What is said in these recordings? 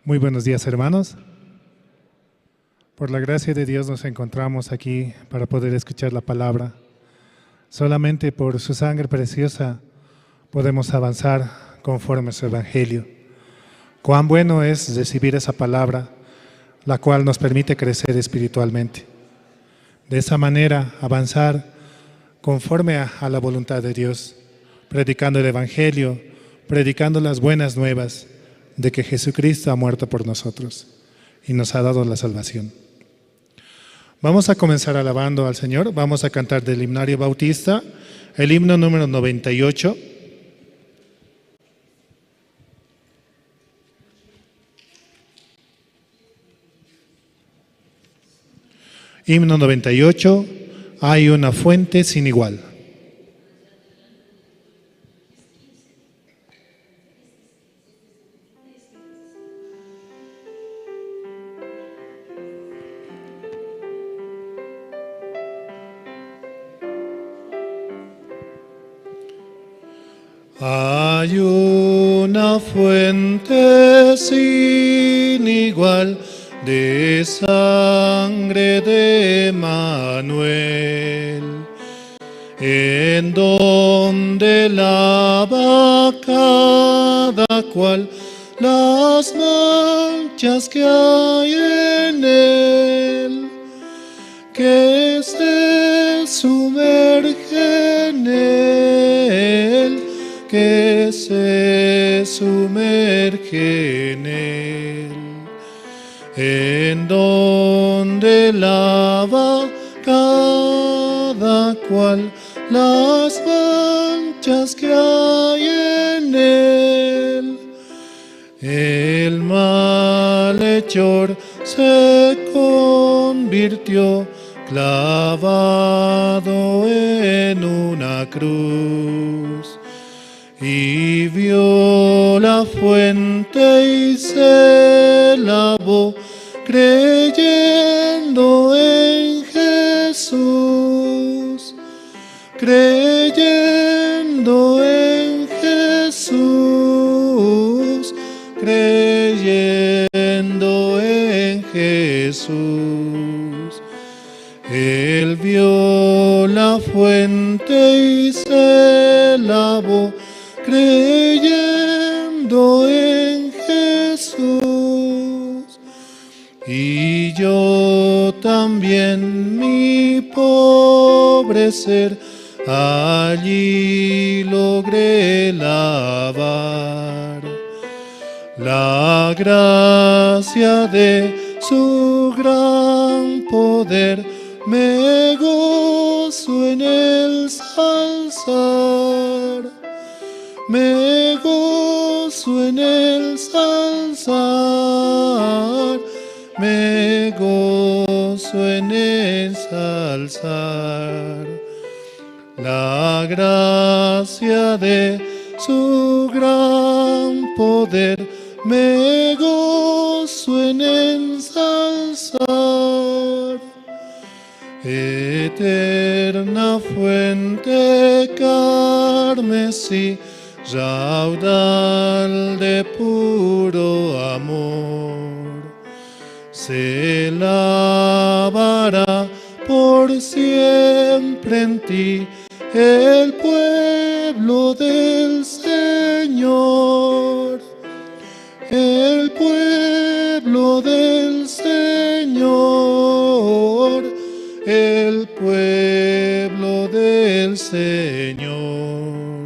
Muy buenos días, hermanos. Por la gracia de Dios nos encontramos aquí para poder escuchar la palabra. Solamente por su sangre preciosa podemos avanzar conforme a su evangelio. Cuán bueno es recibir esa palabra, la cual nos permite crecer espiritualmente. De esa manera avanzar conforme a la voluntad de Dios, predicando el evangelio, predicando las buenas nuevas de que Jesucristo ha muerto por nosotros y nos ha dado la salvación. Vamos a comenzar alabando al Señor. Vamos a cantar del himnario bautista, el himno número 98. Himno 98, hay una fuente sin igual. Hay una fuente sin igual de sangre de Manuel, en donde lava cada cual las manchas que hay en él, que se sumerge en él, que se sumerge en él, en donde lava cada cual las manchas que hay en él. El malhechor se convirtió clavado en una cruz, y vio la fuente y se lavó, creyendo en Jesús, creyendo en Jesús, creyendo en Jesús. Él vio la fuente y se lavó, creyendo en Jesús. Y yo también, mi pobre ser, allí logré lavar. La gracia de su gran poder, me gozo en el alzar. Me gozo en el alzar, me gozo en el alzar. La gracia de su gran poder, me gozo en ensalzar. Eterna fuente carmesí, raudal de puro amor, se lavará por siempre en ti el pueblo del Señor, el pueblo del Señor, el pueblo del Señor.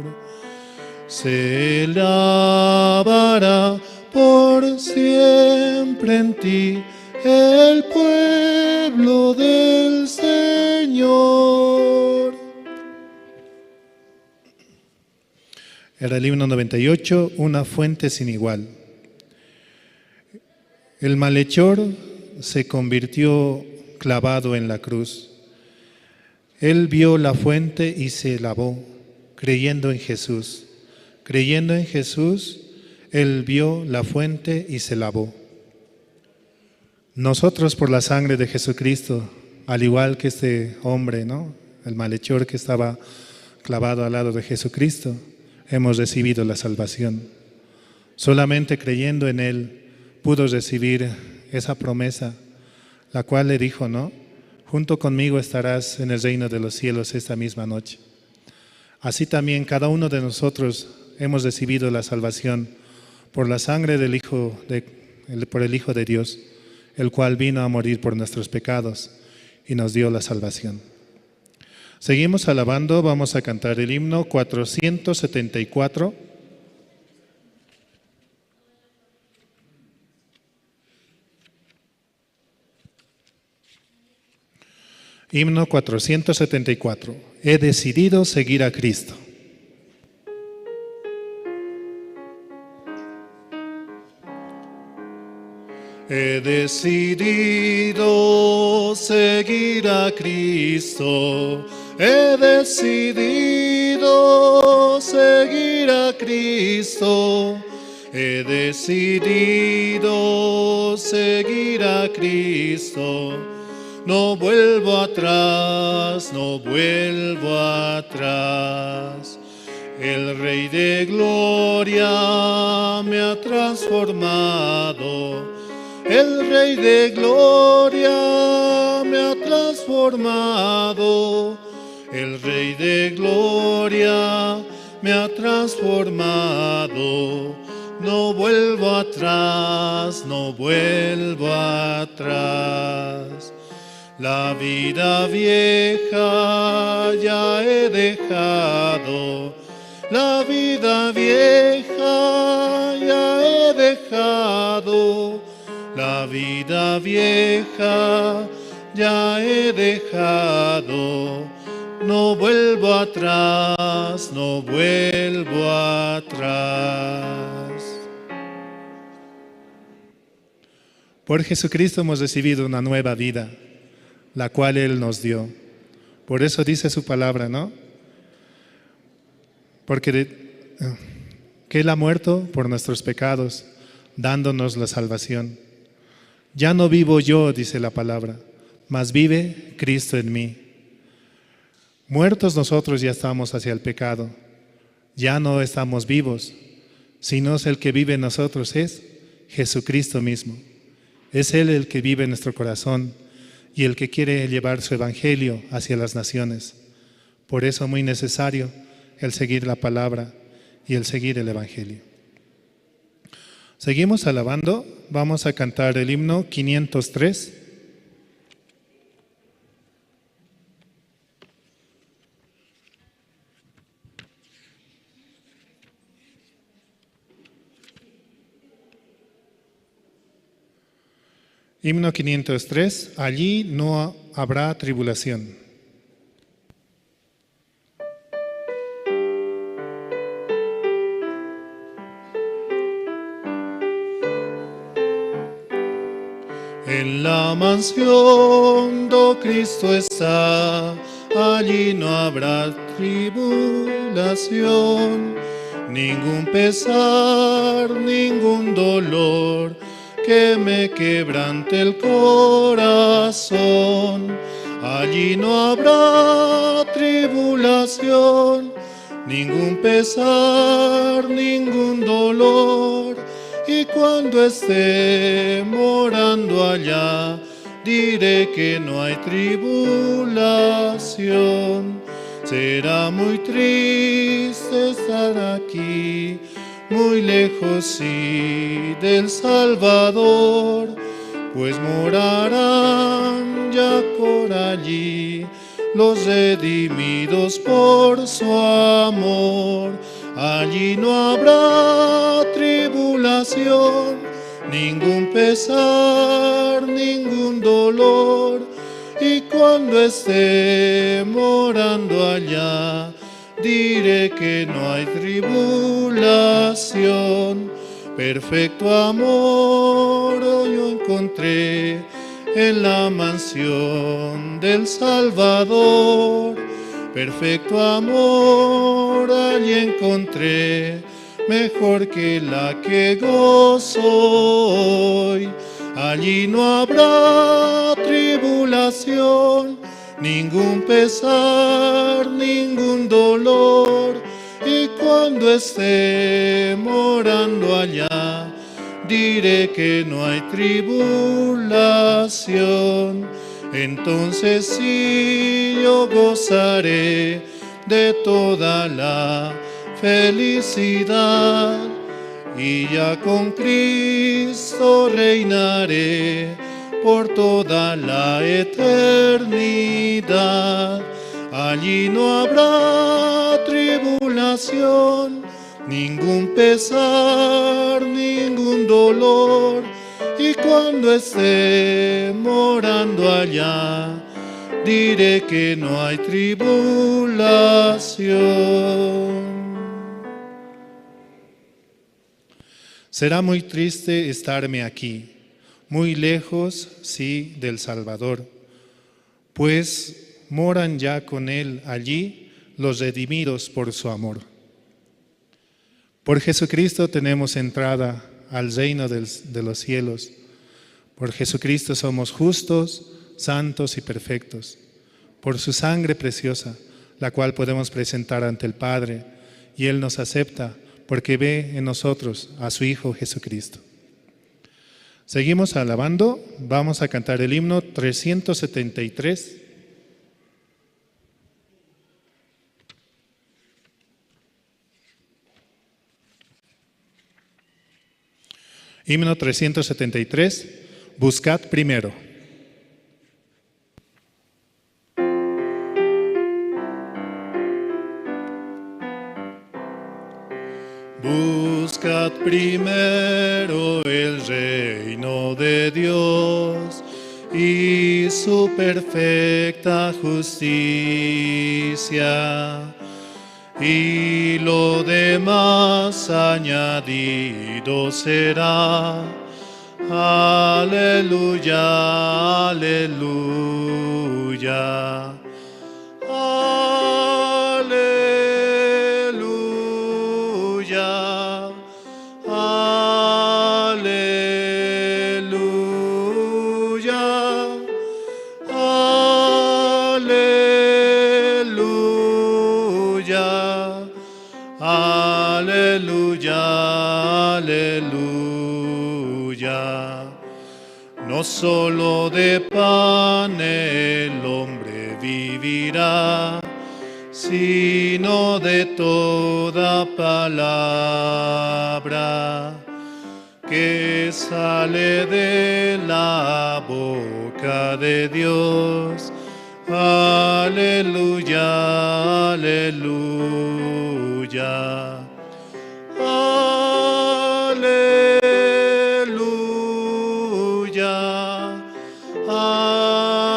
Se lavará por siempre en ti el pueblo del Señor. Era el himno 98, una fuente sin igual. El malhechor se convirtió clavado en la cruz. Él vio la fuente y se lavó, creyendo en Jesús. Creyendo en Jesús, él vio la fuente y se lavó. Nosotros, por la sangre de Jesucristo, al igual que este hombre, ¿no?, el malhechor que estaba clavado al lado de Jesucristo, hemos recibido la salvación. Solamente creyendo en Él pudo recibir esa promesa, la cual le dijo, ¿no? Junto conmigo estarás en el reino de los cielos esta misma noche. Así también cada uno de nosotros hemos recibido la salvación por la sangre del por el Hijo de Dios, el cual vino a morir por nuestros pecados y nos dio la salvación. Seguimos alabando, vamos a cantar el himno 474. Himno 474. He decidido seguir a Cristo. He decidido seguir a Cristo. He decidido seguir a Cristo. He decidido seguir a Cristo. No vuelvo atrás, no vuelvo atrás. El Rey de Gloria me ha transformado. El Rey de Gloria me ha transformado. El Rey de Gloria me ha transformado. No vuelvo atrás, no vuelvo atrás. La vida vieja ya he dejado, la vida vieja ya he dejado, la vida vieja ya he dejado. No vuelvo atrás, no vuelvo atrás. Por Jesucristo hemos recibido una nueva vida, la cual Él nos dio. Por eso dice su palabra, ¿no? Porque que Él ha muerto por nuestros pecados, dándonos la salvación. Ya no vivo yo, dice la palabra, mas vive Cristo en mí. Muertos nosotros ya estamos hacia el pecado. Ya no estamos vivos, sino el que vive en nosotros es Jesucristo mismo. Es Él el que vive en nuestro corazón y el que quiere llevar su evangelio hacia las naciones. Por eso es muy necesario el seguir la palabra y el seguir el evangelio. Seguimos alabando, vamos a cantar el himno 503. Himno 503, allí no habrá tribulación. En la mansión do Cristo está, allí no habrá tribulación, ningún pesar, ningún dolor que me quebrante el corazón. Allí no habrá tribulación, ningún pesar, ningún dolor. Y cuando esté morando allá, diré que no hay tribulación. Será muy triste estar aquí, muy lejos sí del Salvador, pues morarán ya por allí los redimidos por su amor. Allí no habrá tribulación, ningún pesar, ningún dolor. Y cuando esté morando allá, diré que no hay tribulación. Perfecto amor yo encontré en la mansión del Salvador. Perfecto amor allí encontré, mejor que la que gozo hoy. Allí no habrá tribulación, ningún pesar, ningún dolor. Y cuando esté morando allá, diré que no hay tribulación. Entonces sí yo gozaré de toda la felicidad, y ya con Cristo reinaré por toda la eternidad. Allí no habrá tribulación, ningún pesar, ningún dolor. Y cuando esté morando allá, diré que no hay tribulación. Será muy triste estarme aquí, muy lejos, sí, del Salvador, pues moran ya con Él allí los redimidos por su amor. Por Jesucristo tenemos entrada al reino de los cielos. Por Jesucristo somos justos, santos y perfectos. Por su sangre preciosa, la cual podemos presentar ante el Padre, y Él nos acepta porque ve en nosotros a su Hijo Jesucristo. Seguimos alabando, vamos a cantar el himno 373. Himno 373, buscad primero. Buscad primero el reino de Dios y su perfecta justicia, y lo demás añadido será. Aleluya, aleluya. Aleluya. Aleluya. Aleluya. Aleluya, aleluya. No solo de pan el hombre vivirá, sino de toda palabra que sale de la boca de Dios. Aleluya, aleluya. Aleluya, aleluya,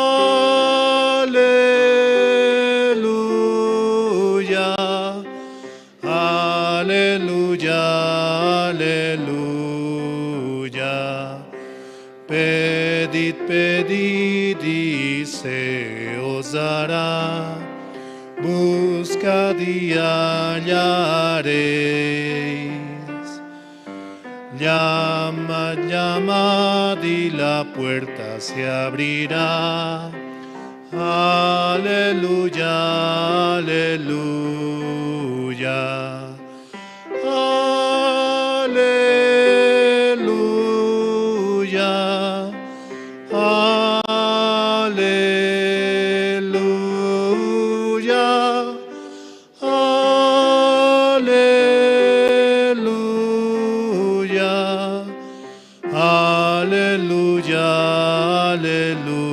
aleluya, aleluya, aleluya. Pedid, pedid y se os dará. Buscad y hallaréis. Llamad, llamad y la puerta se abrirá. Aleluya, aleluya. Aleluya. Aleluya. Aleluya. Aleluya. Aleluya.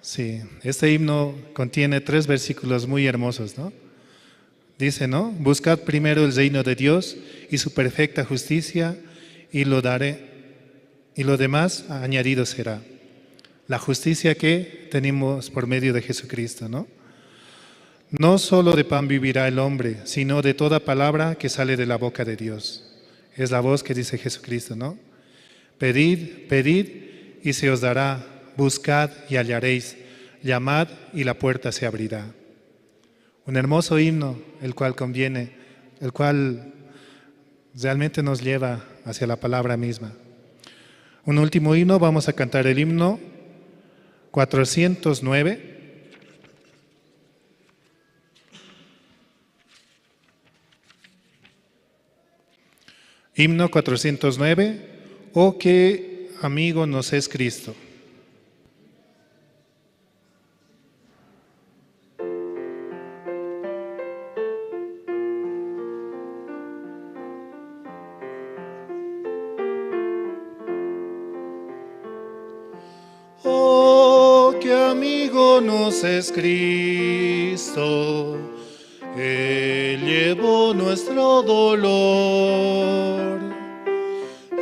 Sí, este himno contiene 3 versículos muy hermosos, ¿no? Dice, ¿no? Buscad primero el reino de Dios y su perfecta justicia, y lo demás añadido será. La justicia que tenemos por medio de Jesucristo, ¿no? No solo de pan vivirá el hombre, sino de toda palabra que sale de la boca de Dios. Es la voz que dice Jesucristo, ¿no? Pedid, pedid y se os dará. Buscad y hallaréis. Llamad y la puerta se abrirá. Un hermoso himno, el cual conviene, el cual realmente nos lleva hacia la palabra misma. Un último himno, vamos a cantar el himno 409. Himno 409, oh qué amigo nos es Cristo. Oh qué amigo nos es Cristo, Él llevó nuestro dolor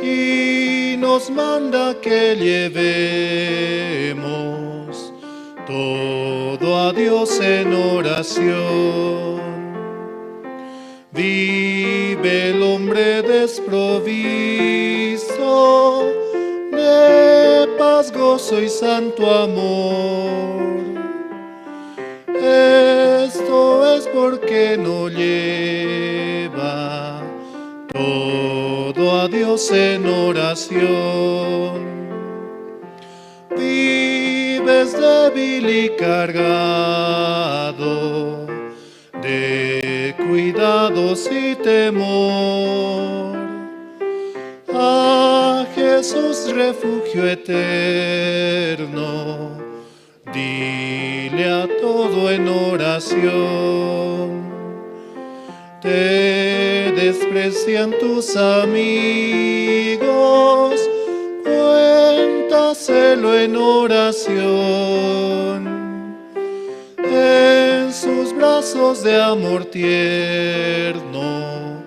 y nos manda que llevemos todo a Dios en oración. Vive el hombre desprovisto de paz, gozo y santo amor. Esto es porque no lleva todo a Dios en oración. Vives débil y cargado de cuidados y temor. A Jesús refugio eterno, dile a todo en oración. Te desprecian tus amigos, cuéntaselo en oración. En sus brazos de amor tierno,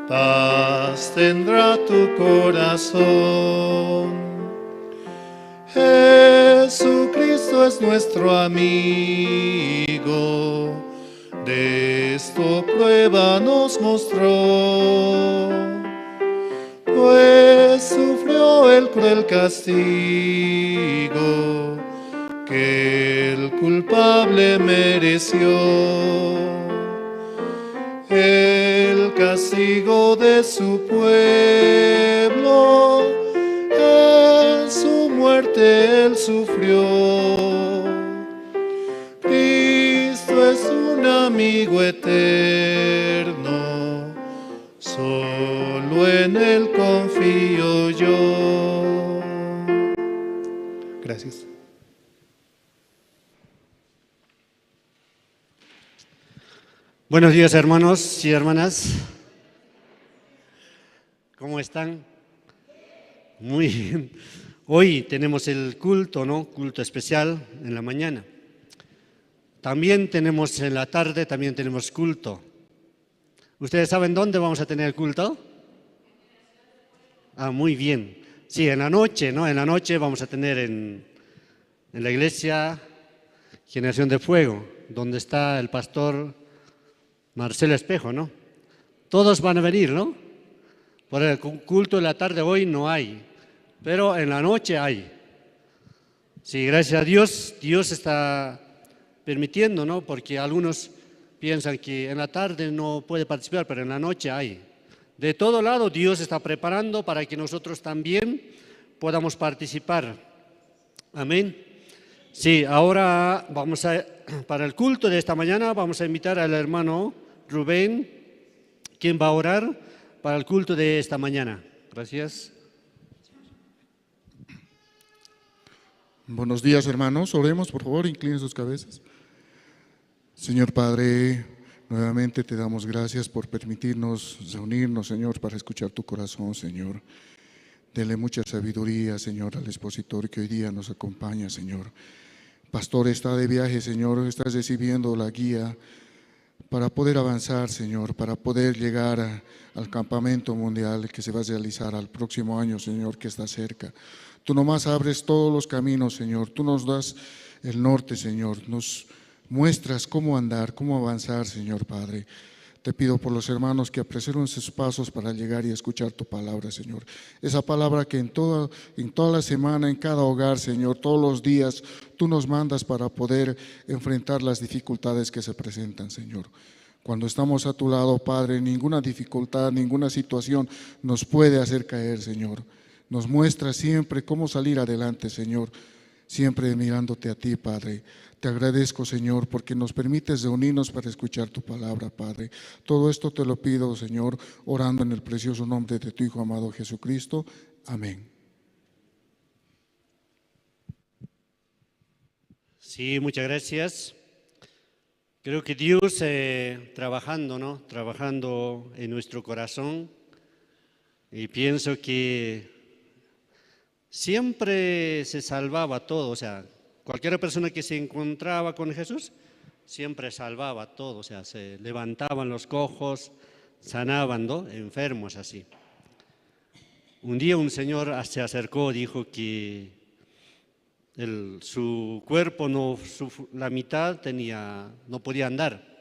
paz tendrá tu corazón. Jesucristo es nuestro amigo, de esto prueba nos mostró, pues sufrió el cruel castigo que el culpable mereció. El castigo de su pueblo, en su muerte él sufrió. Cristo es un amigo eterno, solo en él confío yo. Gracias. Buenos días, hermanos y hermanas. ¿Cómo están? Muy bien. Hoy tenemos el culto, ¿no? Culto especial en la mañana. También tenemos en la tarde, también tenemos culto. ¿Ustedes saben dónde vamos a tener el culto? Ah, muy bien. Sí, en la noche, ¿no? En la noche vamos a tener en la iglesia Generación de Fuego, donde está el pastor Marcelo Espejo, ¿no? Todos van a venir, ¿no? Por el culto de la tarde hoy no hay, pero en la noche hay. Sí, gracias a Dios, Dios está permitiendo, ¿no? Porque algunos piensan que en la tarde no puede participar, pero en la noche hay. De todo lado Dios está preparando para que nosotros también podamos participar. Amén. Sí, ahora para el culto de esta mañana vamos a invitar al hermano Rubén, quien va a orar para el culto de esta mañana. Gracias. Buenos días, hermanos. Oremos, por favor, inclinen sus cabezas. Señor Padre, nuevamente te damos gracias por permitirnos reunirnos, Señor, para escuchar tu corazón, Señor. Dele mucha sabiduría, Señor, al expositor que hoy día nos acompaña, Señor. Pastor está de viaje, Señor, está recibiendo la guía para poder avanzar, Señor, para poder llegar al campamento mundial que se va a realizar al próximo año, Señor, que está cerca. Tú nomás abres todos los caminos, Señor. Tú nos das el norte, Señor. Nos muestras cómo andar, cómo avanzar, Señor Padre. Te pido por los hermanos que apreseren sus pasos para llegar y escuchar tu palabra, Señor. Esa palabra que en toda la semana, en cada hogar, Señor, todos los días, tú nos mandas para poder enfrentar las dificultades que se presentan, Señor. Cuando estamos a tu lado, Padre, ninguna dificultad, ninguna situación nos puede hacer caer, Señor. Nos muestra siempre cómo salir adelante, Señor. siempre mirándote a ti, Padre. Te agradezco, Señor, porque nos permites reunirnos para escuchar tu palabra, Padre. Todo esto te lo pido, Señor, orando en el precioso nombre de tu Hijo amado Jesucristo. Amén. Sí, muchas gracias. Creo que Dios trabajando, ¿no? Trabajando en nuestro corazón, y pienso que siempre se salvaba todo, o sea, cualquier persona que se encontraba con Jesús siempre salvaba todo, o sea, se levantaban los cojos, sanaban, ¿no? Enfermos así. Un día un señor se acercó, dijo que su cuerpo, la mitad no podía andar.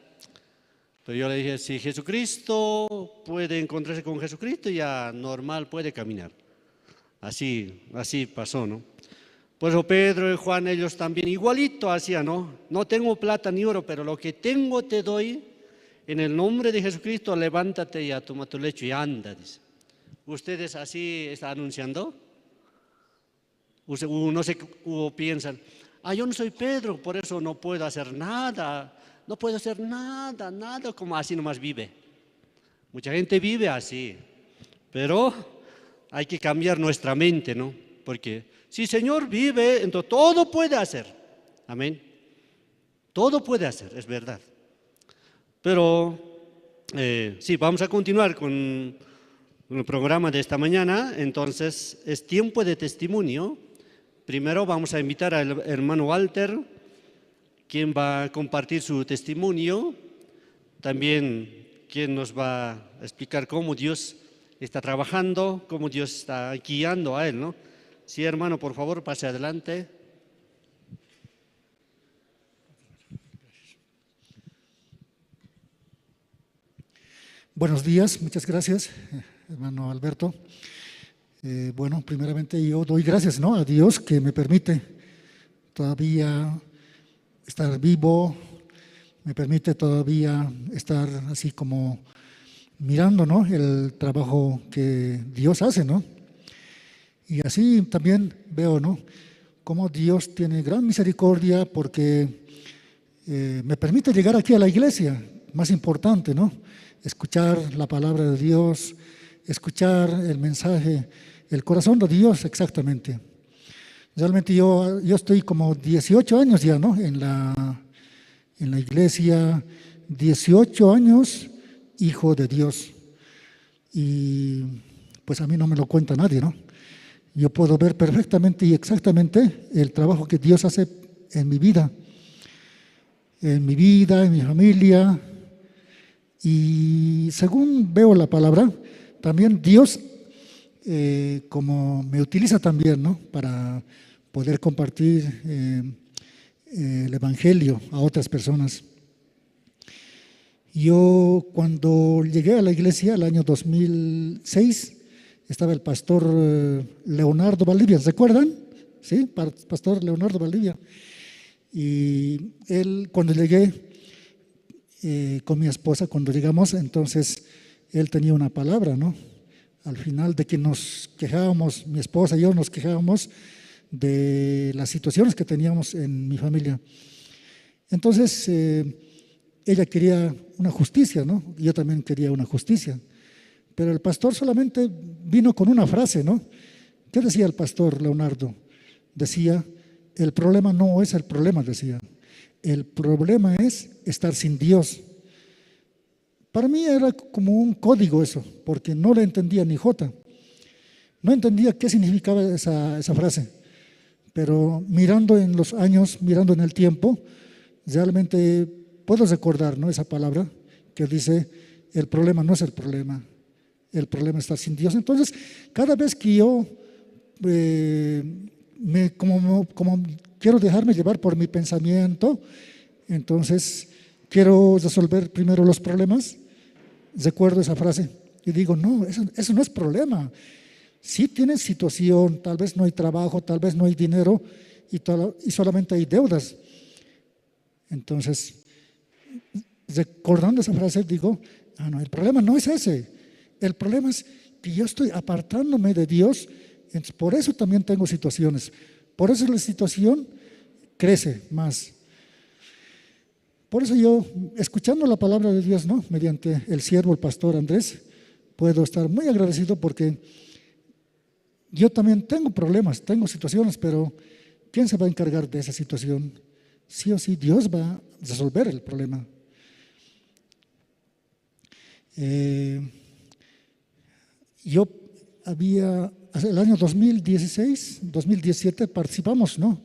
Pero yo le dije, si Jesucristo puede encontrarse con Jesucristo, ya normal puede caminar. Así pasó, ¿no? Pues Pedro y Juan, ellos también igualito hacían, ¿no? No tengo plata ni oro, pero lo que tengo te doy. En el nombre de Jesucristo, levántate y toma tu lecho y anda, dice. ¿Ustedes así están anunciando? No sé, piensan, yo no soy Pedro, por eso no puedo hacer nada. No puedo hacer nada, como así nomás vive. Mucha gente vive así, pero hay que cambiar nuestra mente, ¿no? Porque si el Señor vive, entonces todo puede hacer. Amén. Todo puede hacer, es verdad. Pero sí, vamos a continuar con el programa de esta mañana. Entonces, es tiempo de testimonio. Primero vamos a invitar al hermano Walter, quien va a compartir su testimonio, también quien nos va a explicar cómo Dios está trabajando, cómo Dios está guiando a él, ¿no? Sí, hermano, por favor, pase adelante. Buenos días, muchas gracias, hermano Alberto. Bueno, primeramente yo doy gracias, ¿no?, a Dios que me permite todavía estar vivo, me permite todavía estar así como mirando, ¿no?, el trabajo que Dios hace, ¿no? Y así también veo, ¿no?, cómo Dios tiene gran misericordia porque me permite llegar aquí a la iglesia, más importante, ¿no?, escuchar la palabra de Dios, escuchar el mensaje, el corazón de Dios exactamente. Realmente yo estoy como 18 años ya, ¿no?, en la iglesia, 18 años hijo de Dios. Y pues a mí no me lo cuenta nadie, ¿no? Yo puedo ver perfectamente y exactamente el trabajo que Dios hace en mi vida, en mi familia. Y según veo la palabra, también Dios como me utiliza también, ¿no?, para poder compartir el Evangelio a otras personas. Yo cuando llegué a la iglesia el año 2006, estaba el pastor Leonardo Valdivia, ¿se acuerdan? Sí, pastor Leonardo Valdivia. Y él, cuando llegué con mi esposa, cuando llegamos, entonces él tenía una palabra, ¿no? Al final de que nos quejábamos, mi esposa y yo nos quejábamos de las situaciones que teníamos en mi familia. Entonces, ella quería una justicia, ¿no? Yo también quería una justicia. Pero el pastor solamente vino con una frase, ¿no? ¿Qué decía el pastor Leonardo? Decía, el problema no es el problema, decía. El problema es estar sin Dios. Para mí era como un código eso, porque no le entendía ni jota. No entendía qué significaba esa frase. Pero mirando en los años, mirando en el tiempo, realmente puedo recordar, ¿no?, esa palabra que dice, el problema no es el problema es estar sin Dios. Entonces, cada vez que yo como quiero dejarme llevar por mi pensamiento, entonces quiero resolver primero los problemas, recuerdo esa frase y digo, no, eso no es problema. Sí tienes situación, tal vez no hay trabajo, tal vez no hay dinero y solamente hay deudas. Entonces, recordando esa frase, digo, no, el problema no es ese. El problema es que yo estoy apartándome de Dios, por eso también tengo situaciones, Por eso la situación crece más. Por eso yo, escuchando la palabra de Dios, ¿no?, mediante el siervo, el pastor Andrés, puedo estar muy agradecido porque yo también tengo problemas, tengo situaciones, pero ¿quién se va a encargar de esa situación? Sí o sí, Dios va a resolver el problema. Yo el año 2016, 2017 participamos, ¿no?,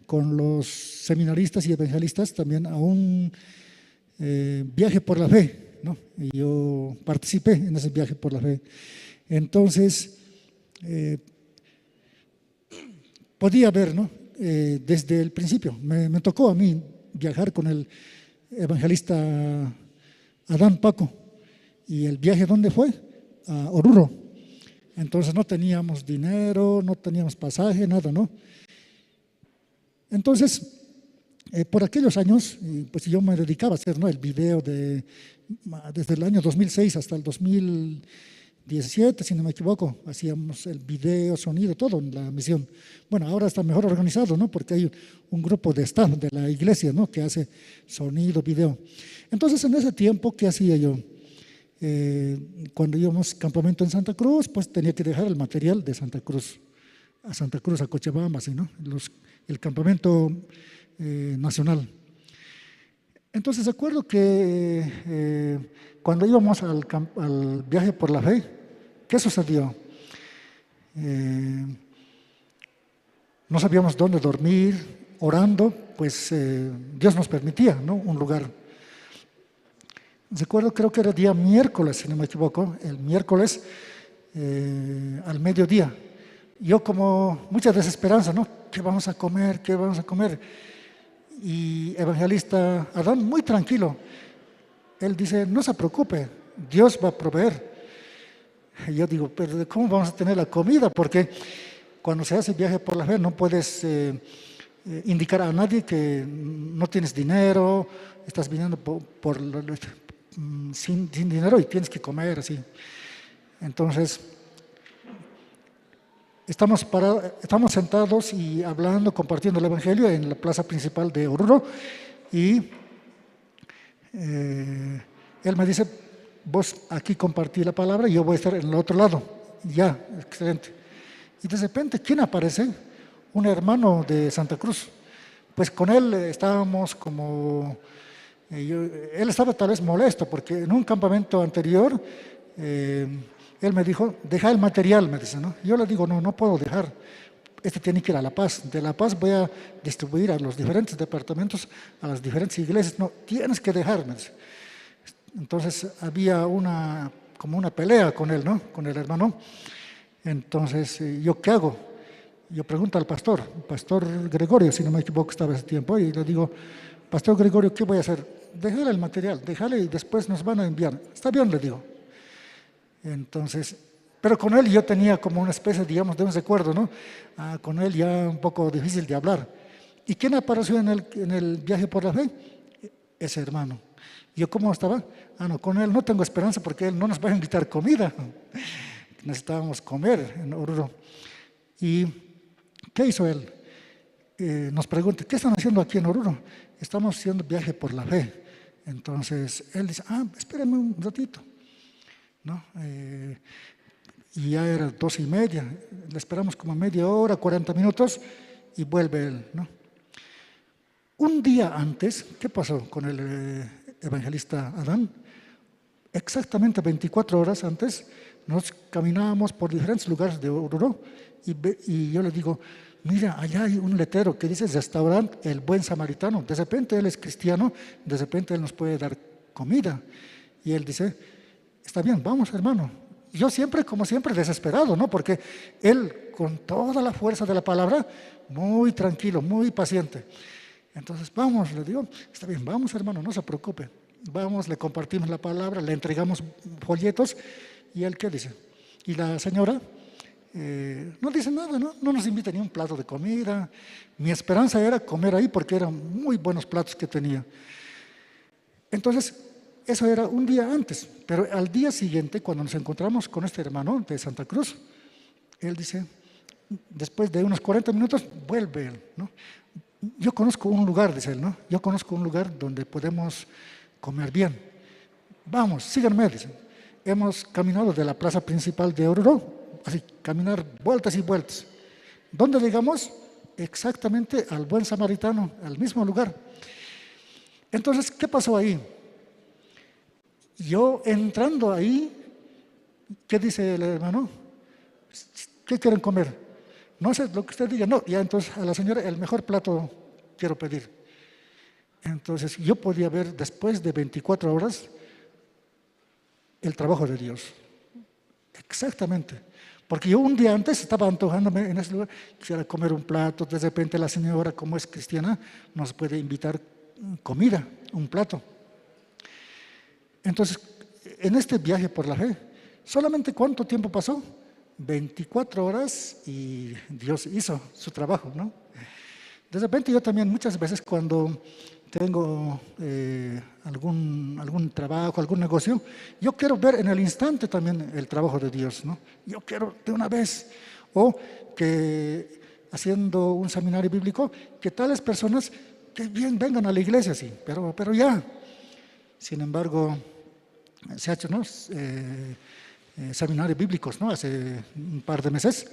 con los seminaristas y evangelistas también a un viaje por la fe, ¿no? Y yo participé en ese viaje por la fe. Entonces, podía ver, ¿no?, desde el principio. Me tocó a mí viajar con el evangelista Adán Paco. ¿Y el viaje dónde fue? A Oruro. Entonces no teníamos dinero, no teníamos pasaje, nada, ¿no? Entonces, por aquellos años, pues yo me dedicaba a hacer, ¿no?, el video desde el año 2006 hasta el 2017, si no me equivoco, hacíamos el video, sonido, todo en la misión. Bueno, ahora está mejor organizado, ¿no?, porque hay un grupo de staff de la iglesia, ¿no?, que hace sonido, video. Entonces, en ese tiempo, ¿qué hacía yo? Cuando íbamos campamento en Santa Cruz, pues tenía que dejar el material de Santa Cruz, a Cochabamba, así, ¿no?, el campamento nacional. Entonces, recuerdo que cuando íbamos al viaje por la fe, ¿qué sucedió? No sabíamos dónde dormir, orando, pues Dios nos permitía, ¿no?, un lugar. Recuerdo, creo que era día miércoles, si no me equivoco, el miércoles al mediodía. Yo como mucha desesperanza, ¿no? ¿Qué vamos a comer? ¿Qué vamos a comer? Y evangelista Adán, muy tranquilo, él dice, no se preocupe, Dios va a proveer. Y yo digo, pero ¿cómo vamos a tener la comida? Porque cuando se hace viaje por la fe no puedes indicar a nadie que no tienes dinero, estás viniendo sin dinero y tienes que comer así. Entonces, estamos sentados y hablando, compartiendo el evangelio en la plaza principal de Oruro, y él me dice, vos aquí compartí la palabra y yo voy a estar en el otro lado. Ya, excelente. Y de repente, ¿quién aparece? Un hermano de Santa Cruz. Pues con él estábamos como... él estaba tal vez molesto porque en un campamento anterior él me dijo, deja el material, me dice, ¿no? Yo le digo, no puedo dejar, tiene que ir a La Paz. De La Paz voy a distribuir a los diferentes departamentos, a las diferentes iglesias. No, tienes que dejar, me dice. Entonces había como una pelea con él, ¿no?, con el hermano. Entonces, ¿yo qué hago? Yo pregunto al pastor Gregorio, si no me equivoco, estaba ese tiempo, y le digo, Pastor Gregorio, ¿qué voy a hacer? Déjale el material, déjale y después nos van a enviar. Está bien, le digo. Entonces, pero con él yo tenía como una especie, digamos, de un recuerdo, ¿no? Con él ya un poco difícil de hablar. ¿Y quién apareció en el viaje por la fe? Ese hermano. ¿Yo cómo estaba? No, con él no tengo esperanza porque él no nos va a invitar comida. Necesitábamos comer en Oruro. ¿Y qué hizo él? Nos pregunta, ¿qué están haciendo aquí en Oruro? Estamos haciendo viaje por la fe. Entonces, él dice, espérenme un ratito, ¿no? Y ya era 2:30, le esperamos como media hora, 40 minutos, y vuelve él, ¿no? Un día antes, ¿qué pasó con el evangelista Adán? Exactamente 24 horas antes, nos caminábamos por diferentes lugares de Oruro, y yo le digo, mira, allá hay un letrero que dice Restaurante El Buen Samaritano. De repente él es cristiano, de repente él nos puede dar comida. Y él dice, está bien, vamos, hermano. Yo siempre, como siempre, desesperado, ¿no? Porque él, con toda la fuerza de la palabra, muy tranquilo, muy paciente. Entonces, vamos, le digo, está bien, vamos, hermano, no se preocupe. Vamos, le compartimos la palabra, le entregamos folletos. ¿Y él qué dice? Y la señora... no dice nada, no nos invita ni un plato de comida. Mi esperanza era comer ahí porque eran muy buenos platos que tenía. Entonces, eso era un día antes, pero al día siguiente, cuando nos encontramos con este hermano de Santa Cruz, él dice, después de unos 40 minutos vuelve él, ¿no? Yo conozco un lugar, dice él, ¿no? Yo conozco un lugar donde podemos comer bien. Vamos, síganme, dice. Hemos caminado de la plaza principal de Oruro, así, caminar vueltas y vueltas. ¿Dónde llegamos? Exactamente al Buen Samaritano, al mismo lugar. Entonces, ¿qué pasó ahí? Yo entrando ahí, ¿qué dice el hermano? ¿Qué quieren comer? No sé lo que usted diga. No, ya entonces a la señora el mejor plato quiero pedir. Entonces yo podía ver después de 24 horas el trabajo de Dios. Exactamente. Porque yo un día antes estaba antojándome en ese lugar, quisiera comer un plato, de repente la señora, como es cristiana, nos puede invitar comida, un plato. Entonces, en este viaje por la fe, ¿solamente cuánto tiempo pasó? 24 horas y Dios hizo su trabajo, ¿no? De repente yo también muchas veces cuando tengo algún trabajo, algún negocio, yo quiero ver en el instante también el trabajo de Dios, ¿no? Yo quiero de una vez. O que haciendo un seminario bíblico, que tales personas que bien vengan a la iglesia, sí, pero ya. Sin embargo, se ha hecho, ¿no? Seminarios bíblicos, ¿no? Hace un par de meses.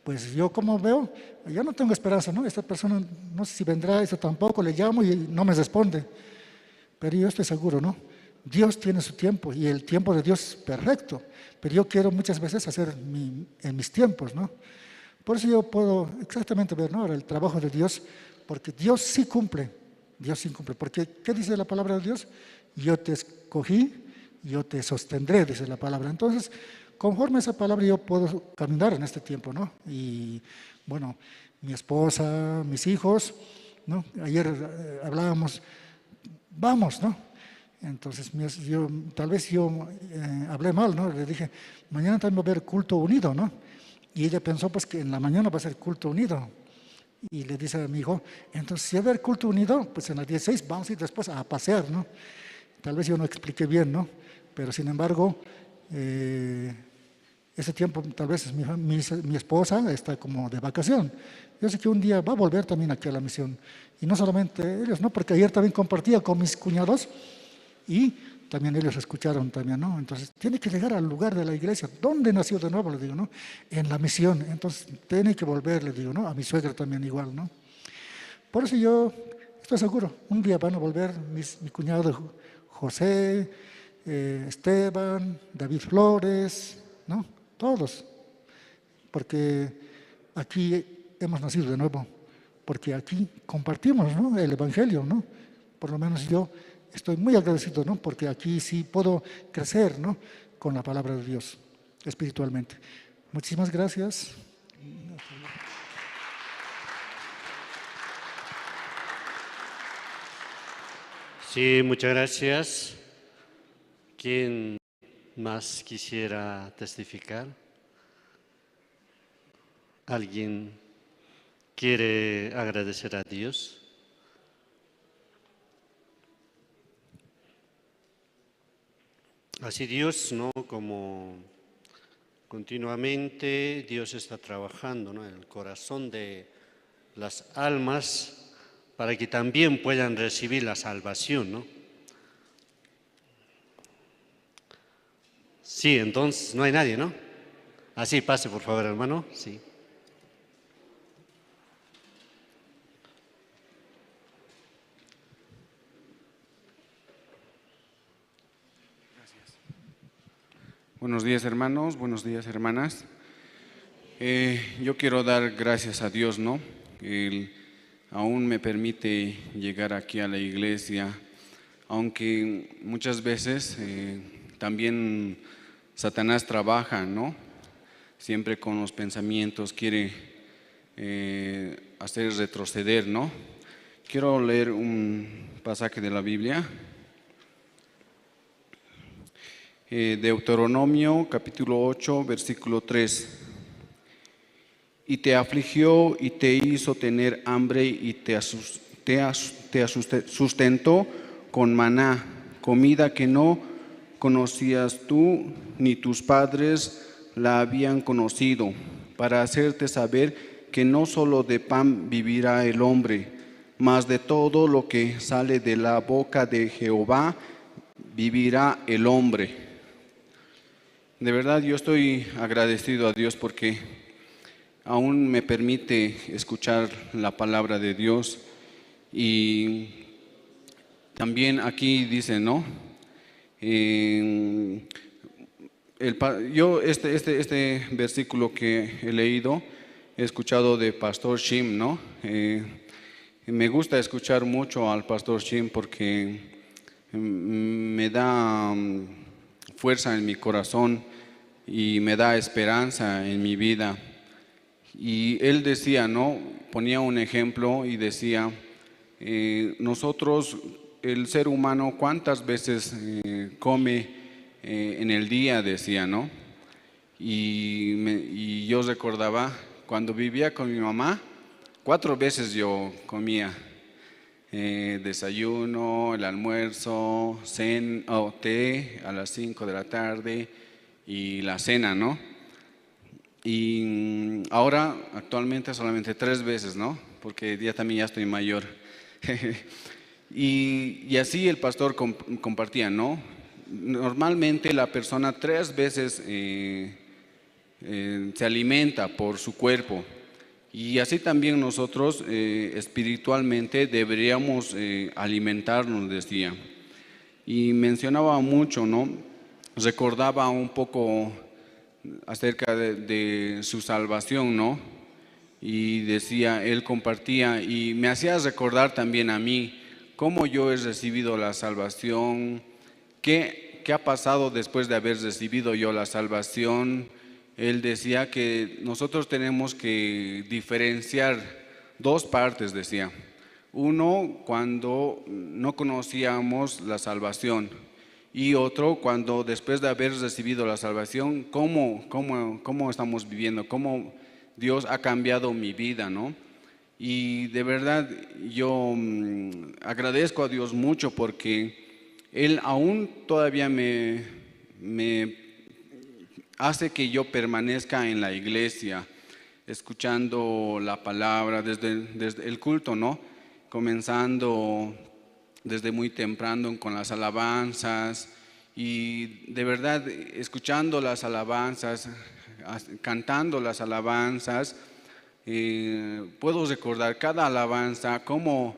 Pues yo como veo, ya no tengo esperanza, ¿no? Esta persona no sé si vendrá, eso tampoco, le llamo y no me responde. Pero yo estoy seguro, ¿no? Dios tiene su tiempo y el tiempo de Dios es perfecto. Pero yo quiero muchas veces hacer en mis tiempos, ¿no? Por eso yo puedo exactamente ver, ¿no? El trabajo de Dios, porque Dios sí cumple. Dios sí cumple. Porque, ¿qué dice la palabra de Dios? Yo te escogí, yo te sostendré, dice la palabra. Entonces, conforme a esa palabra yo puedo caminar en este tiempo, ¿no? Y bueno, mi esposa, mis hijos, ¿no? Ayer hablábamos, vamos, ¿no? Entonces, tal vez yo hablé mal, ¿no? Le dije, mañana también va a haber culto unido, ¿no? Y ella pensó pues que en la mañana va a ser culto unido. Y le dice a mi hijo, entonces si va a haber culto unido, pues en las 16 vamos a ir después a pasear, ¿no? Tal vez yo no expliqué bien, ¿no? Pero sin embargo, ese tiempo tal vez mi esposa está como de vacación. Yo sé que un día va a volver también aquí a la misión. Y no solamente ellos, ¿no? Porque ayer también compartía con mis cuñados y también ellos escucharon también, ¿no? Entonces, tiene que llegar al lugar de la iglesia. ¿Dónde nació de nuevo? Le digo, ¿no? En la misión. Entonces, tiene que volver, le digo, ¿no? A mi suegra también igual, ¿no? Por eso yo estoy seguro, un día van a volver mi cuñado José, Esteban, David Flores, ¿no? Todos. Porque aquí hemos nacido de nuevo. Porque aquí compartimos, ¿no? El Evangelio, ¿no? Por lo menos yo estoy muy agradecido, ¿no? Porque aquí sí puedo crecer, ¿no? Con la palabra de Dios, espiritualmente. Muchísimas gracias. Sí, muchas gracias. ¿Quién más quisiera testificar? ¿Alguien quiere agradecer a Dios? Así Dios, ¿no? Como continuamente Dios está trabajando, ¿no? En el corazón de las almas para que también puedan recibir la salvación, ¿no? Sí, entonces no hay nadie, ¿no? Así, pase por favor, hermano. Sí. Buenos días, hermanos, buenos días, hermanas. Yo quiero dar gracias a Dios, ¿no? Él aún me permite llegar aquí a la iglesia, aunque muchas veces también Satanás trabaja, ¿no? Siempre con los pensamientos quiere hacer retroceder, ¿no? Quiero leer un pasaje de la Biblia. Deuteronomio capítulo 8, versículo 3. Y te afligió y te hizo tener hambre y te sustentó con maná, comida que no conocías tú ni tus padres la habían conocido, para hacerte saber que no solo de pan vivirá el hombre, mas de todo lo que sale de la boca de Jehová vivirá el hombre. De verdad yo estoy agradecido a Dios porque aún me permite escuchar la palabra de Dios. Y también aquí dice, ¿no? Yo este versículo que he leído, he escuchado de Pastor Shim, ¿no? Me gusta escuchar mucho al Pastor Shim porque me da fuerza en mi corazón y me da esperanza en mi vida. Y él decía, ¿no? Ponía un ejemplo y decía, nosotros, el ser humano, ¿cuántas veces come en el día? Decía, ¿no? Y yo recordaba, cuando vivía con mi mamá, 4 veces yo comía. Desayuno, el almuerzo, té a las 5 de la tarde y la cena, ¿no? Y ahora, actualmente, solamente 3 veces, ¿no? Porque ya también ya estoy mayor. y así el pastor compartía, ¿no? Normalmente la persona 3 veces se alimenta por su cuerpo. Y así también nosotros espiritualmente deberíamos alimentarnos, decía. Y mencionaba mucho, ¿no? Recordaba un poco acerca de su salvación, ¿no? Y decía, él compartía y me hacía recordar también a mí cómo yo he recibido la salvación, qué ha pasado después de haber recibido yo la salvación. Él decía que nosotros tenemos que diferenciar 2 partes, decía. Uno, cuando no conocíamos la salvación, y otro, cuando después de haber recibido la salvación, cómo estamos viviendo, cómo Dios ha cambiado mi vida, ¿no? Y de verdad yo agradezco a Dios mucho porque Él aún todavía me hace que yo permanezca en la iglesia, escuchando la palabra desde el culto, ¿no? Comenzando desde muy temprano con las alabanzas y de verdad escuchando las alabanzas, cantando las alabanzas, puedo recordar cada alabanza, cómo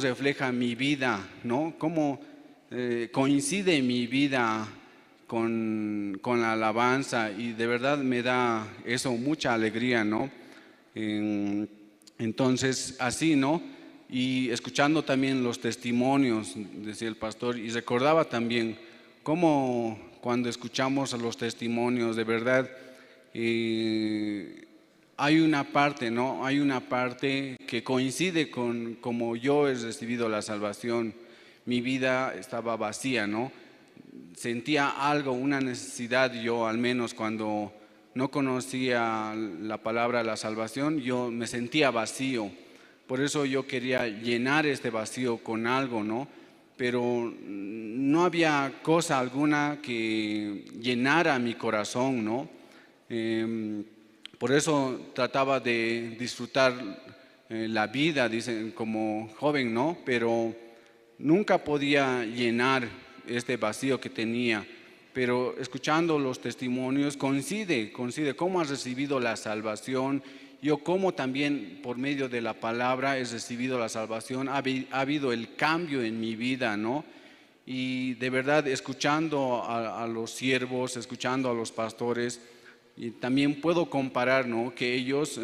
refleja mi vida, ¿no? Cómo coincide mi vida con la alabanza y de verdad me da eso mucha alegría, ¿no? Entonces, así, ¿no? Y escuchando también los testimonios, decía el pastor, y recordaba también cómo cuando escuchamos los testimonios, de verdad, hay una parte, ¿no? Hay una parte que coincide con como yo he recibido la salvación. Mi vida estaba vacía, ¿no? Sentía algo, una necesidad, yo al menos cuando no conocía la palabra la salvación, yo me sentía vacío. Por eso yo quería llenar este vacío con algo, ¿no? Pero no había cosa alguna que llenara mi corazón, ¿no? Por eso trataba de disfrutar la vida, dicen, como joven, ¿no? Pero nunca podía llenar este vacío que tenía. Pero escuchando los testimonios coincide cómo has recibido la salvación. Yo como también por medio de la palabra he recibido la salvación, ha habido el cambio en mi vida, ¿no? Y de verdad escuchando a los siervos, escuchando a los pastores, y también puedo comparar, ¿no? Que ellos,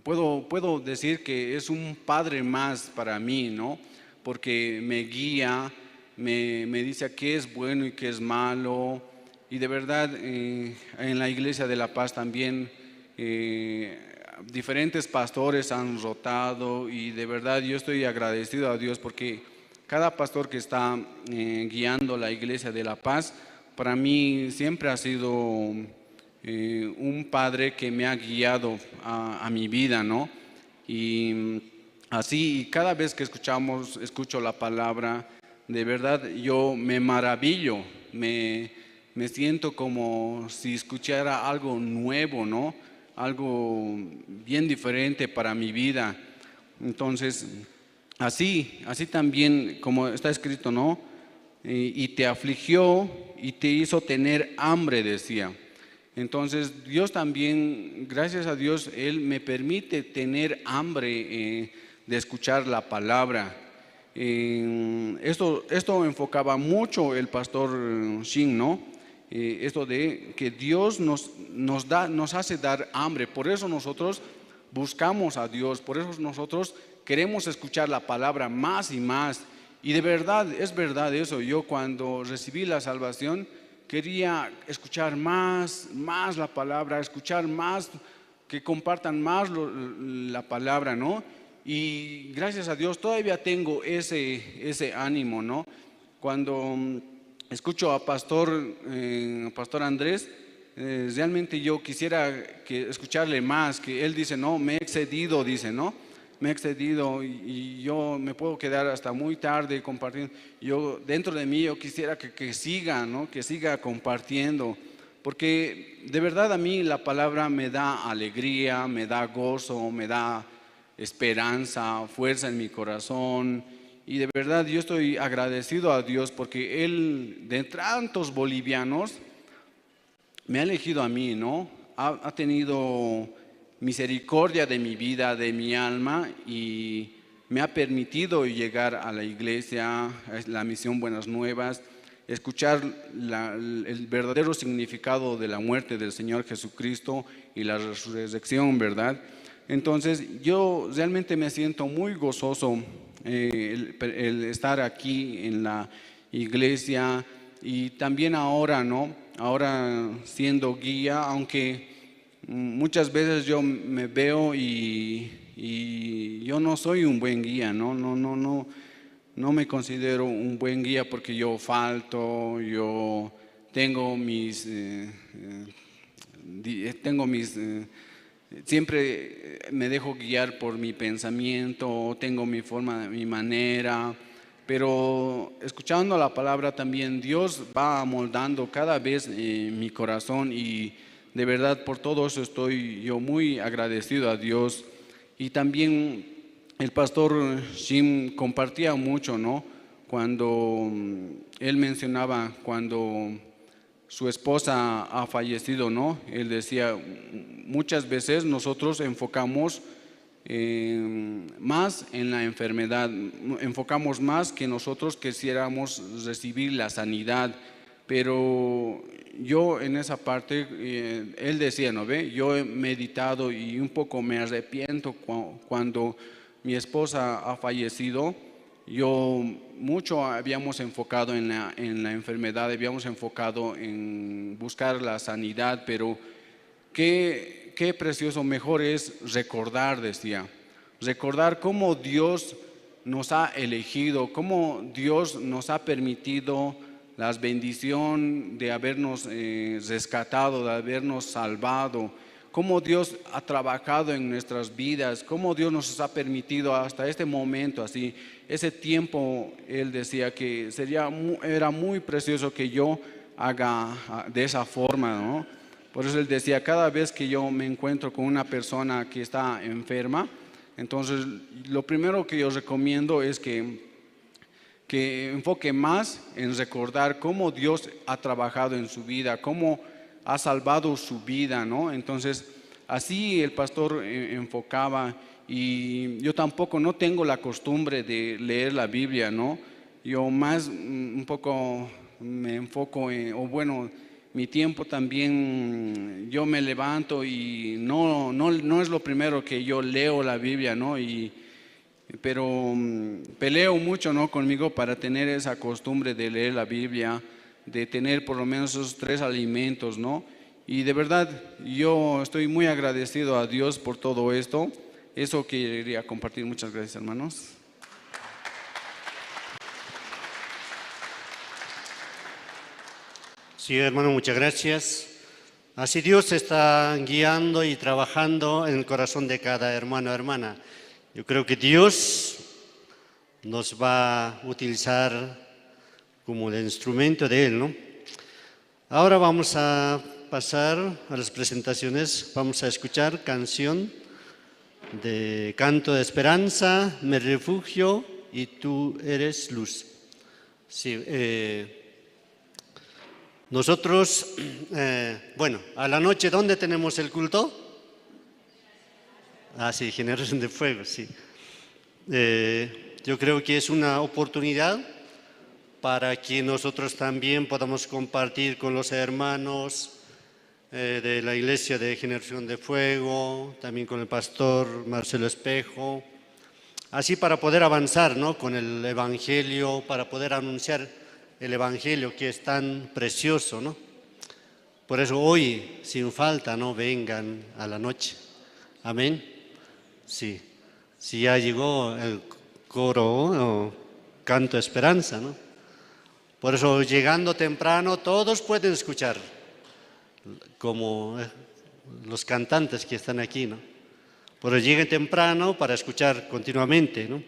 puedo decir que es un padre más para mí, ¿no? Porque me guía, me dice qué es bueno y qué es malo. Y de verdad en la Iglesia de la Paz también diferentes pastores han rotado y de verdad yo estoy agradecido a Dios porque cada pastor que está guiando la Iglesia de la Paz para mí siempre ha sido un padre que me ha guiado a mi vida, ¿no? Y así cada vez que escucho la palabra, de verdad yo me maravillo, me me siento como si escuchara algo nuevo, ¿no? Algo bien diferente para mi vida. Entonces, así también, como está escrito, ¿no? Y te afligió y te hizo tener hambre, decía. Entonces, Dios también, gracias a Dios, Él me permite tener hambre de escuchar la palabra. Esto enfocaba mucho el pastor Shin, ¿no? Esto de que Dios nos hace dar hambre. Por eso nosotros buscamos a Dios, por eso nosotros queremos escuchar la palabra más y más. Y de verdad, es verdad eso. Yo cuando recibí la salvación quería escuchar más la palabra, escuchar más, que compartan más la palabra, ¿no? Y gracias a Dios todavía tengo ese ánimo, ¿no? Cuando escucho a Pastor Andrés, realmente yo quisiera escucharle más, que él dice, no, me he excedido, dice, ¿no? Me he excedido y yo me puedo quedar hasta muy tarde compartiendo. Yo dentro de mí yo quisiera que siga, ¿no? Que siga compartiendo, porque de verdad a mí la palabra me da alegría, me da gozo, me da esperanza, fuerza en mi corazón. Y de verdad yo estoy agradecido a Dios porque Él, de tantos bolivianos, me ha elegido a mí, ¿no? Ha tenido misericordia de mi vida, de mi alma, y me ha permitido llegar a la iglesia, a la misión Buenas Nuevas, escuchar el verdadero significado de la muerte del Señor Jesucristo y la resurrección, ¿verdad? Entonces yo realmente me siento muy gozoso el estar aquí en la iglesia y también ahora, ¿no? Ahora siendo guía, aunque muchas veces yo me veo y yo no soy un buen guía, no me considero un buen guía porque yo falto, yo tengo siempre me dejo guiar por mi pensamiento, tengo mi forma, mi manera, pero escuchando la palabra también Dios va amoldando cada vez mi corazón y de verdad por todo eso estoy yo muy agradecido a Dios. Y también el pastor Shim compartía mucho, ¿no? Cuando él mencionaba cuando su esposa ha fallecido, ¿no? Él decía, muchas veces nosotros enfocamos más en la enfermedad, enfocamos más que nosotros quisiéramos recibir la sanidad, pero yo en esa parte, él decía, ¿no ve? Yo he meditado y un poco me arrepiento cuando mi esposa ha fallecido. Yo mucho habíamos enfocado en la enfermedad, habíamos enfocado en buscar la sanidad, pero qué precioso, mejor es recordar, decía, recordar cómo Dios nos ha elegido, cómo Dios nos ha permitido la bendición de habernos rescatado, de habernos salvado, cómo Dios ha trabajado en nuestras vidas, cómo Dios nos ha permitido hasta este momento, así, ese tiempo, él decía que era muy precioso que yo haga de esa forma, ¿no? Por eso él decía, cada vez que yo me encuentro con una persona que está enferma, entonces lo primero que yo recomiendo es que enfoque más en recordar cómo Dios ha trabajado en su vida, cómo ha salvado su vida, ¿no? Entonces, así el pastor enfocaba, y yo tampoco no tengo la costumbre de leer la Biblia, ¿no? Yo más un poco me enfoco mi tiempo también, yo me levanto y no es lo primero que yo leo la Biblia, ¿no? Pero peleo mucho, ¿no? Conmigo para tener esa costumbre de leer la Biblia, de tener por lo menos esos 3 alimentos, ¿no? Y de verdad yo estoy muy agradecido a Dios por todo esto. Eso quería compartir. Muchas gracias, hermanos. Sí, hermano, muchas gracias. Así Dios está guiando y trabajando en el corazón de cada hermano o hermana. Yo creo que Dios nos va a utilizar como el instrumento de Él, ¿no? Ahora vamos a pasar a las presentaciones. Vamos a escuchar canción de Canto de Esperanza, Me Refugio y Tú Eres Luz. Sí, nosotros, bueno, a la noche, ¿dónde tenemos el culto? Ah, sí, Generación de Fuego, sí. Yo creo que es una oportunidad para que nosotros también podamos compartir con los hermanos de la Iglesia de Generación de Fuego, también con el pastor Marcelo Espejo, así para poder avanzar, ¿no?, con el Evangelio, para poder anunciar el Evangelio que es tan precioso, ¿no? Por eso hoy, sin falta, ¿no?, vengan a la noche. Amén. Sí, sí, ya llegó el coro o Canto de Esperanza, ¿no? Por eso, llegando temprano, todos pueden escuchar, como los cantantes que están aquí, ¿no? Pero lleguen temprano para escuchar continuamente, ¿no?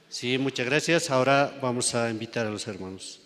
Sí, muchas gracias. Ahora vamos a invitar a los hermanos.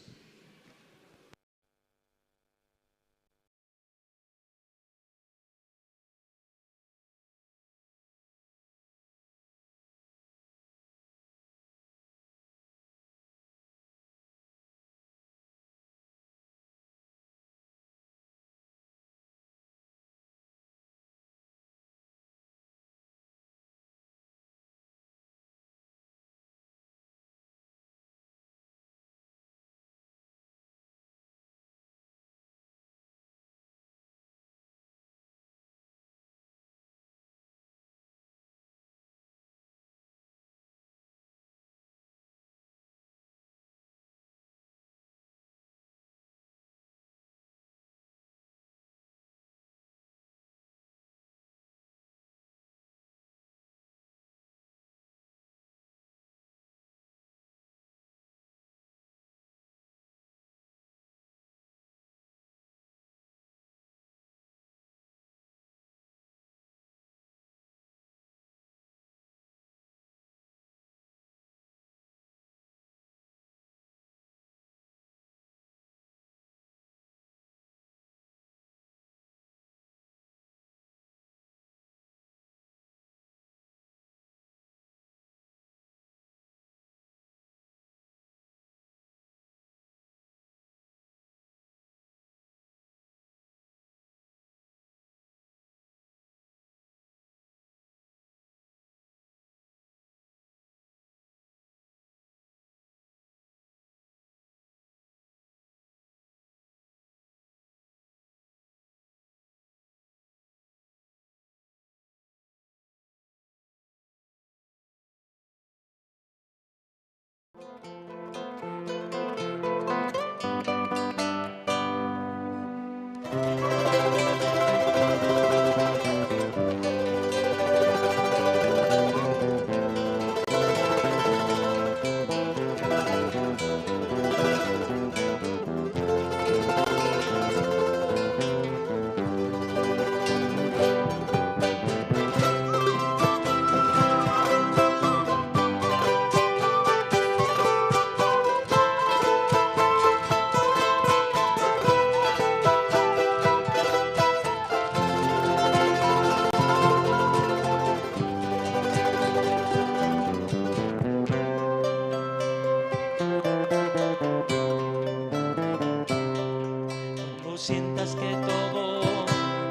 Sientas que todo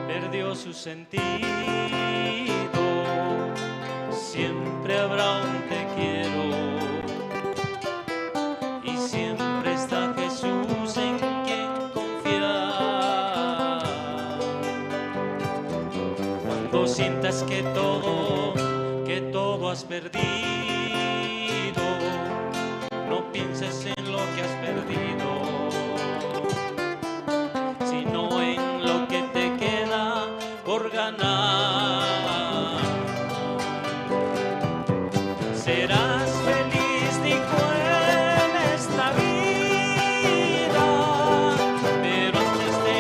perdió su sentido, siempre habrá un te quiero y siempre está Jesús en quien confiar. Cuando sientas que todo has perdido, no pienses en lo que has perdido, ganar. Serás feliz, dijo en esta vida, pero antes te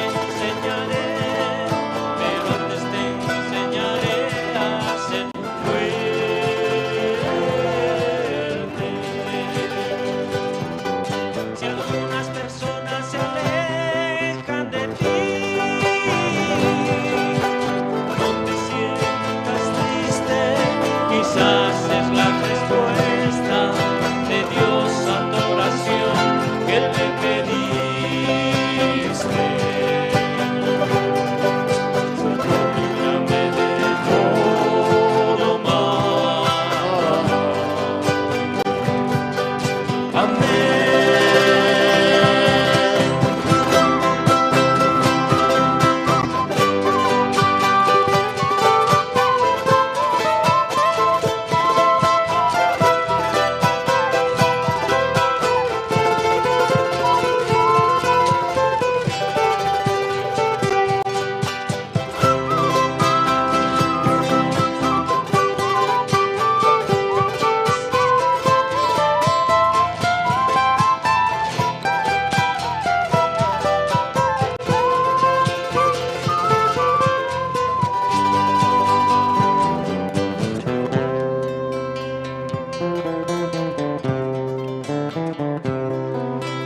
enseñaré a ser fuerte. Si algunas personas se alejan de ti, es la respuesta de Dios a tu oración que le pediste. Líbrame de todo mal. Amén.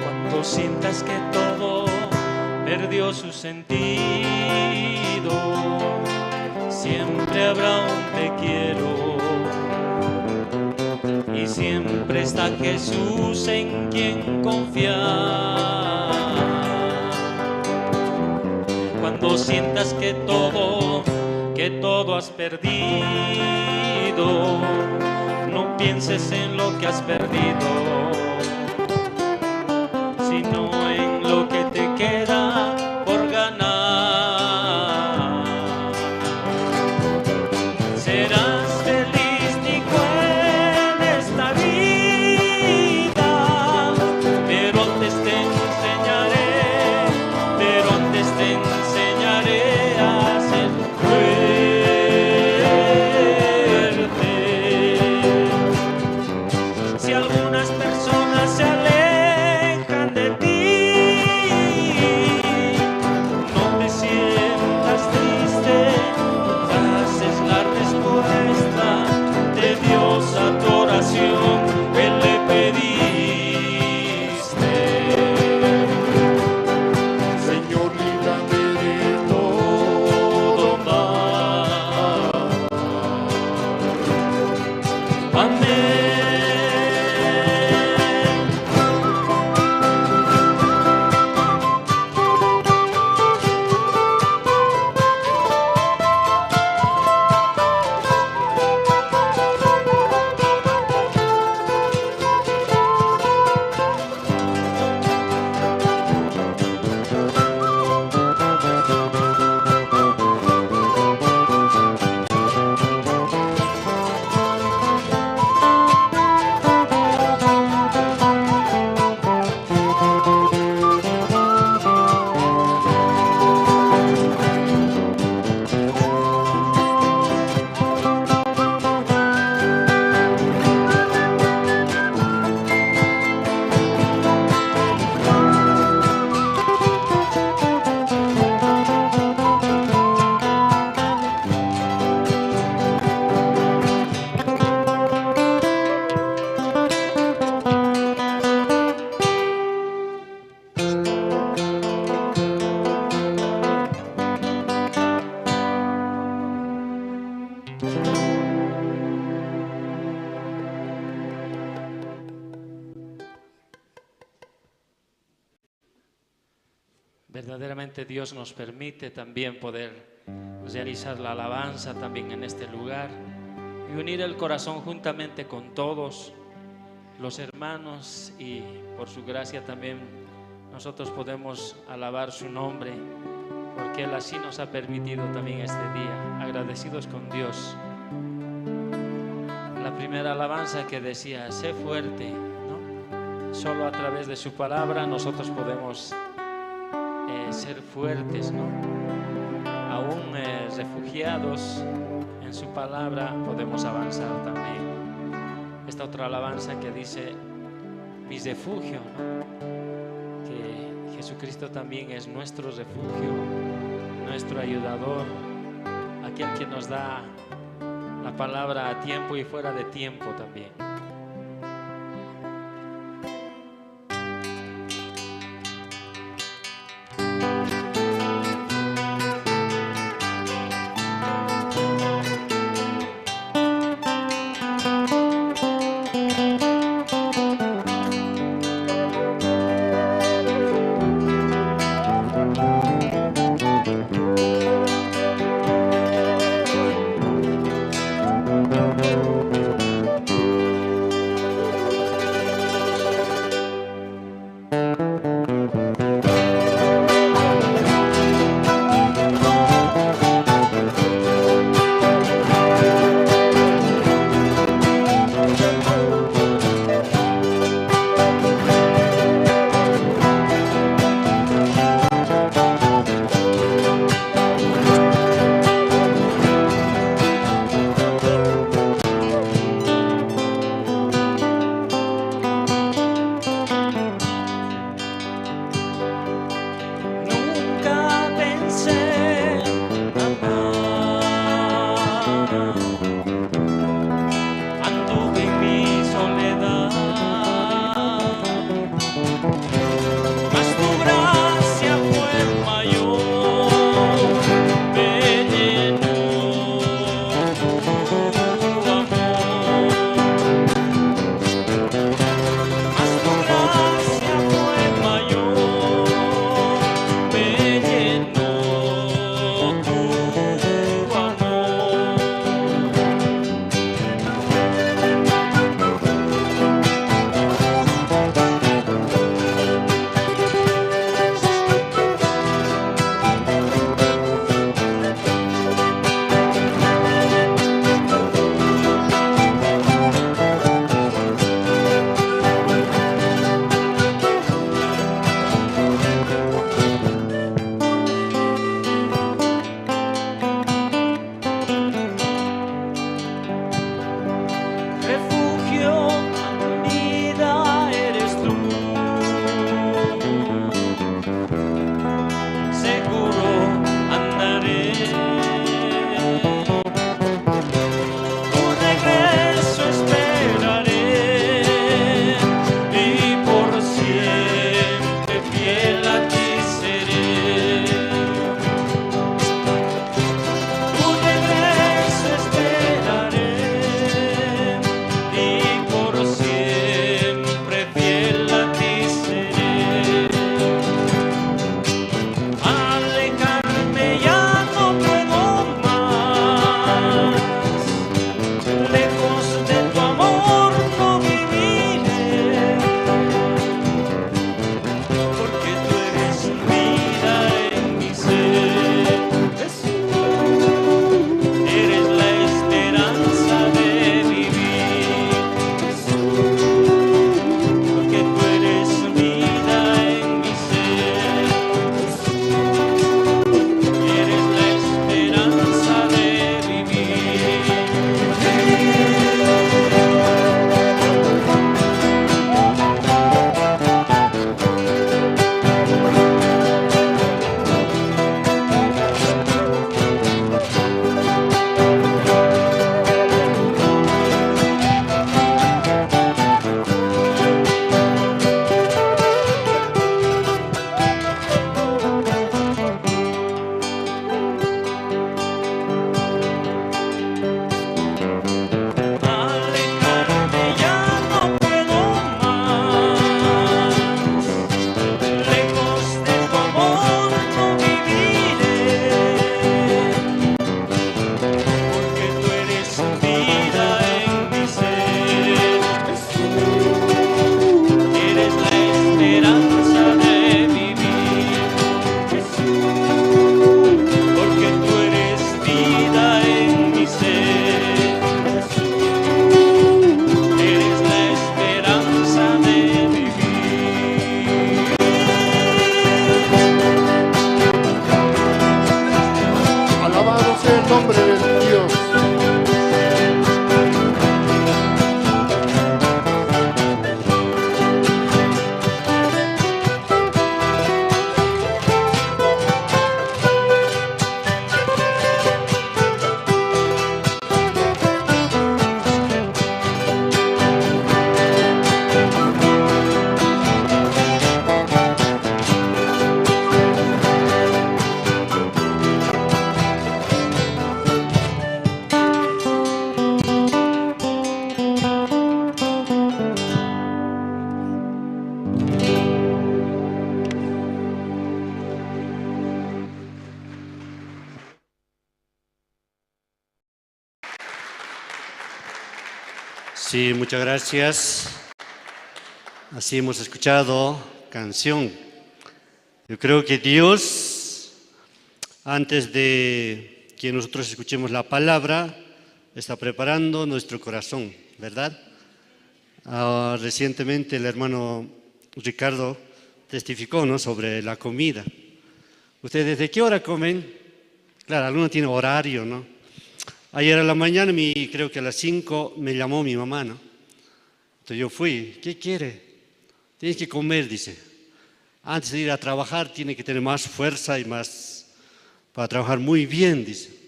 Cuando sientas que todo perdió su sentido, siempre habrá un te quiero y siempre está Jesús en quien confiar. Cuando sientas que todo has perdido, no pienses en lo que has perdido, sino en lo que te queda por ganar. Serás feliz, Nico, en esta vida, pero antes te enseñaré a ser fuerte. Si algunas personas se alejan de ti, no te sientas triste, esa es la respuesta de Dios a tu oración que le pediste. Señor, líbrame de todo mal. Amén. Verdaderamente Dios nos permite también poder realizar la alabanza también en este lugar y unir el corazón juntamente con todos los hermanos, y por su gracia también nosotros podemos alabar su nombre, porque Él así nos ha permitido también este día, agradecidos con Dios. La primera alabanza que decía, sé fuerte, ¿no? Solo a través de su palabra nosotros podemos ser fuertes, ¿no? Aún refugiados en su palabra podemos avanzar también. Esta otra alabanza que dice mi refugio, ¿no? Que Jesucristo también es nuestro refugio, nuestro ayudador, aquel que nos da la palabra a tiempo y fuera de tiempo también. Sí, muchas gracias. Así hemos escuchado canción. Yo creo que Dios, antes de que nosotros escuchemos la palabra, está preparando nuestro corazón, ¿verdad? Recientemente el hermano Ricardo testificó, ¿no?, sobre la comida. ¿Ustedes de qué hora comen? Claro, alguno tiene horario, ¿no? Ayer a la mañana, creo que a las 5, me llamó mi mamá, ¿no? Entonces yo fui. ¿Qué quiere? Tienes que comer, dice. Antes de ir a trabajar tiene que tener más fuerza y más para trabajar muy bien, dice.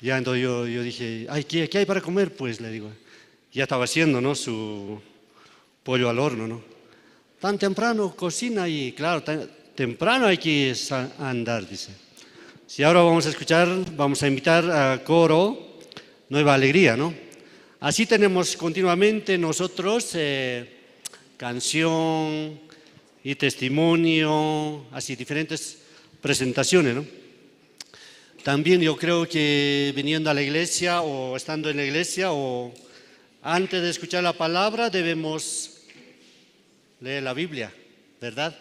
Ya entonces yo dije, ay, ¿qué hay para comer? Pues le digo, ya estaba haciendo, ¿no?, su pollo al horno, ¿no? Tan temprano cocina y claro, temprano hay que andar, dice. Si ahora vamos a escuchar, vamos a invitar a coro Nueva Alegría, ¿no? Así tenemos continuamente nosotros canción y testimonio, así diferentes presentaciones, ¿no? También yo creo que viniendo a la iglesia o estando en la iglesia o antes de escuchar la palabra debemos leer la Biblia, ¿verdad?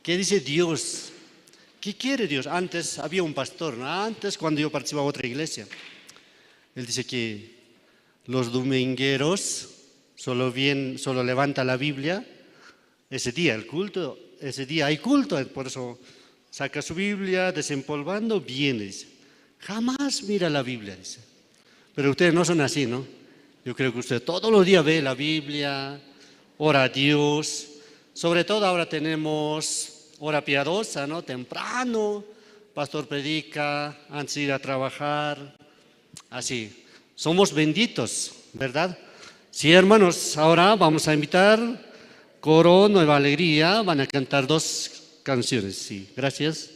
¿Qué dice Dios? ¿Qué quiere Dios? Antes había un pastor, ¿no? Antes cuando yo participaba en otra iglesia, él dice que los domingueros solo levanta la Biblia ese día, el culto, ese día hay culto, por eso saca su Biblia, desempolvando, viene, dice. Jamás mira la Biblia, dice. Pero ustedes no son así, ¿no? Yo creo que usted todos los días ve la Biblia, ora a Dios. Sobre todo ahora tenemos hora piadosa, ¿no? Temprano, pastor predica, antes de ir a trabajar, así. Somos benditos, ¿verdad? Sí, hermanos, ahora vamos a invitar coro Nueva Alegría, van a cantar 2 canciones, sí, gracias.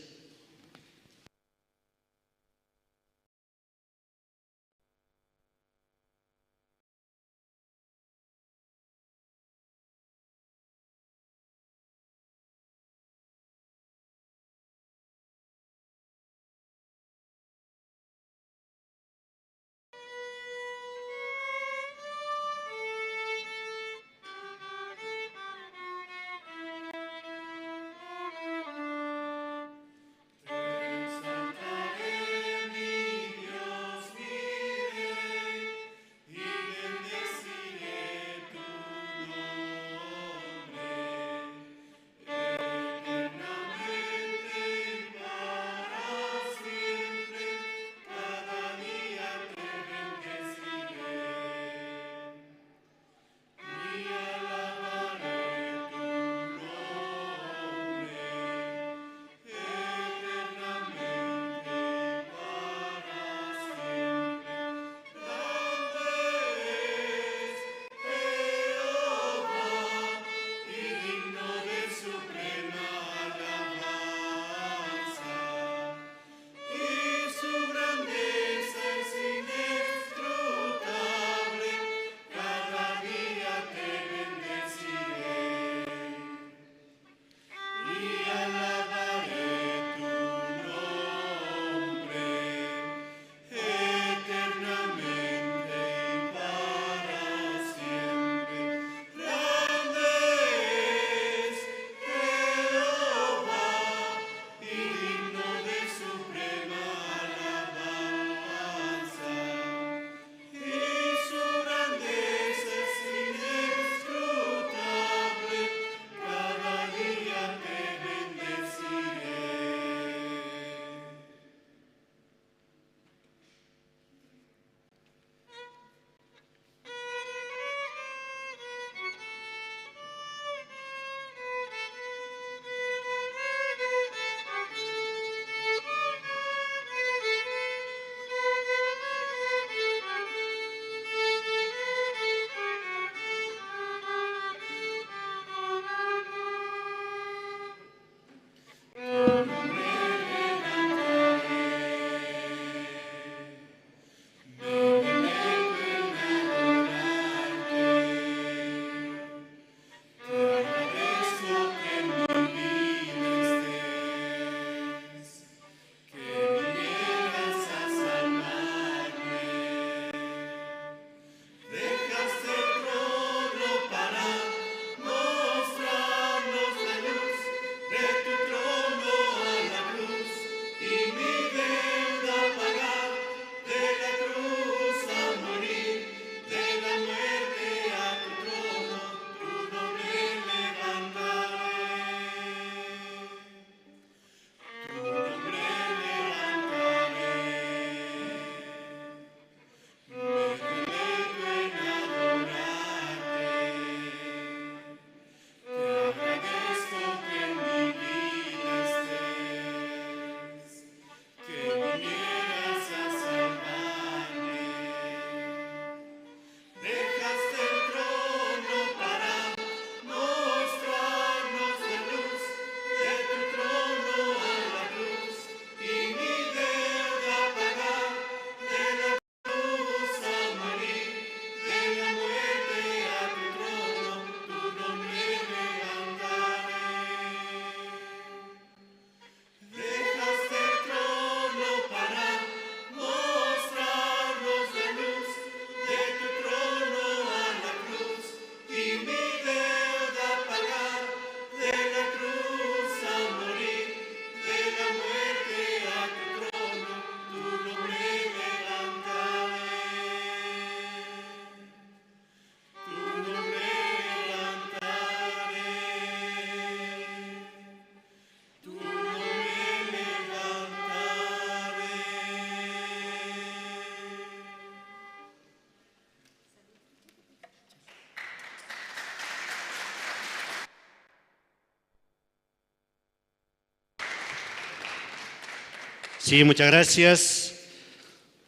Sí, muchas gracias.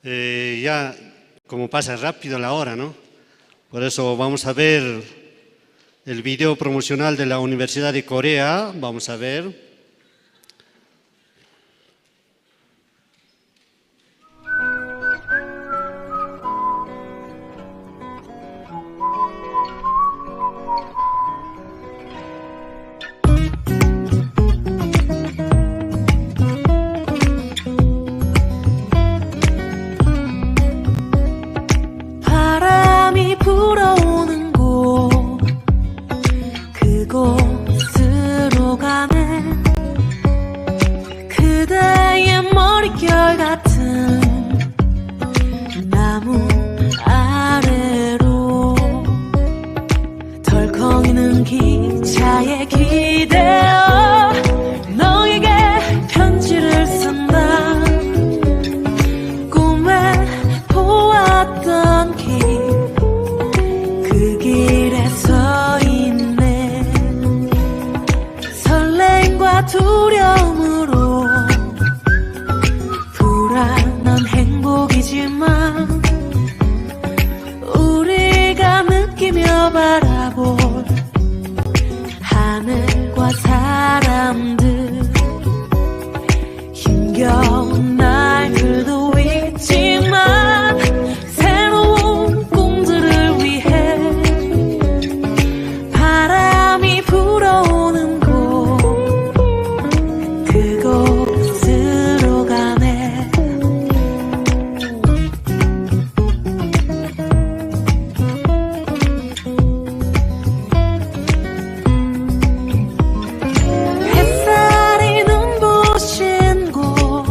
Ya como pasa rápido la hora, ¿no? Por eso vamos a ver el video promocional de la Universidad de Corea. Vamos a ver. 바람이 불어오는 곳 그곳으로 가네 그대의 머릿결 같은 나무 아래로 덜컹이는 기차에 기대어 너에게 편지를 쓴다 꿈에 보았던 길 그 길에 서 있네 설렘과 두려움으로 불안한 행복이지만 우리가 느끼며 바라볼 하늘과 사람들 힘겨운 날들도 있지만 새로운 꿈들을 위해 바람이 불어오는 곳 그곳으로 가네 햇살이 눈부신 곳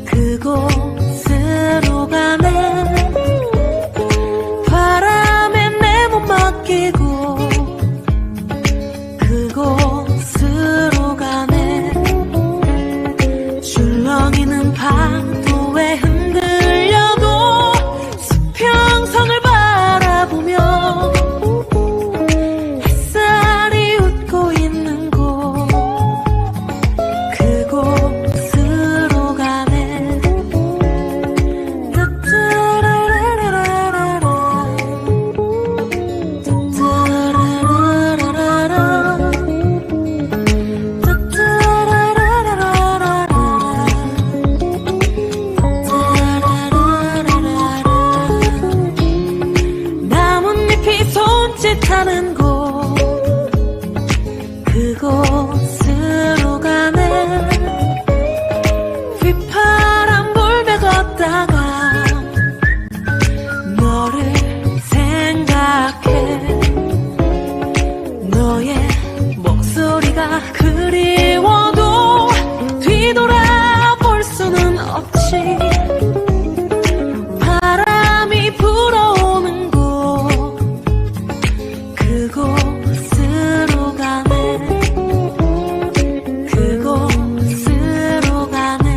그곳으로 가네 바람에 내 몸 맡기고 그곳으로 가네 줄렁이는 파도에 흔들려도 수평성을 바라보며 햇살이 웃고 있는 곳 그곳으로 가네 따따라라라라라 따따라라라라라 따따라라라라라 나뭇잎이 손짓하는 곳 그곳으로 가네 휘파람 불며 걷다가 너를 생각해 너의 목소리가 그리워도 뒤돌아볼 수는 없지 바람이 불어오는 곳 그곳으로 가네 그곳으로 가네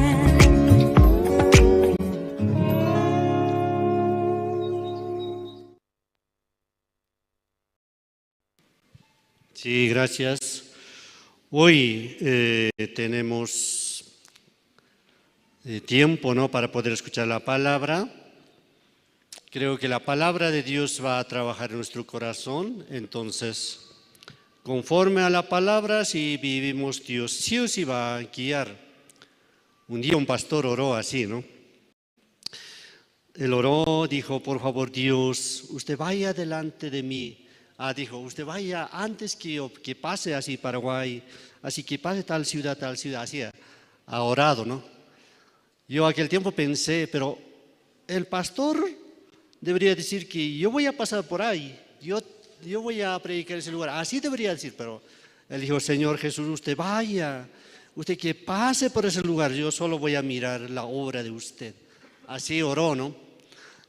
Sí, gracias. Hoy tenemos tiempo, ¿no?, para poder escuchar la palabra. Creo que la palabra de Dios va a trabajar en nuestro corazón, entonces, conforme a la palabra, si vivimos, Dios sí o sí va a guiar. Un día un pastor oró así, ¿no? Él oró, dijo, por favor, Dios, usted vaya delante de mí. Dijo, usted vaya antes que pase así Paraguay, así que pase tal ciudad, así ha orado, ¿no? Yo aquel tiempo pensé, pero el pastor debería decir que yo voy a pasar por ahí, yo voy a predicar ese lugar, así debería decir, pero él dijo, Señor Jesús, usted vaya, usted que pase por ese lugar, yo solo voy a mirar la obra de usted. Así oró, ¿no?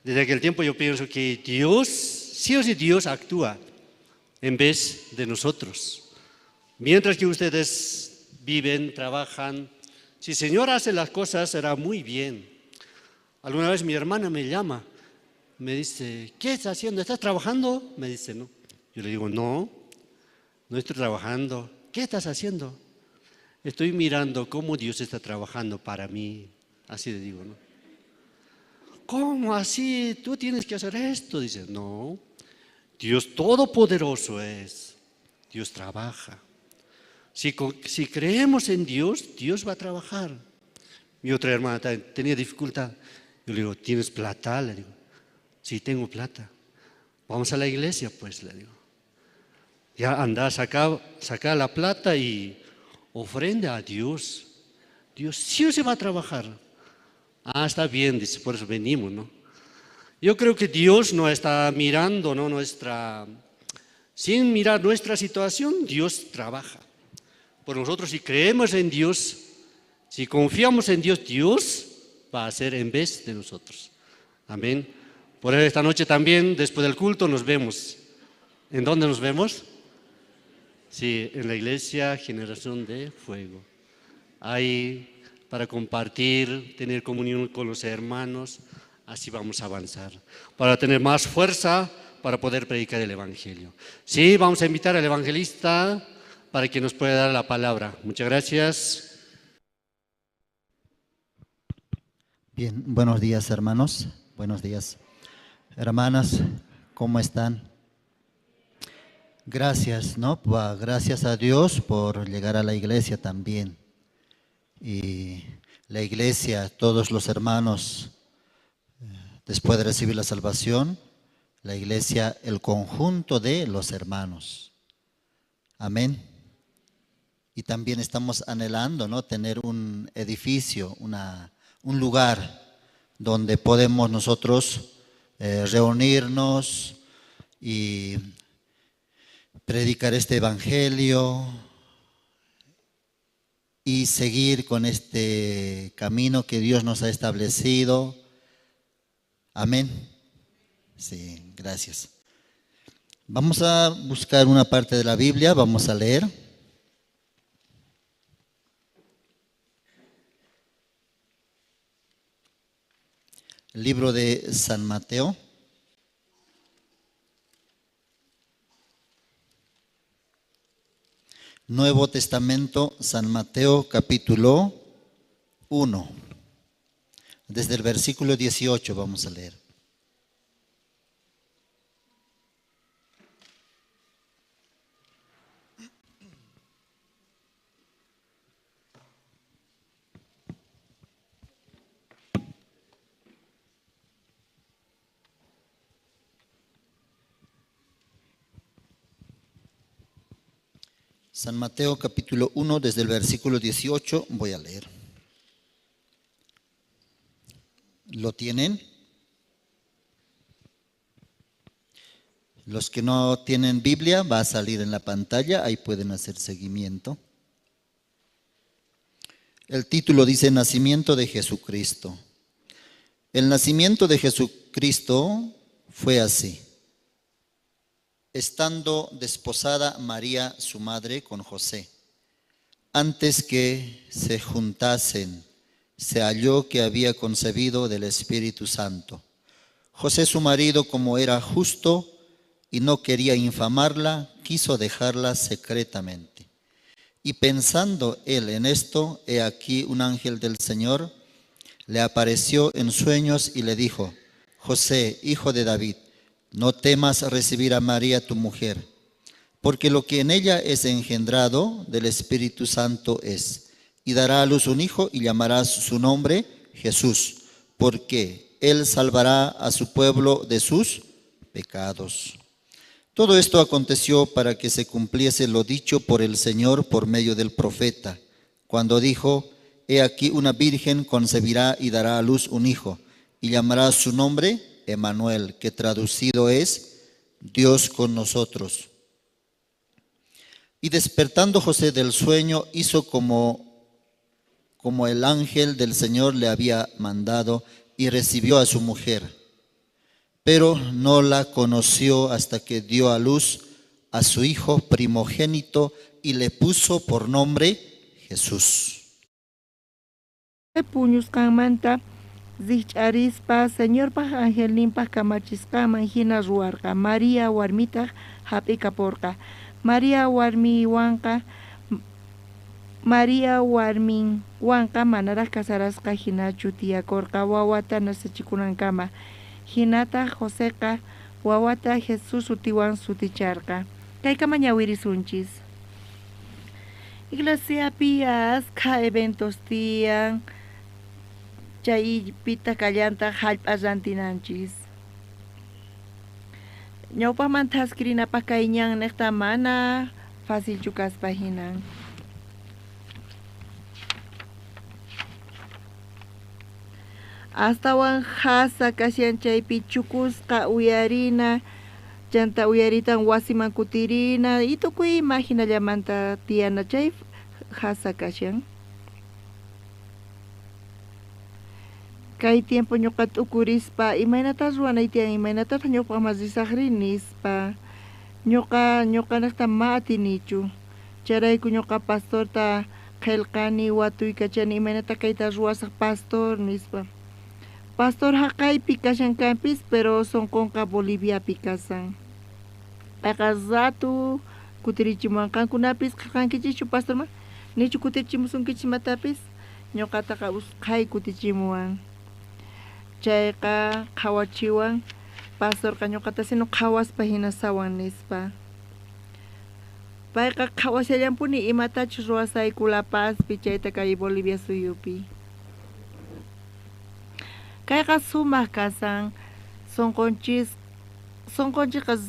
Desde aquel tiempo yo pienso que Dios, sí o sí Dios actúa en vez de nosotros. Mientras que ustedes viven, trabajan, si el Señor hace las cosas, será muy bien. Alguna vez mi hermana me llama, me dice, ¿qué estás haciendo? ¿Estás trabajando? Me dice, ¿no? Yo le digo, no, no estoy trabajando. ¿Qué estás haciendo? estoy mirando cómo Dios está trabajando para mí. Así le digo, ¿no? ¿Cómo así? Tú tienes que hacer esto. Dice, no, Dios todopoderoso es. Dios trabaja. Si creemos en Dios, Dios va a trabajar. Mi otra hermana tenía dificultad. Yo le digo, ¿tienes plata? Le digo, sí, tengo plata. Vamos a la iglesia, pues, le digo. Ya anda, saca la plata y ofrenda a Dios. Dios sí se va a trabajar. Ah, está bien, dice, por eso venimos, ¿no? Yo creo que Dios no está mirando, ¿no? Sin mirar nuestra situación, Dios trabaja. Por nosotros, si creemos en Dios, si confiamos en Dios, Dios va a hacer en vez de nosotros. Amén. Por eso esta noche también, después del culto, nos vemos. ¿En dónde nos vemos? Sí, en la iglesia Generación de Fuego. Ahí para compartir, tener comunión con los hermanos, así vamos a avanzar. Para tener más fuerza para poder predicar el Evangelio. Sí, vamos a invitar al evangelista para que nos pueda dar la palabra. Muchas gracias. Bien, buenos días hermanos, buenos días. Hermanas, ¿cómo están? Gracias, ¿no? Gracias a Dios por llegar a la iglesia también. Y la iglesia, todos los hermanos, después de recibir la salvación, la iglesia, el conjunto de los hermanos. Amén. Y también estamos anhelando, ¿no? Tener un edificio, un lugar donde podemos nosotros reunirnos y predicar este evangelio y seguir con este camino que Dios nos ha establecido. Amén. Sí, gracias. Vamos a buscar una parte de la Biblia, vamos a leer. El libro de San Mateo. Nuevo Testamento, San Mateo, capítulo 1. Desde el versículo 18 vamos a leer. San Mateo capítulo 1, desde el versículo 18, voy a leer. ¿Lo tienen? Los que no tienen Biblia, va a salir en la pantalla, ahí pueden hacer seguimiento. El título dice Nacimiento de Jesucristo. El nacimiento de Jesucristo fue así. Estando desposada María, su madre, con José, antes que se juntasen, se halló que había concebido del Espíritu Santo. José, su marido, como era justo y no quería infamarla, quiso dejarla secretamente. Y pensando él en esto, he aquí un ángel del Señor le apareció en sueños y le dijo: José, hijo de David, no temas recibir a María tu mujer, porque lo que en ella es engendrado del Espíritu Santo es, y dará a luz un hijo y llamarás su nombre Jesús, porque él salvará a su pueblo de sus pecados. Todo esto aconteció para que se cumpliese lo dicho por el Señor por medio del profeta, cuando dijo: he aquí una virgen concebirá y dará a luz un hijo, y llamará su nombre Emmanuel, que traducido es Dios con nosotros. Y despertando José del sueño, hizo como el ángel del Señor le había mandado, y recibió a su mujer. Pero no la conoció hasta que dio a luz a su hijo primogénito y le puso por nombre Jesús. Puños manta. Zicharispa, Señor pa ángel nimpa kamachiscama hina ruarca, María warmita hapica porca, María warmi wanca María warmin wanka manara kasarasqa hinachu tiyakurqa wawata nasachikunankama. Hinata Joseqa wawata Jesús sutiwan suticharqa. Kaykama ñawirisunchis. Iglesiapi asqa eventos tiyan. Chaypita kallanta hallp'a rantinanchis. Ñawpamanta hask'rinapaq kay ñanniqta mana fácil chukaspa hinan. Astawan hasa kasyan chaypi chukusqa uyarina, chanta uyaritan wasiman kutirina y tukuy imaginallamanta tiyana chay hasa kasyan. Kay tiempo ñuqa t'ukurispa imaynatas ruwanay tiyan, imaynatas ñuqpamas risaqrinispa, ñuqanaqta ma atinichu. Charayku ñuqa pastorta qillqani watuykachani imaynata kayta ruwasaq pastor nispa. Pastor haqaypi kashankampis pero sonqonqa Boliviapi kasan. Payqa ratu kutirichimuwanqankunapis qillqankichischu pastorman, nichu kutirichimusunkichimantapis ñuqataqa usqhay kutichimuwan. Chayqa qhawachiwan pastorqa ñuqata sino qhawaspa hina sawan nispa. Payqa qhawashallampuni imatachus ruwasaykulaspay chayta kay Bolivia suyupi. Kayqa sumaq kasan, sonqonchikqa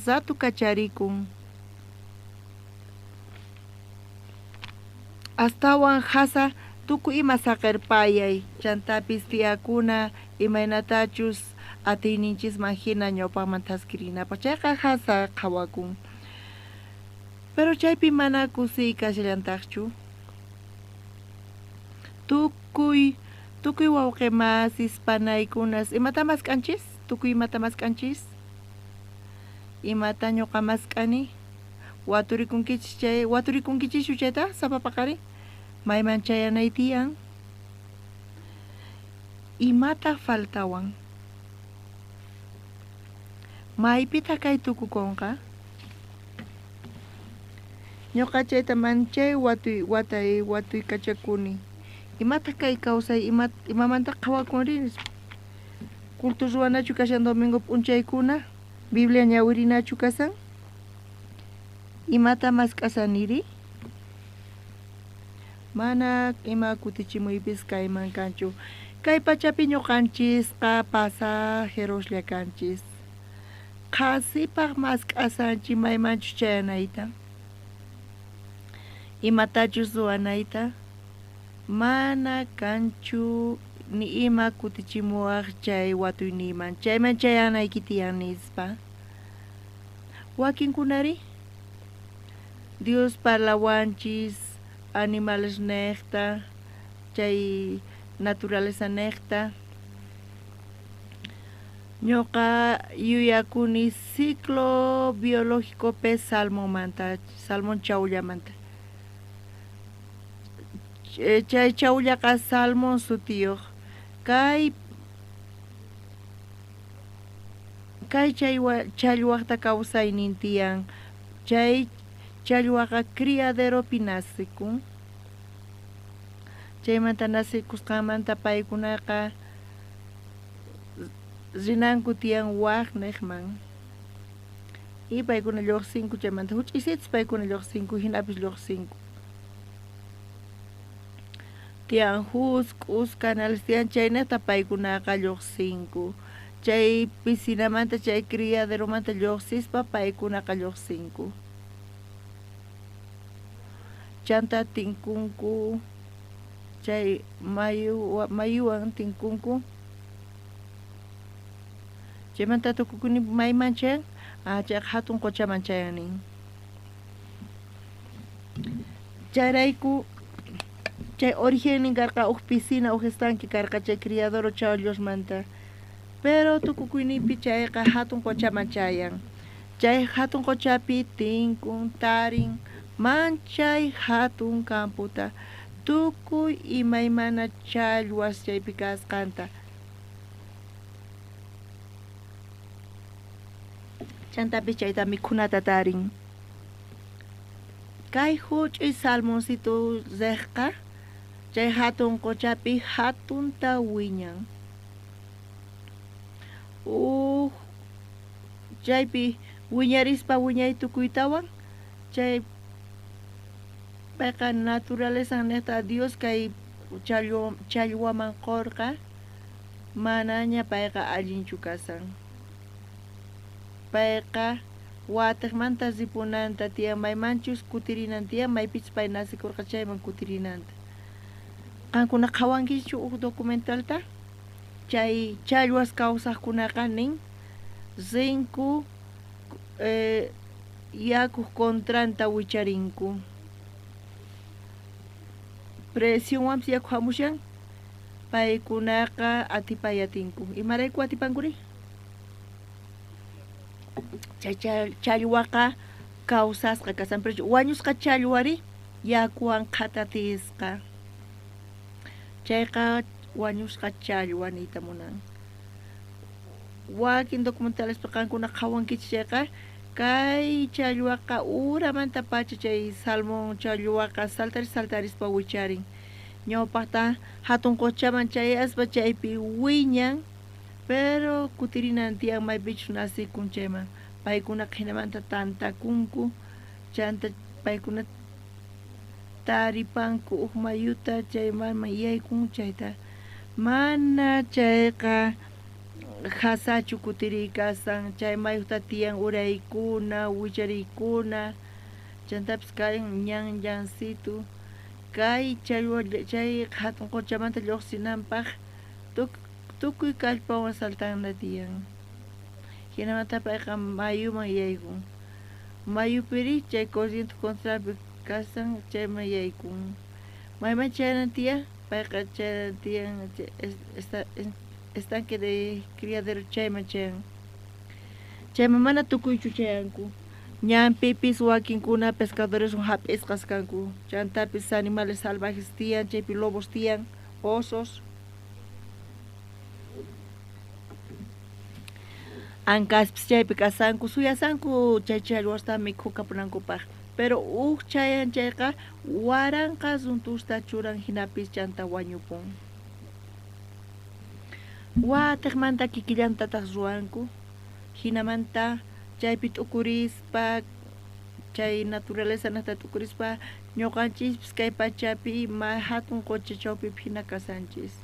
ratu kacharikun. Astawan hasa tukuy ima saqirpayay, chantapis tiyakuna imaynatachus atiyninchisman hina ñawpaqmanta hask'rinapaq chayqa hasa qhawakun. Pero chaypi mana kusiy kashallantaqchu. Tukuy wawqimasis panaykunas imata maskanchis? Tukuy imata maskanchis? Imata ñuqa maskani? Waturikunkichis chayta sapapaqari? Mayman chayanay tiyan? Imata faltawan? Maypita kay tukukunqa? Ñuqa chayta manchay watuy kachakuni. Imata kay kawsay imamanta qhawakunri? Culto ruwanachu kashan domingo p'unchaykuna? Biblia ñawirinachu kasan? Imata mask'asaniri? Mana ima kutichimuypis kayman kanchu. Kay pachapi ñuqanchisqa pasajeroslya kanchis. Qhasipaq mask'asanchis maymanchu chayanayta? Imatachus ruwanayta? Mana kanchu ni ima kutichimuwaq chay watuyniman, chayman chayanayki tiyan nispa. Wakinkunari? Dios parlawanchis, animales neqta, chay naturaleza neqta. Ñuqa yuyakuni ciclo biológico pe salmomanta, salmon chawllamanta. Chay chawllaqa salmon sutiyuq. Kay challwaqta kawsaynin tiyan. Chay challwaqa criaderopi nasikun. Chaymanta nasikusqanmanta paykunaqa rinanku tiyan waqniqman. Y paykuna lluqsinku chaymanta huch'isitas paykuna lluqsinku hinapish lluqsinku. Tiyan husq'us canales tiyan chaynata paykunaqa lluqsinku. Chay piscinamanta chay criaderomanta lluqsispa paykunaqa lluqsinku. Chanta tinkunku, chay mayuwan tinkunku. Chaymanta tukukuni mayman chayan, chay hatun quchaman chayanin. Chayrayku chay origen karqa uq piscina uq estanque karqa chay criadero chawllosmanta. Pero tukukuynipi chayqa hatun quchaman chayan. Chay hatun quchapi tinkun, tarin, manchay hatun camputa. Tukuy imaymana challwas chaypi kasqanta. Chantapi chayta mikhunata tarin. Kay huch'uy salmoncito zeqqa chay hatun qochapi hatunta wiñan. Chaypi wiñarispa wiñay tukuytawan chay payqa naturaleza neta Dios kay challwaman qorqa manaña payqa allinchu kasan. Payqa wataqmanta ripunanta tiyan maymanchus kutirinan tiyan maypich pay nasikurqa chayman kutirinanta. Qankuna qhawankichu huk documentalta chay challwas kawsaqkunaqa nin rinku yaku contranta wicharinku. Presionwanpis yaku hamushan paykunaqa atipayatinku. Imarayku atipankuri? Challwaqa kawsasqa kasan pero wañusqa challwari yakuwan qhatatisqa. Chayqa wañusqa challwa niyta munan. Wakin documentalespa qankuna qhawankichis chayqa kay challwaqa uramanta pacha chay salmon challwaqa saltarispa wicharin. Ñawpaqta hatun qochaman chayaspa chaypi wiñan pero kutirinan tiyan maypichus nasikun chayman. Paykuna hinamanta tantakunku chanta paykuna taripanku huk mayuta chaymanman yaykun chayta mana chayqa hasachu kutiriykasan chay mayuta tiyan uraykuna wichariykuna chantapis karin ñan llancitu kay challwa chay hatun qochamanta lluqsinanpaq tukuy kallpawan saltanna tiyan. Hinamanta payqa mayuman yaykun. Mayupiri chay corriente contrapi kasan chayman yaykun. Mayman chaynan tiyan payqa chaynan tiyan estanque de criadero chayman chayan. Chayman mana tukuychu chayanku. Ñanpipis wakinkuna pescadores hap'isqas kanku. Chantapis animales salvajes tiyan, chaypi lobos tiyan, osos. Ancaspis chaypi kasanku, suyasanku chay challwasta mikhukapunankupaq. Pero chayan chayqa waranqa suntusta churan hinapis chanta wañupun. Watiqmanta kikillantataq ruwanku, hinamanta chaypi t'ukurispa, chay naturaleza nata t'ukurispa ñuqanchispis kay pachapi hatun qochachawpi hina kasanchis.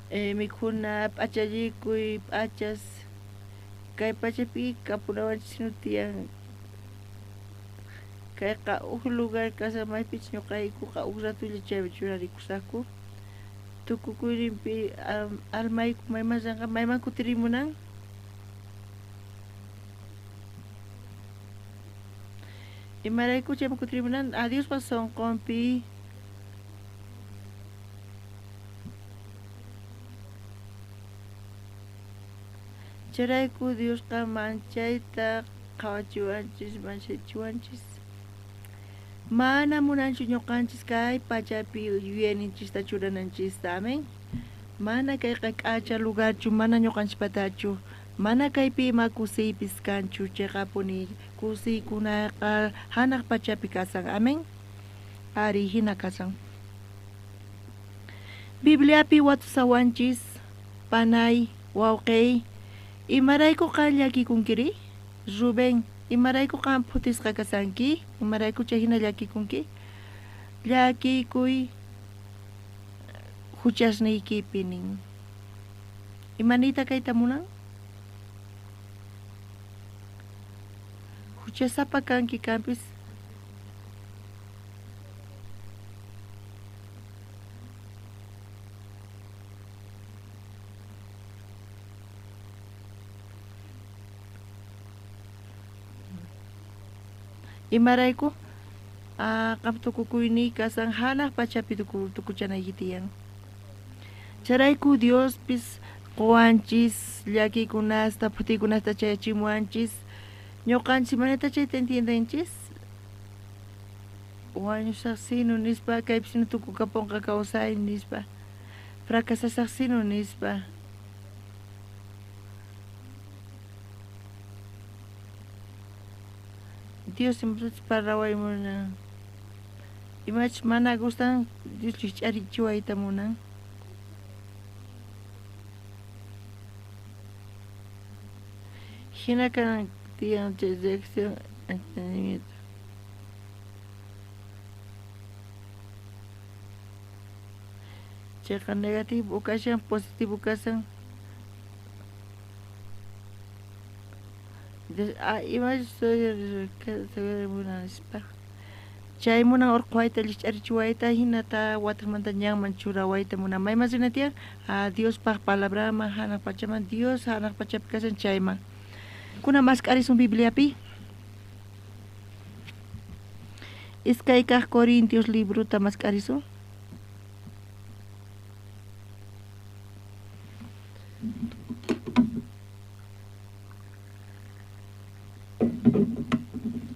Mikhuna p'achallikuy p'achas kay pachapi kapunawanchis tiyan kayqa huk lugar kasan maypich ñuqaykuqa huk ratulla chaypi churarikusaqku tukukuyrinpi almayku maymanqa mayman kutirimunan imarayku chayman kutirimunan adiospa sonqonpi Charayku Diosqa manchayta qhawachiwanchis manchachiwanchis mana munanchu ñuqanchis kay pachapi yuyaninchista churananchista amen mana kayqa k'acha lugarchu mana ñuqanchis patachu mana kaypi ima kusiypis kanchu chayqapuni kusiykunaqa hanaq pachapi kasan amen ari hina kasan Bibliapi watusawanchis panay wawqey imarayku qan llakikunkiri Rubén imarayku qan phutisqa kasanki imarayku chay hina llakikunki llakikuy huchasniykipi nin imanita kayta munan huchasapa kanki kanpis imarayku qaptukukuyni kasan hanaq pachapi tukuchanayki tiyan charayku Diospis quwanchis llakikunasta phutikunasta chayachimuwanchis ñuqanchis manata chayta entiendanchis wañusaq sinu nispa kaypis sinu tukukapunqa kawsay nispa fracasasaq sinu nispa Dios siempre para waymuna. Imach mana gustan Dios chichari chuaita munan. Hina kan tiyan dirección entendimiento. Checa negativo ocasión, positivo ocasión. Imach soy que se ve una espa. Chay muna or kwaita lichari chuaita hinata watamanta nyang manchura waita muna. May mazinatia a Dios pa palabra ma hanak pachaman Dios hanak pachapikasan chay ma. Kuna maskaris un Biblia pi. Iskay kah Corintios libro ta maskariso.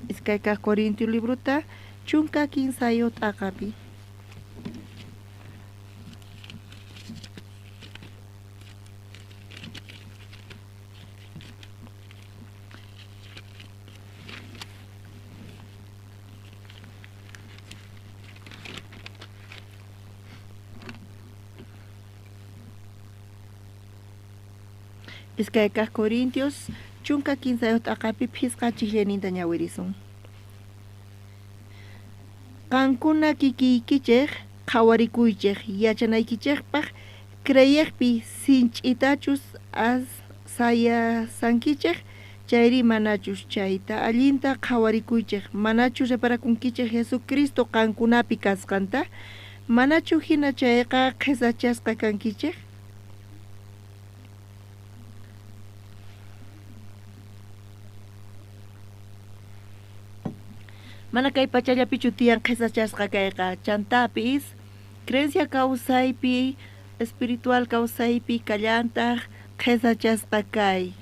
Iskay kah Corintios libro ta chunka 15 akapi. Iskay kah Corintios chunka 15 akapi phisqa chihleninta ñawirizun. Kankuna kikiykichej qhawarikuychej yachanaykichejpaj creyejpi sinch'itachus sayasankichej chayri manachus chayta allinta qhawarikuychej manachus reparakunkichej Jesucristo kankunapi kasqanta manachu hina chayqa qhisachasqa kankichej. Mana kay pachallapichu tiyan qhisachasqa kayqa chantapis creencia kawsaypi espiritual kawsaypi kallantaq qhisachasqa kay.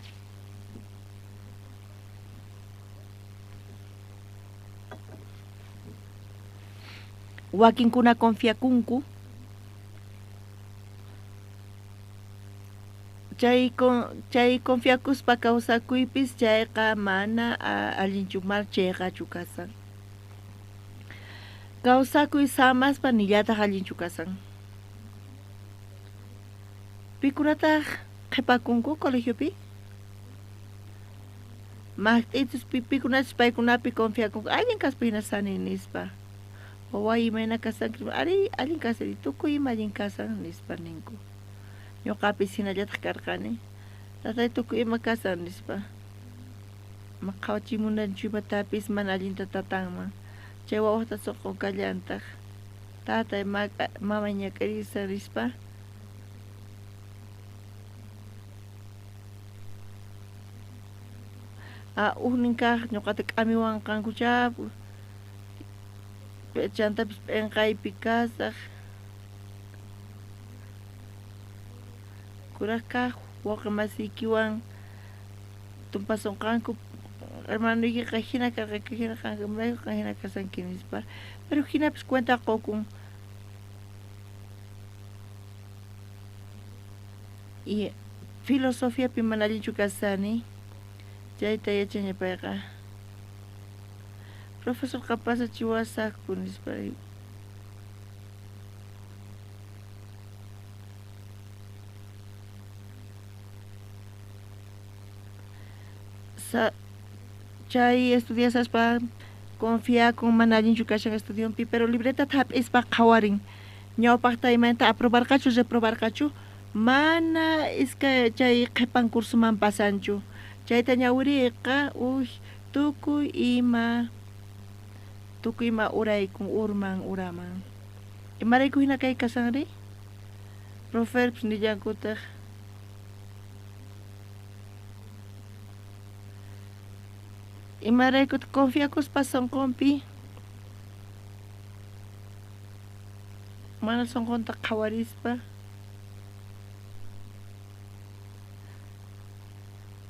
Wakinkuna confiakunku chay confiakuspa kawsakuypis chayqa mana allinchu mal chayqachu kasan. Kawsakuy samaspa nillataq allinchu kasan. Pikunataq qhipakunku colegiopi? Maqt'itus pikunatas paykunapi confiakunku allin kaspa hina sani nispa. Waway imayna kasanki ari allin kasari tukuy ima allin kasan nispa ninku. Ñuqapis hinallataq karqani. Tatay tukuy ima kasan nispa. Maqhawachimunanchu imatapis mana allinta tatanman. Chay wawaqta suqu kallantaq. Tatay mama ñakarisa rispa. Uhnin kaq ñuqata k'amiwan kankuchapu. Chantapis p'inqaypi kasaq. Kuraq kaq wawqi masiykiwan tumpasunqanku hermanuykiqa hina karqayku hina qanqa hina kasanki nispa. Pero hinapis cuenta qukun. Y filosofiapi mana allinchu kasani. Chayta yachaña payqa. Profesor kapasa chiwasaqku nispa. Chay estudiasaspa confía con mana allinchu kashan estudianpi pero libreta thap'ispa qhawarin ñawpaqta imayta aprobarqachu reprobarqachu mana iska chay qhipan cursuman pasanchu chayta ñawiriqa tukuy ima uraykun uraman imarayku hina kay kasanri proverbs nillankutaq imaraykut confiakuspa sonqonpi mana sonqonta qhawarispa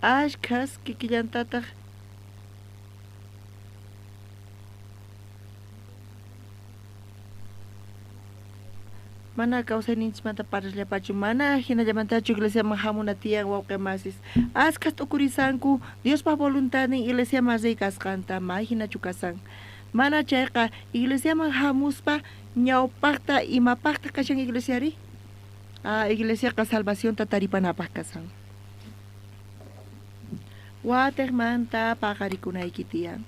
ashkhas kikillantataq mana kawsayninchimanta parasllapachu, mana hinallamantachu iglesiaman hamuna tiyan wawqimasis. Askas tukurisanku Diospa voluntadnin iglesiaman riykasqanta, may hinachu kasan. Mana chayqa iglesiaman hamuspa ñawpaqta imapaqta kashan iglesiari? Iglesiaqa salvacionta taripanapaq kasan. Watermanta paqarikunayki tiyan.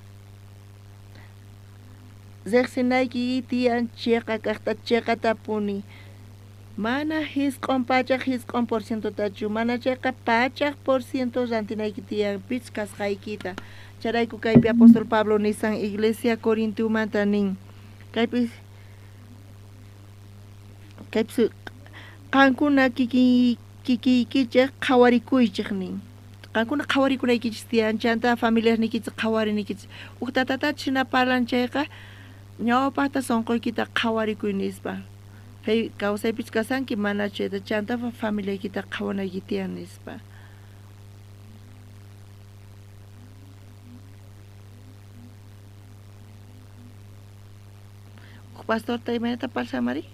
Riqsinayki tiyan chiqa kaqta chiqata puni. Mana hisq'un pachaq hisq'un porcientotachu, mana chayqa pachaq porciento rantinayki tiyan pich kasqaykita. Charayku kaypi apóstol Pablo nisan iglesia Corintiumanta nin. Kaypi qankuna kikiykichik qhawarikuychik nin. Qankuna qhawarikunaykichisq tiyan chanta familiarnikichik qhawarinikichik. Uqtatata china parlan chayqa ñawpaqta sunquykita qhawarikuy nispa. Kay kawsaypich kasanki mana chayta chanta familiaykita qhawanayki tiyan nispa. Pastorta imanata parsamari?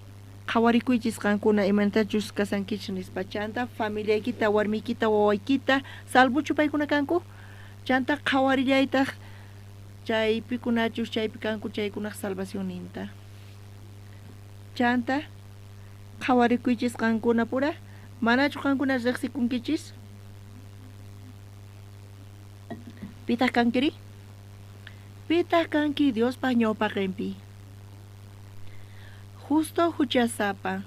Qhawarikuychis qankuna imanatachus kasankichik nispa. Chanta familiaykita, warmiykita, wawaykita salvuchu paykuna kanku? Chanta qhawarillaytaq chaypi kunachus chaypi kanku chaykunaq salvación ninta. Chanta qhawarikuychis qankuna pura? Manachu qankuna riqsikunkichis? Pitaq kankiri? Pitaq kanki Diospa ñawpaqinpi. Justo huchasapa.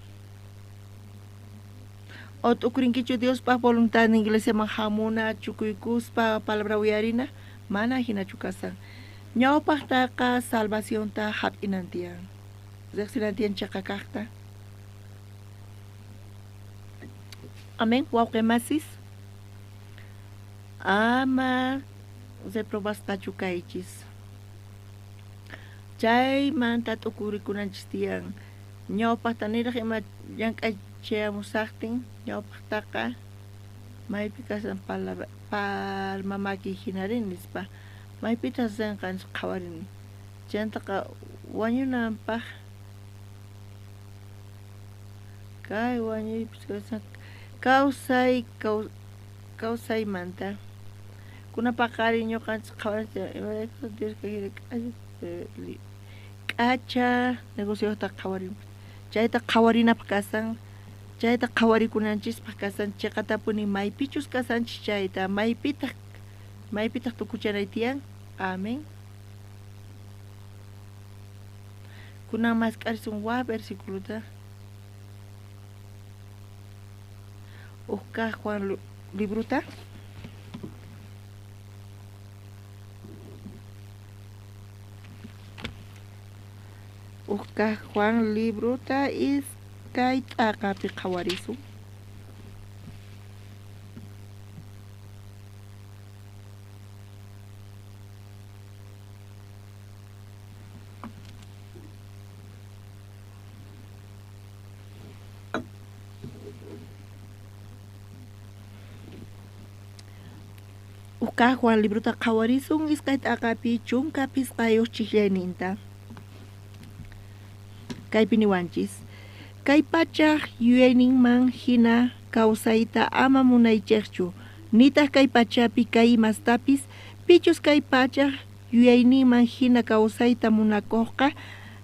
O tukrinkichu Diospa voluntad en iglesia hamuna chukuykuspa palabra uyarina mana hinachu kasan. Ñawpaqtaqa salvacionta hap'inantiyan. Riqsinantiyan chaqakaqta. Amén, wawqimasis. Ama reprobasqachu kaychis. Chaymanta tukurikunanchis tiyan. Ñawpaqta niraq ima llank'aychayamusaqtin ñawpaqtaqa maypi kasan palmamaki hinarin nispa. Maypitas rinqanchis qhawarin. Chantaqa wañunanpaq kay wañuypis kasan kawsaymanta kunapaqari ñuqanchis qhawarin k'acha negociota qhawarin. Chayta qhawarinapaq kasan, chayta qhawarikunanchispaq kasan chiqatapuni maypichus kasanchis chayta maypitaq tukuchanay tiyan. Amén. Kunan masqarisun wa versículota. Uqqa Juan libruta. Uqqa Juan libruta is kay t'aqapi qhawarisun. Uqqa Juan libruta qhawarisun is kay t'aqapi chunka pisqayuq chiklayninta. Kaypi niwanchis. Kay pachaq yuyayninman hina kawsayta ama munaychiqchu. Nitaq kay pachapi kay imastapis pichus kay pachaq yuyayninman hina kawsayta munakuqqa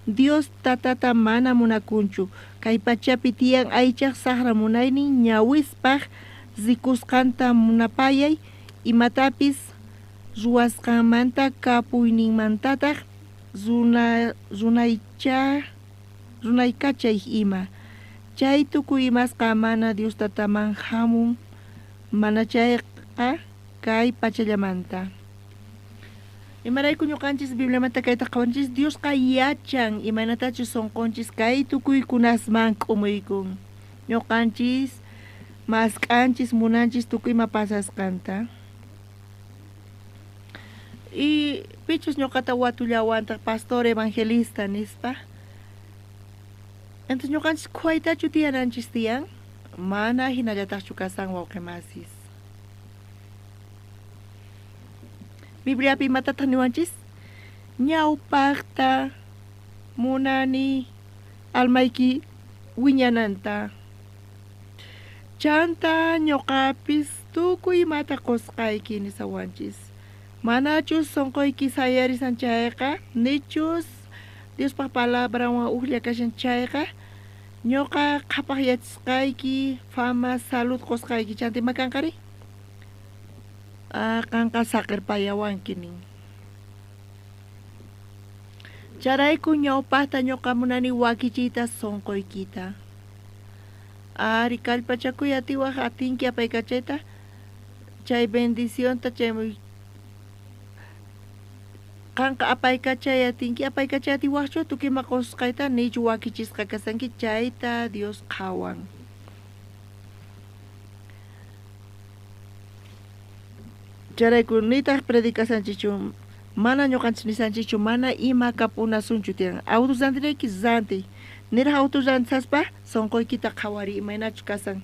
Dios tatata mana munakunchu. Kay pachapi tiyan aychaq saqra munaynin ñawispaq rikusqanta munapayay imatapis ruwasqanmanta kapuyninmantataq runaykachay ima. Chay tukuy imasqa mana Dios tataman hamun mana chayqa kay pachallamanta. Imarayku ñuqanchis Bibliamanta kayta qawanchis Diosqa yachan imanatachus sunqunchis kay tukuykunasman k'umuykun. Ñuqanchis masq'anchis munanchis tukuyma pasasqanta. Y pichus ñuqata watullawanta pastor evangelista nispa. Entonces ñuqanchis quaytachu tiyananchis tiyan mana hinallataqchu kasan wawqimasis. Bibliapi imatataq niwanchis ñawpaqta munani almayki wiñananta. Chanta ñoqapis tukuy mata qusqayki nisawanchis. Manachus sonqoyki sayarisan chayqa, nichus Diospaq palabra uqlla kashan chayqa, ñoqa qhapaq yachisqayki, fama, salud qusqayki chanti makanqari? Qanqa saqirpayawanki nin. Charayku ñawpaqta ñoqa munani wakichiyta sonqoykita. Ari kallpachakuy atiwaq atinki apaykachayta, chay bendicionta chay qanqa apaykachay atinki apaykachay atiwaqchu tukima qusqayta nichu wakichisqa kasanki chayta Dios qhawan. Charayku nitaq predicasanchichu mana ñuqanchis nisanchichu mana ima kapunasunchu tiyan autosantirayki zanti niraq autosantisaspa sonqoykita qhawari imaynachu kasan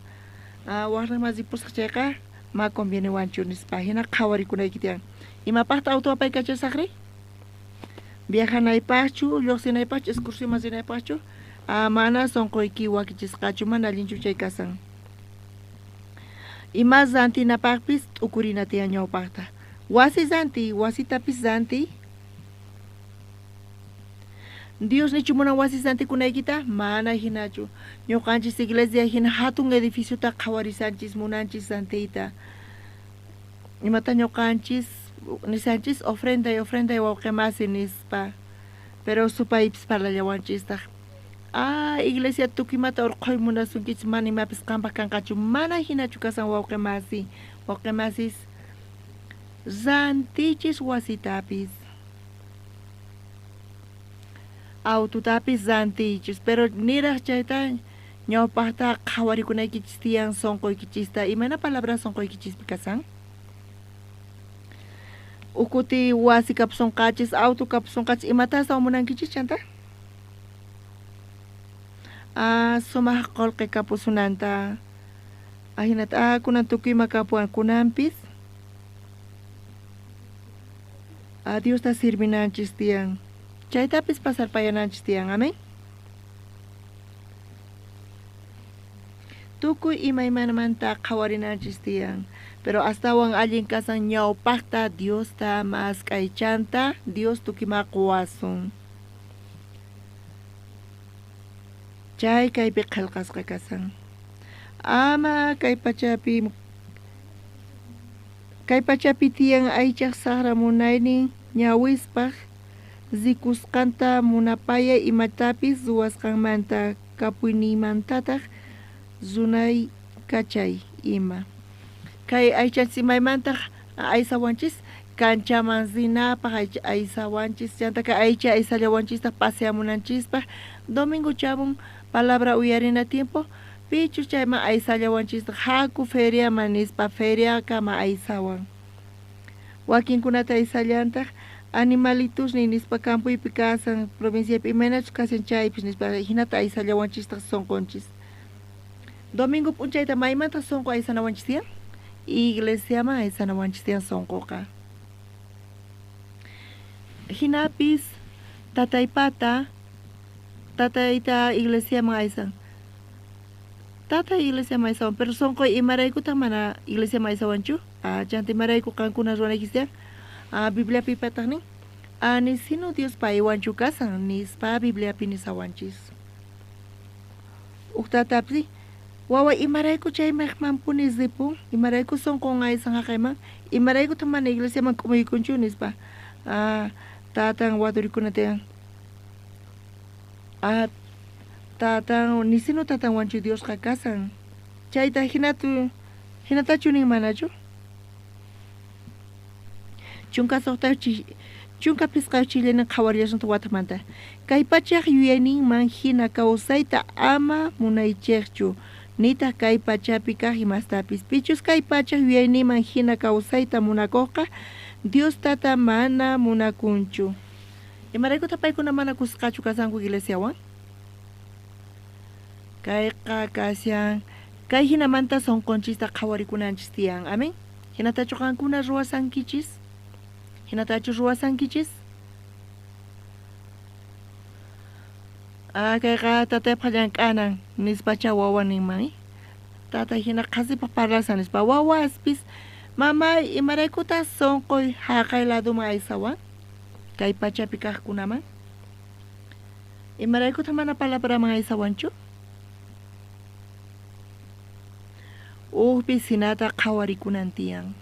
waqraq masi pusaq chayqa ma conviene wanchu nispa hina qhawarikunayki tiyan imapaqta auto apaykachasaqri viajanaypaqchu lluqsinaypaqchu excursión masinaypaqchu mana sonqoyki wakichisqachu mana allinchu chay kasan ima zantinapaqpis t'ukurina tiyan ñawpaqta wasi zanti wasitapis zanti Dios nichu munan wasi zantikunaykita mana hinachu ñuqanchis iglesia hina hatun edificiota qhawarisanchis munanchis zantiyta imata ñuqanchis nisanchis ofrenda wawqimasi nispa pero supaypis parlallawanchistaq iglesia tukimata urqoy munasunkichis mana imapis qanpaq kanqachu mana hinachu kasan wawqimasis zantichis wasitapis autotapis zantichis pero niraq chayta ñawpaqta qhawarikunaykichispa tiyan sonqoykichista imana palabra sonqoykichispi kasan ukuti wasi kapsunqachis auto kapsunqachis imatas munankichis chanta sumaq qullqi kapusunanta hinata kunan tukuyma kapuwan kunanpis Diosta sirvinanchis tiyan chaytapis pasarpayananchis tiyan amén tukuy imaymanamanta qhawarinanchis tiyan pero astawan allin kasan ñawpaqta Diosta maskaychanta Dios tukima quwasun chay kaypi qillqasqa kasan ama kay pachapi tiyan aychaq saqra munaynin ñawispaq zikusqanta munapaya imatapis ruwasqanmanta kapuyninmantataq zunay kachay ima kay aychanchis imaymantaq aysawanchis kanchaman zinapaq aysawanchis chantaka aycha aysallawanchista paseamunanchispaq domingo chamun palabra uyarina tiempo pichus chayman aysallawanchista haku feriaman nispa feriakama aysawan wakinkunata aysallantaq animalitos ni nispa campuypi kasan provinciapi imaynachus kasan chaypis nispa hinata aysallawanchista sonqonchis domingo p'unchayta maymanta sonqo aysanawanchis tiyan iglesiaman aysanawanchis tiyan sonqoqa hinapis tatayta iglesiaman aysan tatay iglesiaman aysawan pero sonqoy imaraykuta mana iglesiaman aysawanchu chanti imarayku qankuna ruwanaykis tiyan Bibliapi pataqnin nisino Dios pa aywanchu kasan nispa Bibliapi nisawanchis uqtatapsi wawa imarayku chaymaqmanpuni zipun imarayku sonqon aysan haqayman imaraykuta mana iglesiaman q'umuykunchu nispa tatan wadurikuna tiyan tatan nisino tatan wanchu Diosqa kasan chayta hinatachu nin manachu chunka pisqa chilena qhawariyasanta watamanta kay pachaq yuyayninman hina kawsayta ama munaychiqchu nitaq kay pachapi kaq imastapis pichus kay pachaq yuyayninman hina kawsayta munakuqqa Dios tata mana munakunchu imaraykutaq paykuna mana kusqachu kasanku iglesiawan kayqa kasyan kay hinamanta sonqonchista qhawarikunanchis tiyan amén hinatachu qankuna ruwasankichis hinatachu ruwasankichis Kayqa tataypa llank'anan nispacha wawaninman tata hina qhasipa parlasan nispa wawaspis mamay imaraykutas sonqoy haqay ladoman aysawan kay pachapi kaqkunaman imaraykuta mana palabraman aysawanchu uqpi sinata qhawarikunan tiyan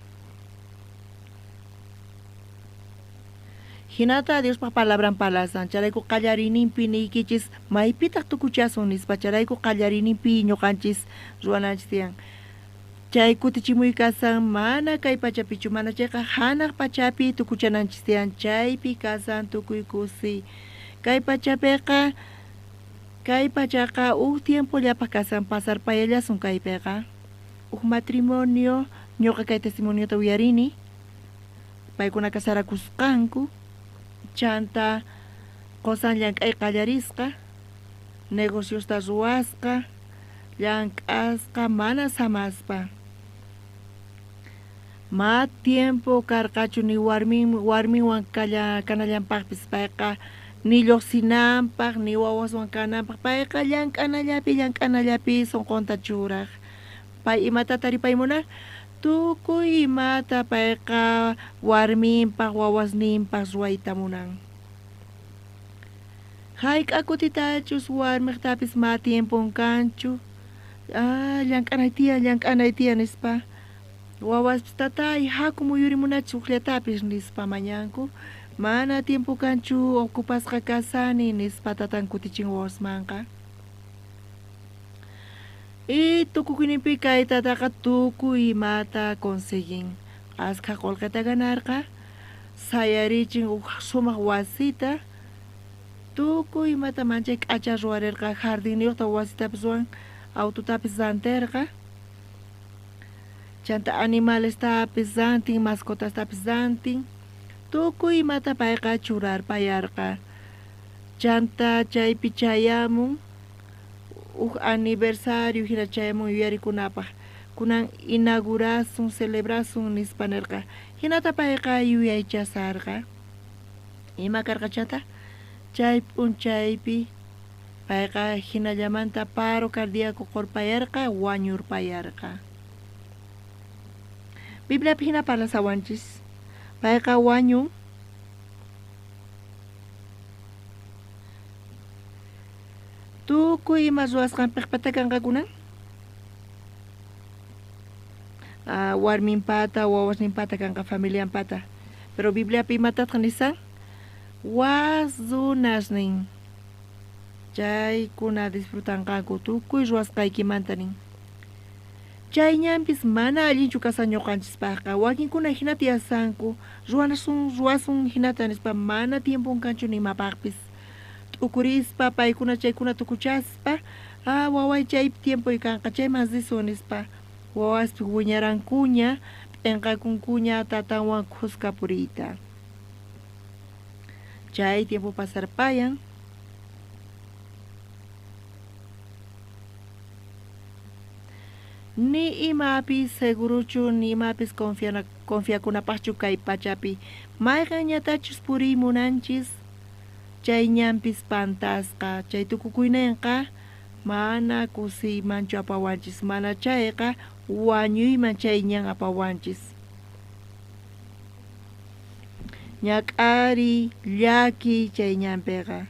hinata Diospa palabran palasan charayku qallarininpi niykichis maypitaq tukuchasun nispa charayku qallarininpi ñuqanchis ruwananchis tiyan chay kutichimuy kasan mana kay pachapichu mana chayqa hanaq pachapi tukuchananchis tiyan chaypi kasan tukuy kusi kay pachapiqa kay pachaqa tiempo llapa kasan pasarpayallasun kaypiqa matrimonio ñuqa kay testimoniota wiyarini paykuna kasarakusqanku chanta qosan llank'ay qallarisqa negociosta ruwasqa llank'asqa mana samaspa ma tiempo karqachu ni warminwan kanallanpaqpis payqa ni lluqsinanpaq ni wawaswan kananpaq payqa llank'anallapi sonqonta churaq pay imata taripaymunaq tukuy imata payqa warminpaq wawasninpaq ruwayta munan hayk'a kutitachus warmiqtapis ma tiempon kanchu llank'anay tiyan nispa wawaspis tatay haku muyurimunachis uqllatapis nispa mañanku mana tiempo kanchu ocupasqa kasani nispa tatan kutichin wawasmanqa y tukukuyninpi kay tataqa tukuy imata conseguin asqa qullqita ganarqa sayarichin sumaq wasita tukuy imata manchay k'acha ruwarirqa jardiniyuqta wasitapis ruwan autotapis rantirqa chanta animalestapis rantin mascotastapis rantin tukuy imata payqa churarpayarqa chanta chaypi chayamun aniversario hina chayamun yuyarikunapaq kunan inaugurasun celebrasun nispanirqa hinata payqa yuyaychasarqa ima karqa chanta chay p'unchaypi payqa hinallamanta paro cardíaco qurpayarqa wañurpayarqa Bibliapi hina parlasawanchis payqa wañun tukuy ima ruwasqanpiq patakanqakunan warminpata wawasninpata kanqa familianpata pero Bibliapi imatataq nisan wasdunasnin chaykuna disfrutanqaku tukuy ruwasqaykimanta nin chayñanpis mana allinchu kasan ñuqanchispaqqa wakinkuna hina tiyasanku ruwasun hinata nispa mana tiempon kanchu nimapaqpis t'ukurispa paykuna chaykuna tukuchaspa waway chay tiempoy kanqa chaymas disu nispa wawaspi wiñarankuña p'inqakunkuña tatanwan qusqa puriyta chay tiempo pasarpayan ni imapis seguruchu ni imapis confiakunapaqchu kay pachapi mayqanñatachus puriymunanchis chayñanpis pantasqa chay tukukuyninqa mana kusiymanchu apawanchis mana chayqa wañuyman chayñan apawanchis ñak'ari llaki chayñanpiqa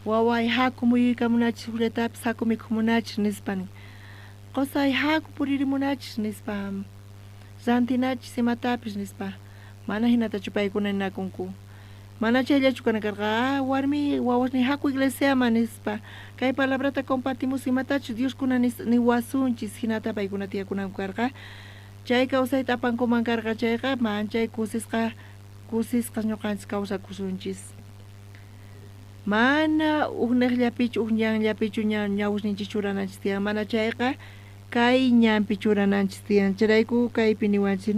waway haku muyuykamunachis uqllatapis haku mikhumunachis nispani qusay haku puririmunachis nispa rantinachis imatapis nispa mana hinatachu paykuna ninakunku mana chayllachu kanakarqa warmi wawasni haku iglesiaman nispa kay palabrata compartimos imatachu Dioskuna ni wasunchis hinata paykuna tiyakunanku karqa chay kawsayta apankuman karqa chayqa manchay kusisqa ñuqanchis kawsakusunchis mana uqniqllapichu uqñanllapichu ñawusninchis churananchis tiyan mana chayqa kay ñanpi churananchis tiyan chayrayku kaypi niwanchis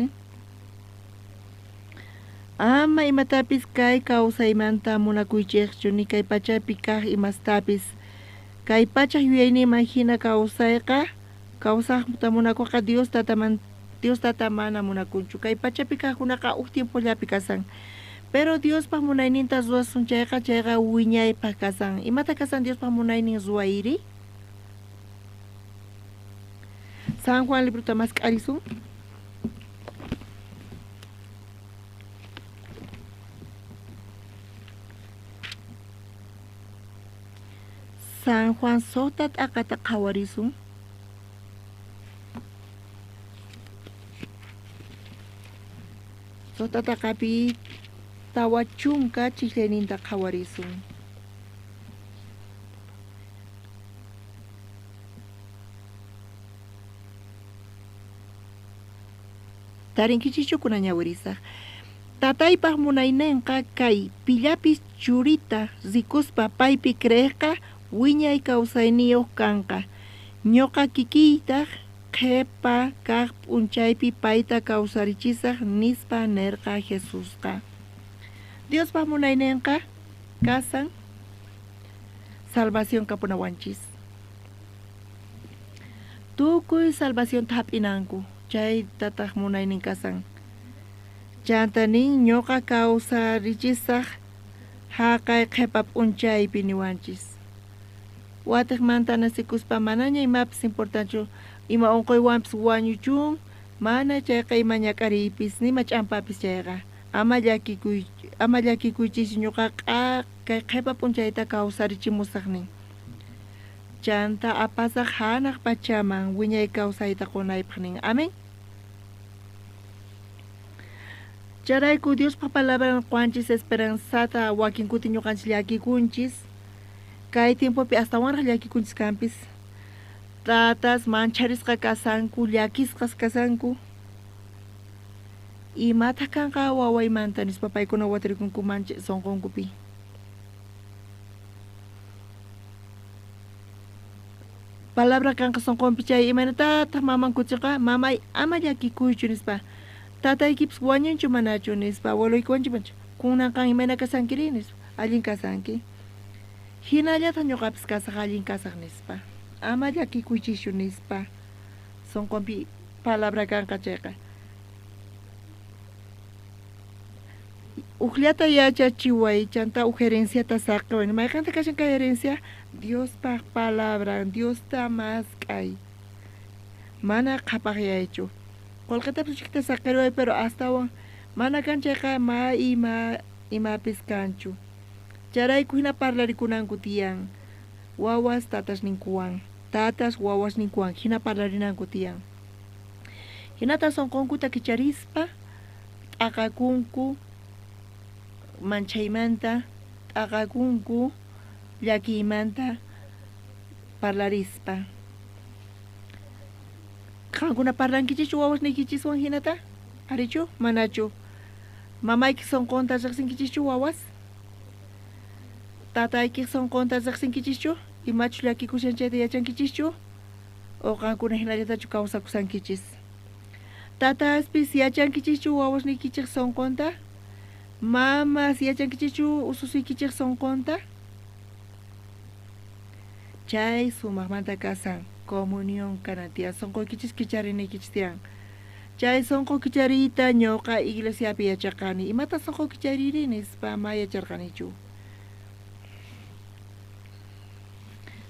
ama imatapis kay kawsaymanta munakuychikchu ni kay pachapi kaq imastapis kay pachaq yuyayniyman hina kawsayqa kawsaqta munakuqa Dios Dios tata mana munakunchu kay pachapi kaqkunaqa tiempollapi kasan. Pero Dios pa munayninta ruwasun chayqa wiñaypaq kasan. Imata kasan Dios pa munaynin ruwayri? San Juan libruta mas k'arisun. San Juan sotat akata qhawarisun. Sotat akapi tawa chunka chiqlayninta qhawarisun. Tarinkichichu kuna ñawirisaq. Tataypaq munayninqa kay pillapis churita rikuspa paypi creqqa wiñay kawsayniyuq kanqa. Ñuqa kikiytaq qhipa kaq p'unchaypi payta kawsarichisaq nispa nirqa Jesusqa. Diospaq munayninqa kasan salvación kapunawanchis. Tukuy salvación hap'inanku. Chay tataq munaynin kasan. Chantanin ñuqa kawsarichisaq haqay qhipa p'unchaypi niwanchis. Wataq mantana sikuspa manaña imapis importanchu ima unquywanpis wañuchun mana chayqa ima ñakariypis nima ch'ampapis chayqa ama llakikuychis ñuqaqa kay qhipa p'unchayta kawsarichimusaqnin. Chanta apasaq hanaq pachaman wiñay kawsayta qunaypaq nin. Amén. Charayku Diospa palabra quanchis esperanzata wakin kuti ñuqanchis llakikunchis. Kay tiempopi hasta wanraq llakikunchis kanpis. Tatas mancharisqa kasanku, llakisqas kasanku. Imata kanqa wawaymanta nispa paykuna watarikunku sonqunkupi. Palabra kanqa sonqunpi chay imanataq mamankuchiqa mamay ama llakikuychu nispa. Tataykipis wañunchu manachu nispa abueluykuwanchikmanchu kunanqa imana kasankiri nispa allin kasanki. Hinallataq ñuqapis kasaq allin kasaq nispa. Ama llakikuychischu nispa. Sonqunpi palabra kanqa chayqa. Uqllata yachachiway chanta herenciata saqaway. Mayqanta kashan kay herencia? Diospaq palabra, Diosta mask'ay. Mana qhapaqyaychu. Qullqitapas chikta saqirway pero astawan mana kanchayqa imapis kanchu. Charayku hina parlarikunanku tiyan. Wawas tatas ninkuwan. Tatas wawas ninkuwan. Hina parlarinanku tiyan. Hinata sonqunkuta kicharispa t'aqakunku manchaymanta t'aqakunku llakiymanta parlarispa. Qankuna parlankichichu wawasniykichiswan hinata? Arichu? Manachu? Mamayki sonqunta riqsinkichichu wawas? Tatayki sonqunta riqsinkichichu? Imachu llakikushanchayta yachankichischu? O qankuna hinallatachu kawsakusankichis? Tataspis yachankichischu wawasniykichik sonqunta? Mamas yachankichichu ususuykichik sonqunta? Chay sumaqmanta kasan comunión kanatiyan sonquykichis kicharinaykichis tiyan. Chay sonqu kichariyta ñuqa iglesiapi yachaqani. Imata sonqu kichariri nispa ama yacharqanichu.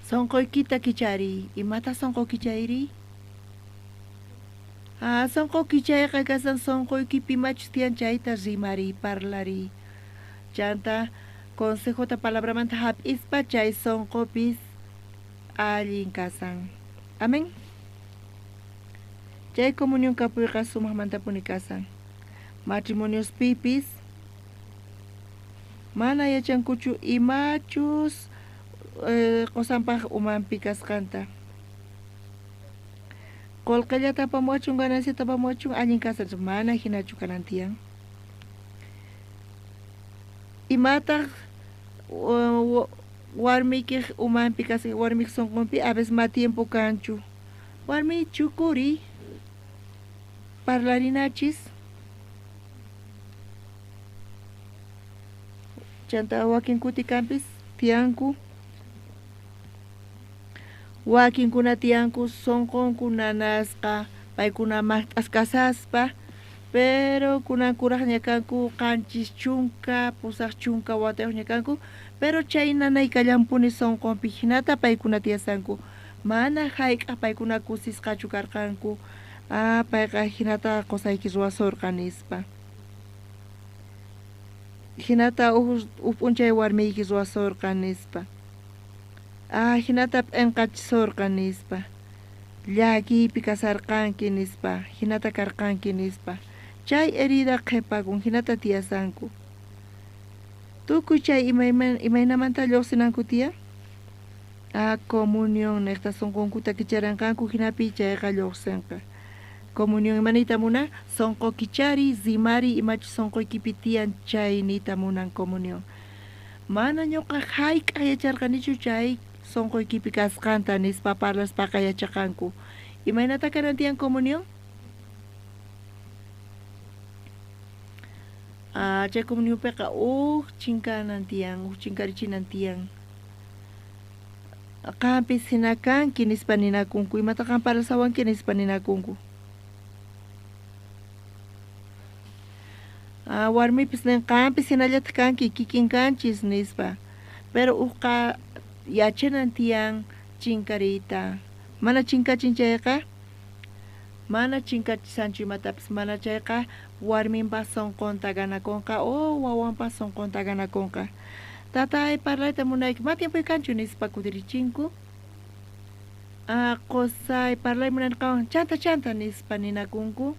Sonquykita kichari. Imata sonqu kichayri? Sonqu kichayqa kasan sonquykipi machus tiyan chayta rimari, parlari. Chanta consejota palabramanta hap'ispa chay sonqupis allin kasan. Amén. Chay comunión kapuyqa sumaqmantapuni kasan. Matrimonios pipis mana yachankuchu imachus qosanpaq umanpi kasqanta. Qullqillata apamuachun gananciata apamuachun allin kasan mana hinachu kanantiyan. Imataq warmiki umanpi kasqa warmiki sonqunpi a veces ma tiempo kanchu. Warmi chukuri parlarinachis chanta wakin kuti kampis tiyanku wakinkuna tiyanku sonqunku nanasqa paykuna maqt'asqasaspa pero kunakuraq ñakanku qanchis chunka pusaq chunka watayuq ñakanku pero chay nanaykallampuni sonqonpi hinata paykuna tiyasanku mana hayk'aq paykuna kusisqachu karqanku payqa hinata qusayki ruwasurqa nispa hinata p'unchay warmiyki ruwasurqa nispa hinata p'enqachisurqa nispa llakipi kasarqanki nispa hinata karqanki nispa chay herida qhipakun hinata tiyasanku tukuy chay imaynamanta lluqsinanku tiya comunión niqta sunqunkuta kicharanqanku hinapi chayqa lluqsinqa comunión imanita munan sonqo kichari zimari imachi sonqoykipi tiyan chay nita munan comunión mana ñuqa hayk'aq yacharqanichu chay sonqoykipi kasqanta nispa parlaspaqa yachaqanku imaynata karan tiyan comunión chay comunionpiqa chinkanan tiyan chinkarichinan tiyan qampis hina kanki nispa ninakunku imata qan parlasawanki nispa ninakunku warmipis nin qampis hinallata kanki kikin kanchis nispa pero uqa yachanan tiyan chinkarita mana chinkachin chayqa mana chinkachisanchu imatapis mana chayqa warminpas sonqonta ganakunqa o wawanpas sonqonta ganakunqa tatay parlayta munayki ma tiempoy kanchu nispa kutirichinku qusay parlay munarqawan chanta nispa ninakunku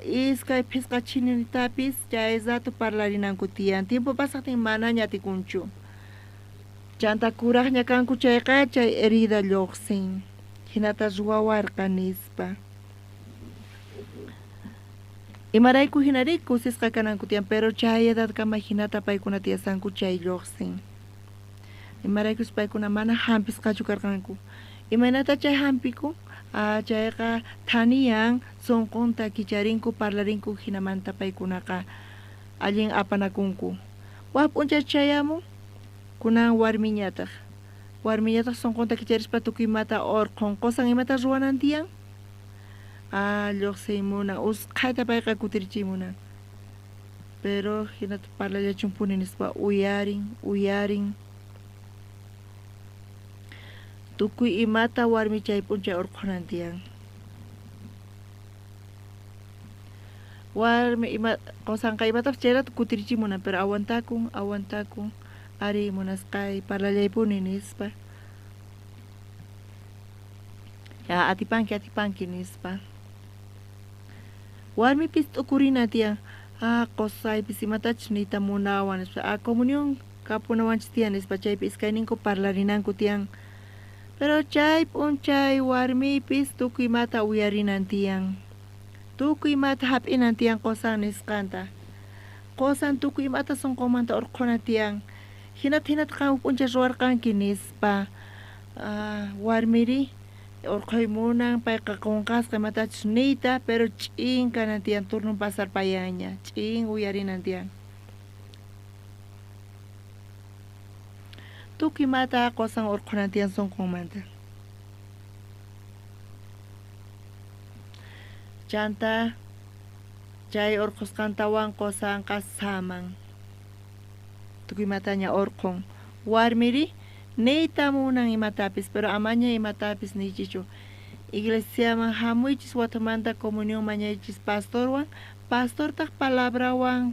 iskay pisqachinitapis chay rato parlarinanku tiyan tiempo pasaqtin mana ñatikunchu chanta kuraq ñakanku chayqa chay herida lluqsin hinata ruwawarqa nispa imarayku hinari kusisqa kananku tiyan pero chay edad kama hinata paykuna tiyasanku chay lluqsin imaraykus paykuna mana hampisqachu karqanku imaynata chay hampiku chayqa thaniyan sonqonta kicharinku parlarinku hinamanta paykunaqa allin apanakunku wap'uncha chayamun kunan warmiñataq sonqonta kicharispa tukuymata orqon qosan imata ruwanan tiyan lluqsiymunan usqhayta payqa kutirichimunan pero hinata parlallachumpuni nispa uyarin tukuy imata warmi chay p'unchay urqunan tiyan warmi qosanqa imatapas chayrata kutirichimunan pero awantakun ari munasqay parlallaypuni nispa atipanki nispa warmipis t'ukurina tiyan qusaypis imatachus niyta munawan nispa comunión kapunawanchis tiyan nispa chaypi iskayninku parlarinanku tiyan pero chay p'unchay warmipis tukuymata uyarinan tiyan tukuymata hap'inan tiyan qosan nisqanta qosan tukuymata sonqomanta urquna tiyan hinata qan p'unchay ruwarqanki nispa warmiri urquymunan payqa qunqasqa imatachus niyta pero ch'in kanan tiyan turnun pasarpayaña ch'in uyarinan tiyan tukuymata qosan urqunan tiyan sonqonmanta chanta chay urqusqantawan qosanqa saman tukuymata ña urqun warmiri niyta munan imatapis pero amaña imatapis niychichu iglesiaman hamuychis watamanta comunión mañaychis pastortaq palabrawan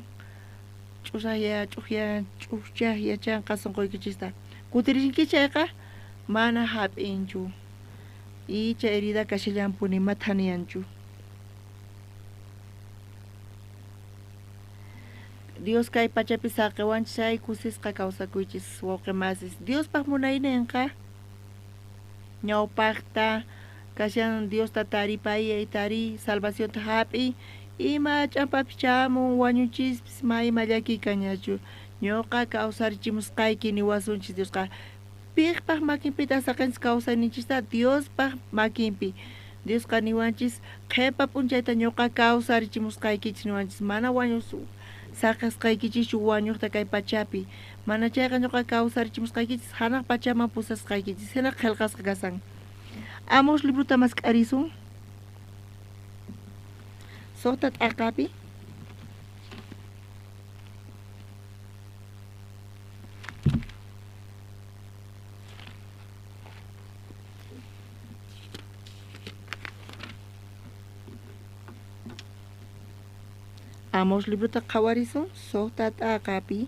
ch'uqchaq yachanqa sonqoykichista kutirinki chayqa mana hap'inchu y chay herida kashallampuni mathaniyanchu Dios kay pachapi saqiwanchis chay kusisqa kawsakuychis wawqimasis Diospaq munayninqa ñawpaqta kashan Diosta taripay salvacionta hap'i ima ch'ampapi chamun wañuchispis ma ima llakikañachu ñuqa kawsarichimusqayki niwasunchis Diosqa piqpaq makinpita saqanchis kawsayninchista Diospaq makinpi Diosqa niwanchis qhipa p'unchayta ñuqa kawsarichimusqaykichis niwanchis mana saqasqaykichis wañuqta kay pachapi mana chayqa ñuqa kawsarichimusqaykichis hanaq pachaman pusasqaykichis hina qillqasqa kasan Amos libro tamas karisun. Sotat akapi. Amos libro ta kawarisun. Sotat akapi.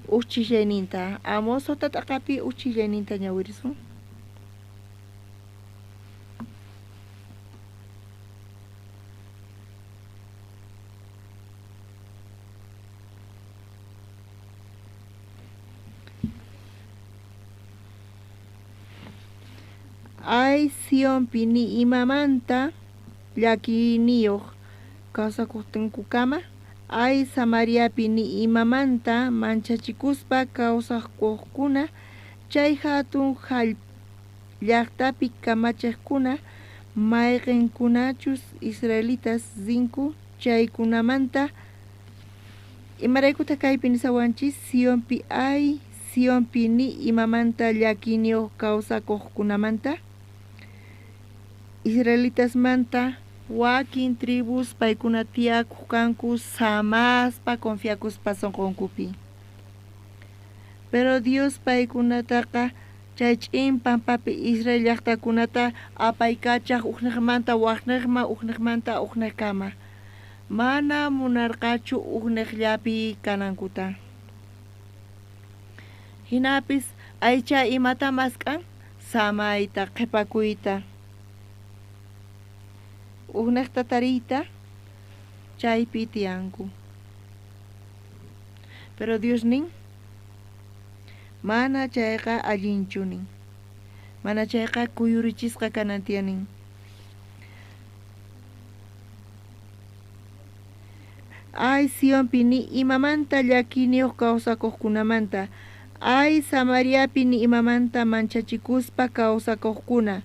Uchileninta, amo sotat akapi uchileninta ñawirisun. Ay Sion pini imamanta llakiniyoq kawsakuqtinkukama. Ay Samaria pini imamanta manchachikuspa kawsaqkuqkuna chay hatun llaqtapi kamachiqkuna mayqinkunachus Israelitas zinku chaykunamanta imaraykuta kaypi nisawanchis Sionpi ni imamanta llakiniyuq kawsakuqkunamanta Israelitas manta wakin tribus paykuna tiyakuq kanku samaspa confiakuspa sonqunkupi. Pero Dios paykunataqa chay ch'inpampapi Israel llaqtakunata apaykachaq uqniqmanta waqniqman uqniqmanta uqniqkama. Mana munarqachu uqniqllapi kanankuta. Hinapis aycha imata maskan samayta qhipakuyta. Uqniqta tariyta chaypi tiyanku. Pero Dios nin mana chayqa allinchu nin. Mana chayqa kuyurichisqa kanantiyanin. Ay Sionpi ni imamanta llakiniyuq kawsakuqkunamanta. Ay Samariapi ni imamanta manchachikuspa kawsakuqkuna.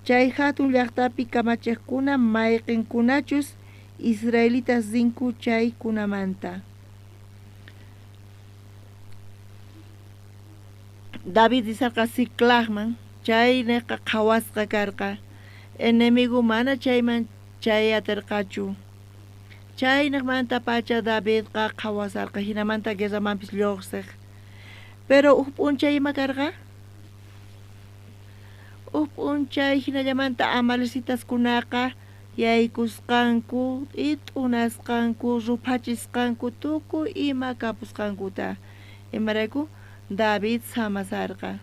Chay hatun llaqtapi kamachiqkuna mayqinkunachus Israelitas zinku chaykunamanta. David disarqa Siklagman chayniqa qhawasqa karqa. Enemigo mana chayman chayatirqachu. Chayniqmanta pacha Davidqa qhawasarqa hinamanta guerramanpis lluqsiq. Pero p'unchay ima karqa? P'unchay hinallamanta amalecitaskunaqa yaykusqanku, t'unasqanku, rupachisqanku, tukuy ima kapusqankuta. Imarayku David samasarqa.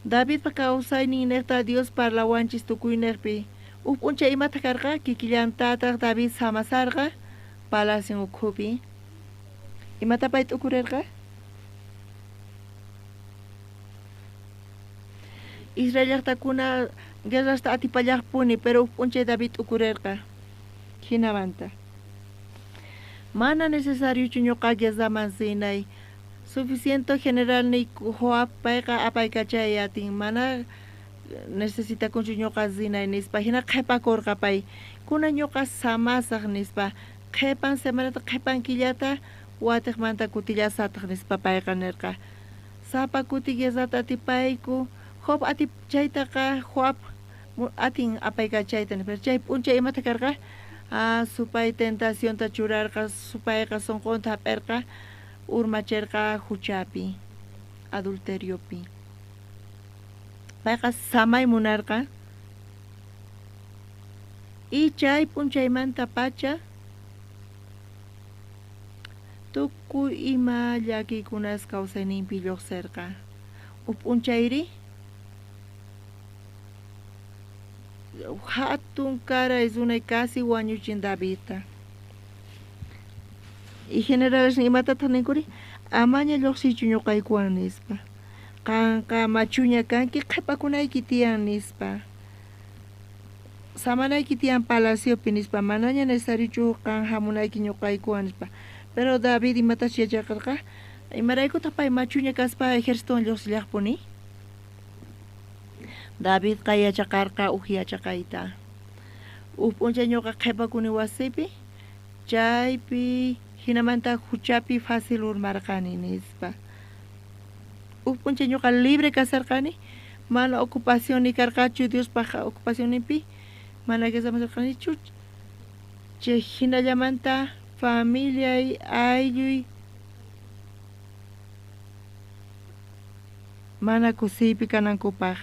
Davidpa kawsayninniqta Dios parlawanchis tukuyniqpi. P'unchay imata karqa kikillantataq David samasarqa palacion ukhupi. Imata pay t'ukurirqa? Israel llaqtakuna guerrasta atipallaqpuni, pero p'unchay David t'ukurirqa. Hinamanta. Mana necesariuchu ñuqa guerraman sinay. Suficiente general ni Joab payqa apaykachayyatin. Mana necesitakunchu ñuqa sinay nispa. Hina qhipakurqa pay. Kuna ñuqa samasaq nispa. Qhipan semanata qhipan killata watiqmanta kutillasataq nispa payqa nirqa. Sapa kuti guerrata atipayku. Job chaytaqa Joab atin apaykachayta nispa. Chay p'unchay imata karqa? Supay tentacionta churarqa, supayqa sonqonta hap'irqa, urmachirqa huchapi, adulteriopi. Payqa samay munarqa. Y chay p'unchaymanta pacha tukuy ima llakikunas kawsayninpi lluqsirqa. P'unchayri hatun cara es una casi wañuchin Davidta. Y generales ni mata tanenkuri amaña lluqsichu ñuqaykuwan nispa. Qanqa machuña kanki qhipakunayki tiyan nispa. samanayki tiyan palacio pinispa manaña necesario kan hamunayki ñuqayku anispa. Pero David imatash yachaqarqa imaraykuta pay machuña kaspa ejército lluqsillaqpuni. David yachaqarqa yachaqayta. Puncha ñuqa qhipakuni wasipi chaypi hinamanta huchapi fácil urmarqani nispa. Puncha ñuqa libre kasarqani mana ocupación ni karqachu Dios paja ocupación nipi mana kasamasarqanichu chay hinallamanta familia y aylluy mana kusipi kanankupaj.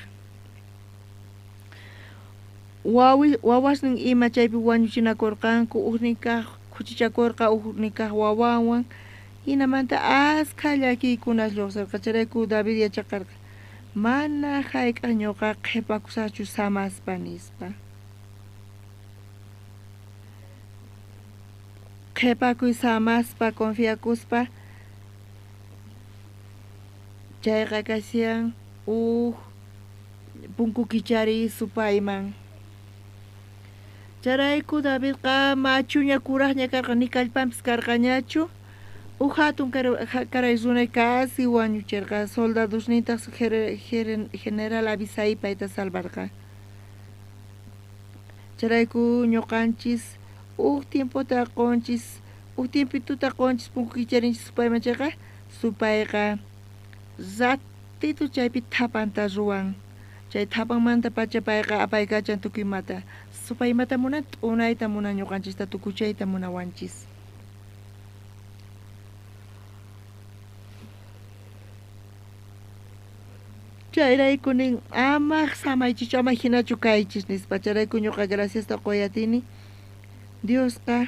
Wawasnin ima chaypi wañuchinakurqanku uqnikaq kuchichakurqa uqnikaq wawawan hinamanta askha llakiykunas lluqsirqa charayku David yachaqarqa mana hayk'aq ñuqa qhipakusachu samaspa nispa. Qhipakuy samaspa confiakuspa chayqa kasiyan punku kichari supayman. Charayku Davidqa machuña kuraqña karqa ni kallpanpis karqañachu hatun karay runay kasi wañuchirqa soldadosninta general Abisai payta salvarqa. Charayku ñuqanchis tiemputa qonchis tiempituta qonchis punku kicharinchis supayman chayqa supayqa ratitu chaypi thapanta ruwan. Chay thapanmanta pacha payqa apaykachan tukuymata. Supaymata munan t'unayta munan ñuqanchista tukuchayta munawanchis. Chayrayku nin ama samaychichu ama hinachu kaychis nispa charayku ñuqa graciasta qoyatini Diosqa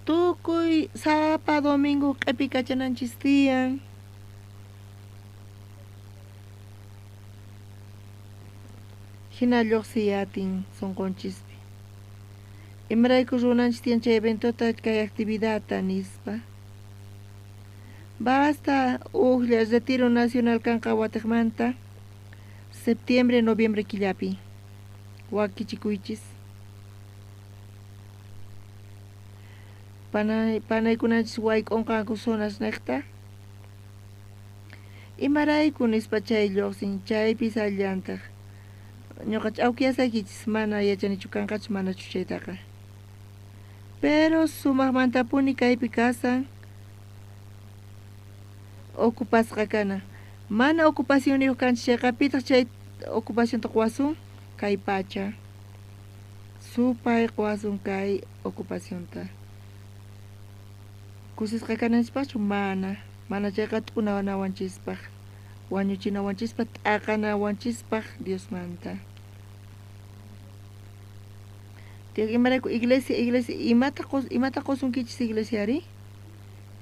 tukuy sapa domingo q'ipi kachananchis tiyan hina lluqsiyatin sunqonchispi imarayku runanchis tiyan chay eventota kay actividadta nispa. Basta retiro nacional kanqa watiqmanta septiembre noviembre killapi wakichikuychis panaykunanchis wayk'unqanku zonas niqta imarayku nispa chay lluqsin chaypis allantaq ñuqa ch'awkiyasaykichis mana yachanichu kanqachu manachu chaytaqa pero sumaqmantapuni kaypi kasan ocupasqa kana mana ocupación niq kanchis chayqa pitaq chay ocupación wasun kay pacha supay wasun kay ocupaciónta kusisqa kananchikpachu mana chayqa t'unawanawanchispaq wañuchinawanchispaq t'aqanawanchispaq Diosmanta. Tiyak imarayku iglesia imata qosunkichis iglesiari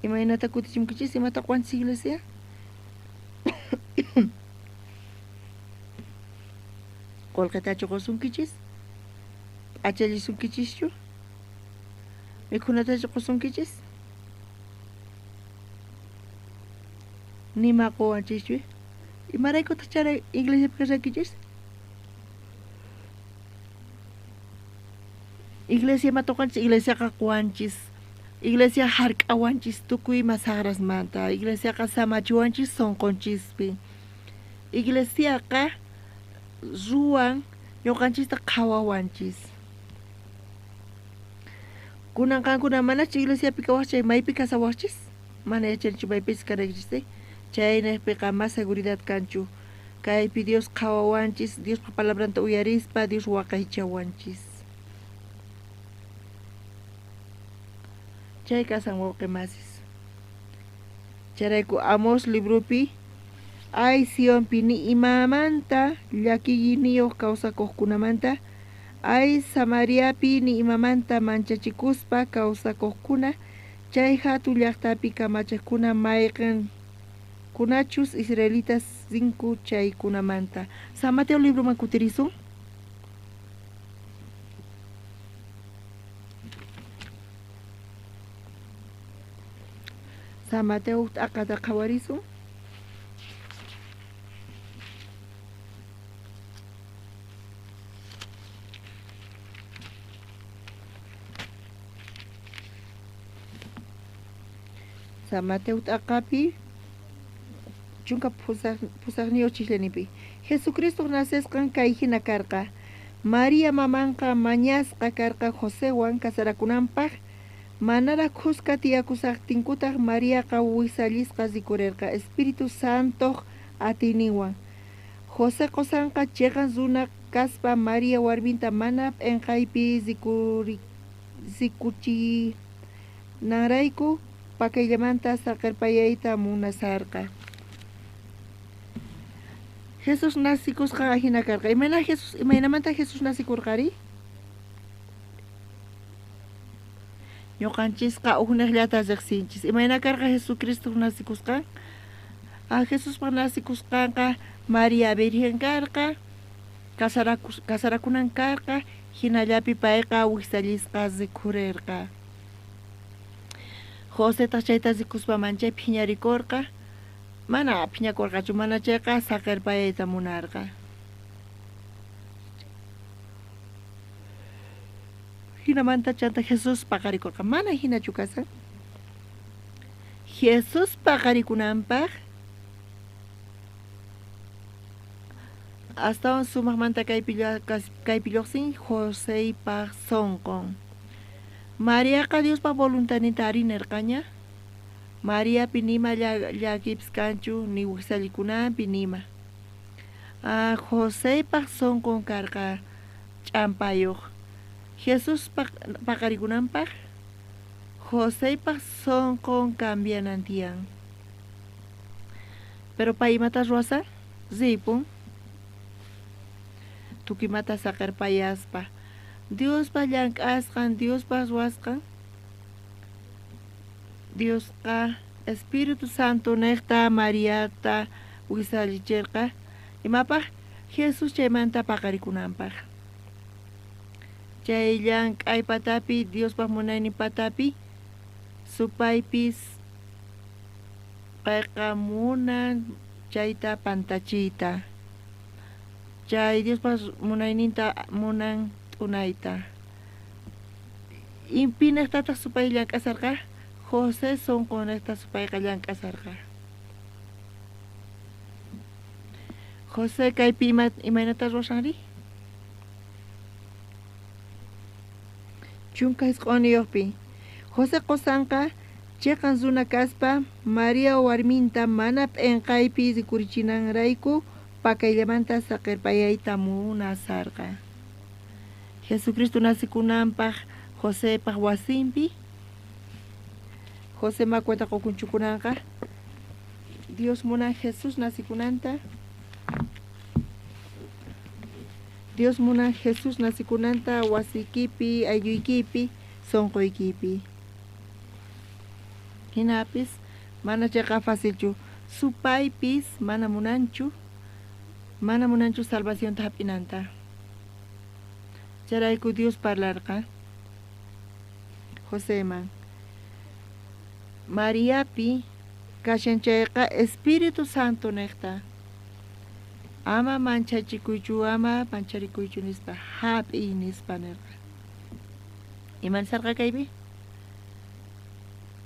imaynata kutichimkichis imata qwanchis iglesia qolqetachu qosunkichis p'achallisunkichischu mikhunatachu qosunkichis nima qowanchischu imaraykutaq charay iglesiapi rikichis iglesia matoqanchis iglesiaqa qwanchis iglesia hark'awanchis tukuy masagrasmanta iglesiaqa samachiwanchis sonqonchispi iglesiaqa ruwan ñuqanchista qhawawanchis kunanqankuna manachu iglesiapi kawaqchay maypi kasawaqchis mana yachanichu maypis karaychis chaynaypiqa mas seguridad kanchu kaypi Dios qhawawanchis Diospa palabranta uyarispa Dios waqaychawanchis chay kasan wawqimasis charayku Amos librupi ay Sionpi ni imamanta llakiyniniyuq kawsakuqkunamanta ay Samariapi ni imamanta manchachikuspa kawsakuqkuna chay hatun llaqtapi kamachiqkuna mayqan kunachus israelitas 5 chaykunamanta. San Mateo libruman kutirisun San Mateo t'aqata qhawarisun San Mateo t'aqapi chunka pusaqniyo chislenipi. Jesucristo nasesqan kay hina karqa. María mamanqa mañasqa karqa Josewan kasarakunanpaq. Manara qusqa tiyakusaqtinkutaq Mariaqa wisalisqa zikurirqa Espíritu Santo atiniwan. José qosanqa chiqan zuna kaspa María warminta mana p'enqaypi zikuchi nanrayku pakayllamanta saqirpayayta munasarqa. Jesús nasikusqa ahina karqa. Imaynamanta Jesús nasikurqari? Ñuqanchisqa uhnaqllata riqsinchis. Imayna karqa Jesucristo nasikusqa? Jesús nasikusqanqa María Virgen karqa, kasarakunan karqa, hinallapi payqa wisalisqa zikurirqa. José chayta zikuspa manchay phiñarikurqa, mana phiñakurqachu, mana chayqa saqirpayayta munarqa. Hinamanta chanta Jesús paqarikurqa, mana hinachu kasa. Jesús paqarikunanpaq hasta sumaqmanta kaypilluqsin Joséipaq sonqon. Mariaqa Diospa voluntanita arinirqaña. Mariapi nima llakipis kanchu ni wisalikunanpi nima. Joséipaq sonqon karqa ch'ampayuq. Jesús paqarikunanpaq Joséipaq sonqon cambianan tiyan. Pero paymata ruasa zipun. Tukimata saqirpayaspa. Diospa llank'asqan, Diospa ruasqan. Diosqa Espíritu Santo niqta Mariata wisalichirqa. Imapaq Jesús chaymanta paqarikunanpaq. Chay llank'ay patapi, Diospa munaynin patapi, supaypis payqa munan chayta pantachiyta. Chay Diospa munayninta munan t'unayta. Impinaqtataq supay llank'asarqa, José sonqonaqta supayqa llank'asarqa. José kaypi imaynata ruwashanri? Chunka hisq'uniyuqpi. José qosanqa chiqan zuna kaspa María warminta mana p'enqaypi zikurichinanrayku pakayllamanta saqirpayayta munasarqa. Jesucristo nasikunanpaq Josépaq wasinpi José macuenta qukunchukunanqa Dios munan Jesús nasikunanta. Dios munan Jesús nasikunanta wasikipi, aylluykipi, sonquykipi. Hinapis mana chayqa facilchu. Supaypis mana munanchu salvación hap'inanta. Charayku Dios parlarqa Joséman. Mariapi kashan chayqa Espíritu Santo niqta. Ama manchachikuychu, ama mancharikuychu nispa, hap'i nispa nirqa. Imansarqa kaypi?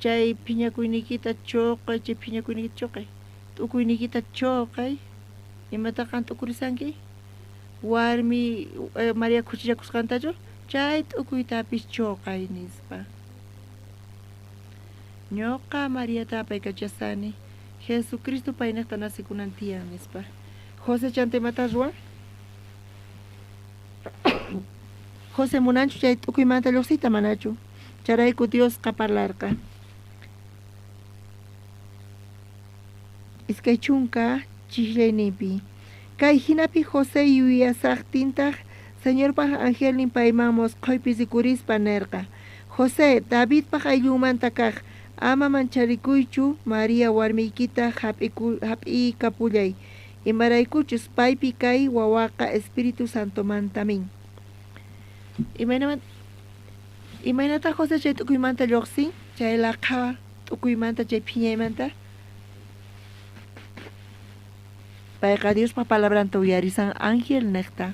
Chay phiñakuynikita chuqay, chay phiñakuynikita chuqay. T'ukuynikita chuqay. Imataqan t'ukurisanki? Warmi María kuchillakusqantachu? Chay t'ukuytapis chuqay nispa. Ñuqa Mariata apaykachasani. Jesucristo paynaqta nasikunan tiyan nispa. José chantemata ruwan? José munanchu chay t'ukuymanta lluqsiyta manachu? Charayku Dios qaparlarqa. Iskay chunka chishlaynipi. Kay hinapi José yuyasaqtintaq Señorpaq angelnin payman mosquypi zikurispa nirqa. José, Davidpaq ayllunmanta kaq, ama mancharikuychu María warmiykita hap'i kapullay. Imaraykuchus paypi kay wawaqa Espíritu Santomantamin. Imaynata José chay t'ukuymanta lluqsin, chay laqa t'ukuymanta chay phiñaymanta. Payqa Diospa palabranta uyarisan ángel niqta.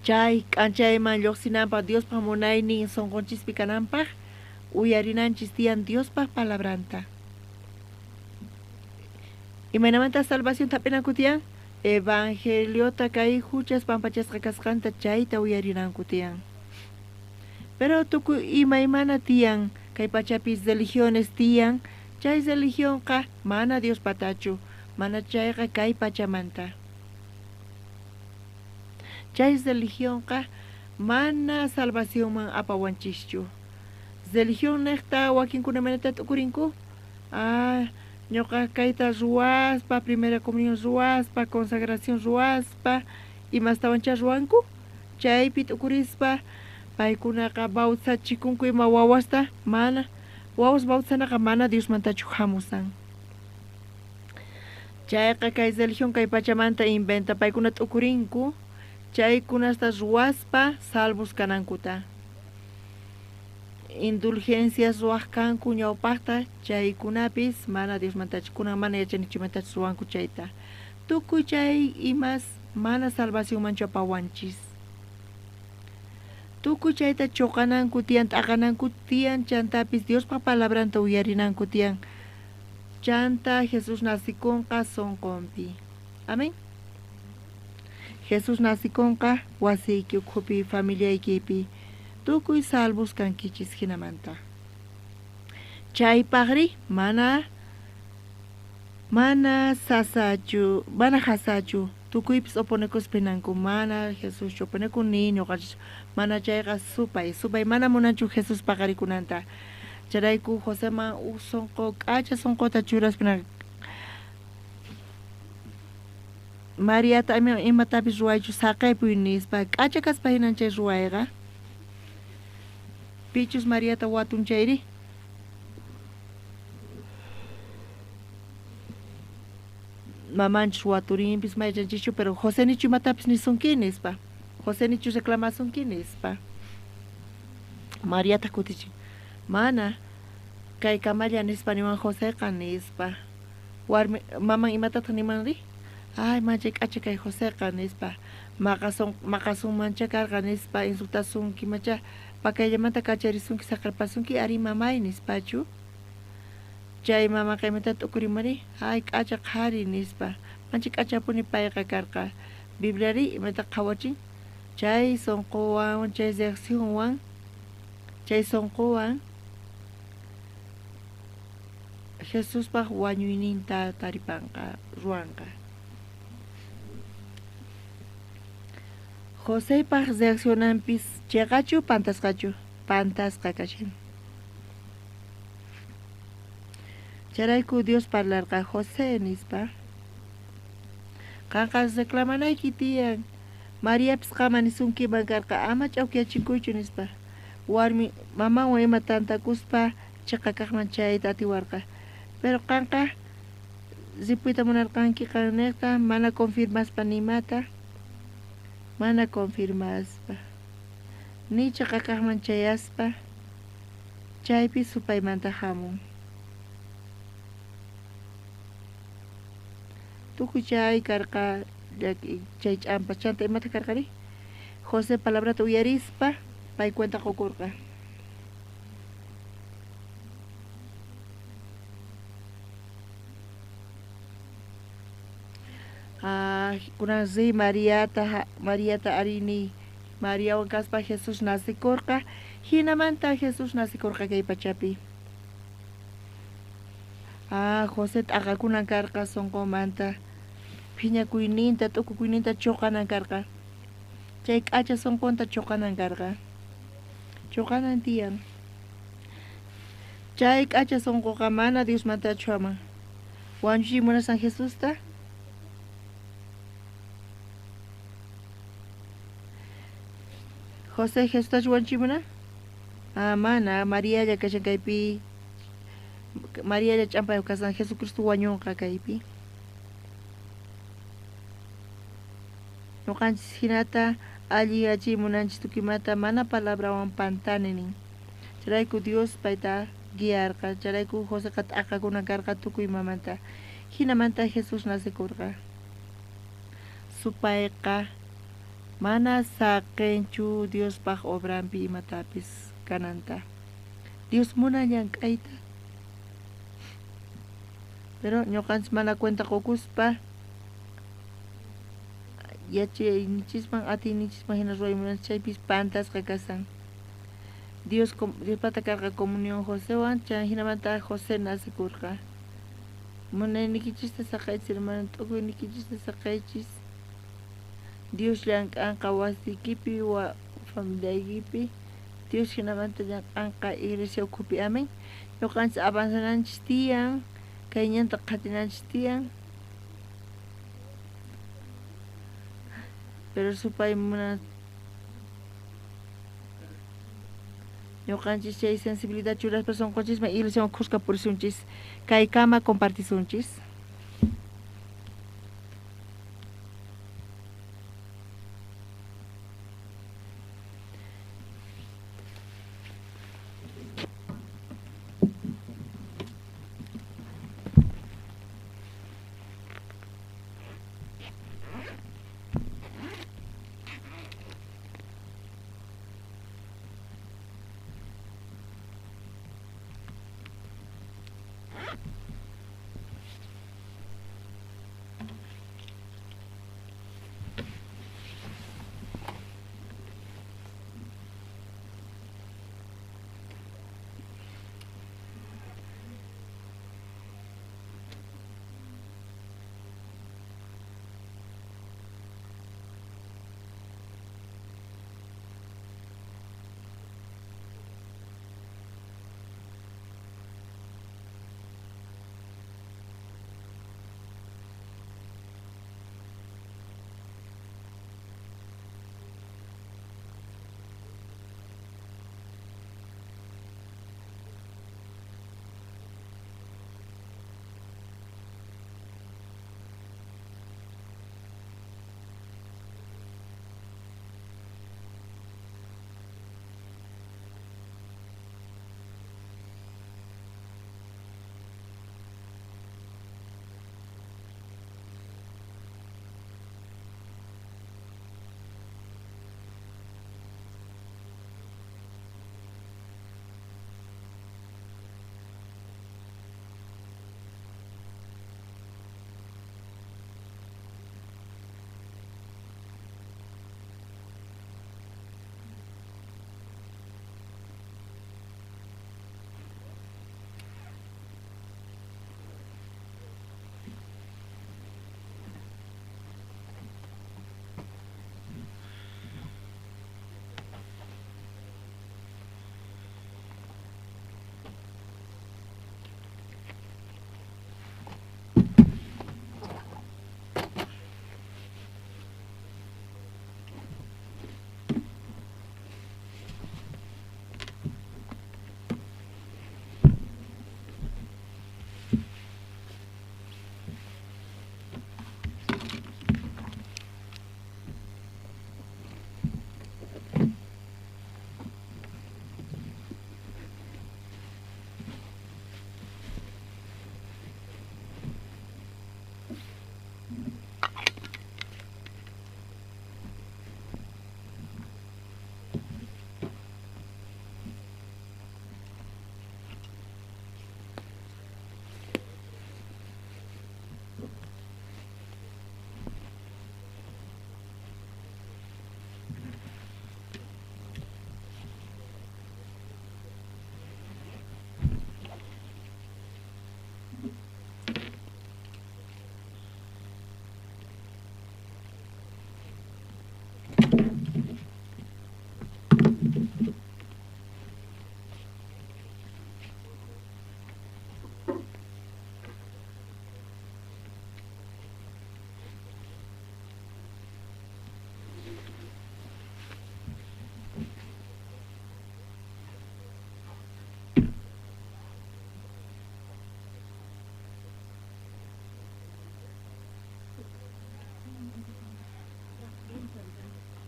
Chay k'anchayman lluqsinanpaq Diospa munaynin sonqonchispi kananpaq uyarinanchis tiyan Diospa palabranta. Imaynamanta salvación tapinanku tiyan, evangeliota kay huchas pampachasqa kasqanta chayta uyarinanku tiyan. Pero tuku imaymana tiyan, kay pachapis religiones tiyan, chay religión ka mana Dios patachu, mana chayqa kay pachamanta. Chay religión ka mana salvación man apawanchischu. Religión nekta wakinkuna manata tukurinku, ñoqa kayta ruwaspa, primera comunión ruwaspa, consagración ruwaspa, imastawancha ruwanku, chaypi tukurispa, paykunaqa bautachikunku ima wawasta, mana, wawas bautanaqa mana Dios mantachu hamusan. Chayqa kay religión kay pachamanta inventa paykuna tukurinku, chaykunasta ruwaspa salvos kanankuta. Indulgencias ruwajkanku ñawpaqta chaykunapis mana Dios mantachu, kunan mana yachanichimantach ruwanku chayta. Tukuy chay imas mana salvación manchu apawanchis. Tukuy chayta choqananku tiyan, t'aqananku tiyan, chantapis Diospa palabranta uyarinanku tiyan. Chanta Jesús nasikunqa sonqonpi. Amén. Jesús nasikunqa wasiyki ukhupi, familiaykipi, tukuy salvos kankichis hinamanta. Chaypaqri mana sasachu, mana hasachu, tukuypis oponecuspinanku, mana Jesús choponeku niño, mana chayqa supay mana munanchu Jesús paqarikunanta. Charayku Josema sonqo k'acha sonqota churaspina. Mariata imatapis ruwaychu saqaypuy nispa, k'acha kaspa hinan chay ruwayqa. Pichus Mariata watun chayri. Mamanchus waturinpis maychanchischu, pero José nichu imatapis nisunki nispa. José nichu reclamasunki nispa. Mariata kutichi. Mana, kay kamalla nispa niman Joséqa nispa. Warmi, maman imatata nimanri? Ay, mancha k'acha kay Joséqa nispa. Maqasun mancha karqa nispa, insultasunki mancha. Pakayllamanta kacharisunki saqarpasunki ari mamay nispachu. Chay mama kaymanta tukurimari, ay k'acha qhari nispa. Mancha k'achapuni payqa karqa. Bibliari imanta qhawachin. Chay sonqowan, chay reaccionwan, chay sonqowan Jesuspaq wañuyninta taripanqa, ruwanqa. Josépaq reaccionanpis chayqachu pantasqachu, pantasqa kashan. Charayku Dios parlarqa José nispa. Qanqa reclamanayki tiyan, Mariapis qama nisunkiman karqa ama ch'awkiyachikuychu nispa. Warmi mamawan ima tantakuspa chayqa kaqman chayta atiwarqa. Pero qanqa ripuyta munarqanki qanniqta mana confirmaspa nimata. Mana confirmaspa. Ni chayqa kaqman chayaspa. Chaypi supaymanta hamun. Tukuy chay karqa chay ch'ampa chanta imata karqari. José palabrata uyarispa pay cuenta qukurqa. Kunansi Mariata arini Mariawan kaspa Jesús nasikurqa, hinamanta Jesús nasikurqa kay pachapi. José t'aqakunan karqa sonqomanta, phiñakuyninta, t'ukukuyninta choqanan karqa. Chay k'acha sonqonta choqanan karqa. Choqanan tiyan. Chay k'acha sonqoqa mana Dios mantachu ama. Wanchimuna San Jesusta. José Jesustachu wanchimuna? Mana, María ya kashan kaypi. María ya ch'ampay kasan Jesucristo wañunqa kaypi. Nuqanchis hinata alli munanchis tukimata mana palabrawan pantanenin. Charayku Dios payta guiarqa, charayku Joséqa t'aqakunan karqa tukuy mamanta. Hinamanta Jesús nasikurqa. Supayqa mana saqenchu Diospaq obranpi imatapis kananta. Dios munañan kaita. Pero ñoqanchis mana cuenta qokuspa yachaynichisman atiynichisman hina ruraymunan chaypis pantasqa kasan. Dios pata karqa comunión Joséwan chay hinamanta José nasikurqa. Munaynikichista saqaychis hermano t'uquynikichista saqaychis. Dios llank'anqa wasikipi wa familiaykipi. Dios hinamanta llank'anqa iglesia ukhupi amén. Ñuqanchis avanzananchis tiyan, kayñanta qatinanchis tiyan. Pero supay munan ñuqanchis chay sensibilidad churaspa sonqonchisman iglesia kushka purisunchis kay kama compartisunchis.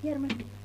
Ya, hermano.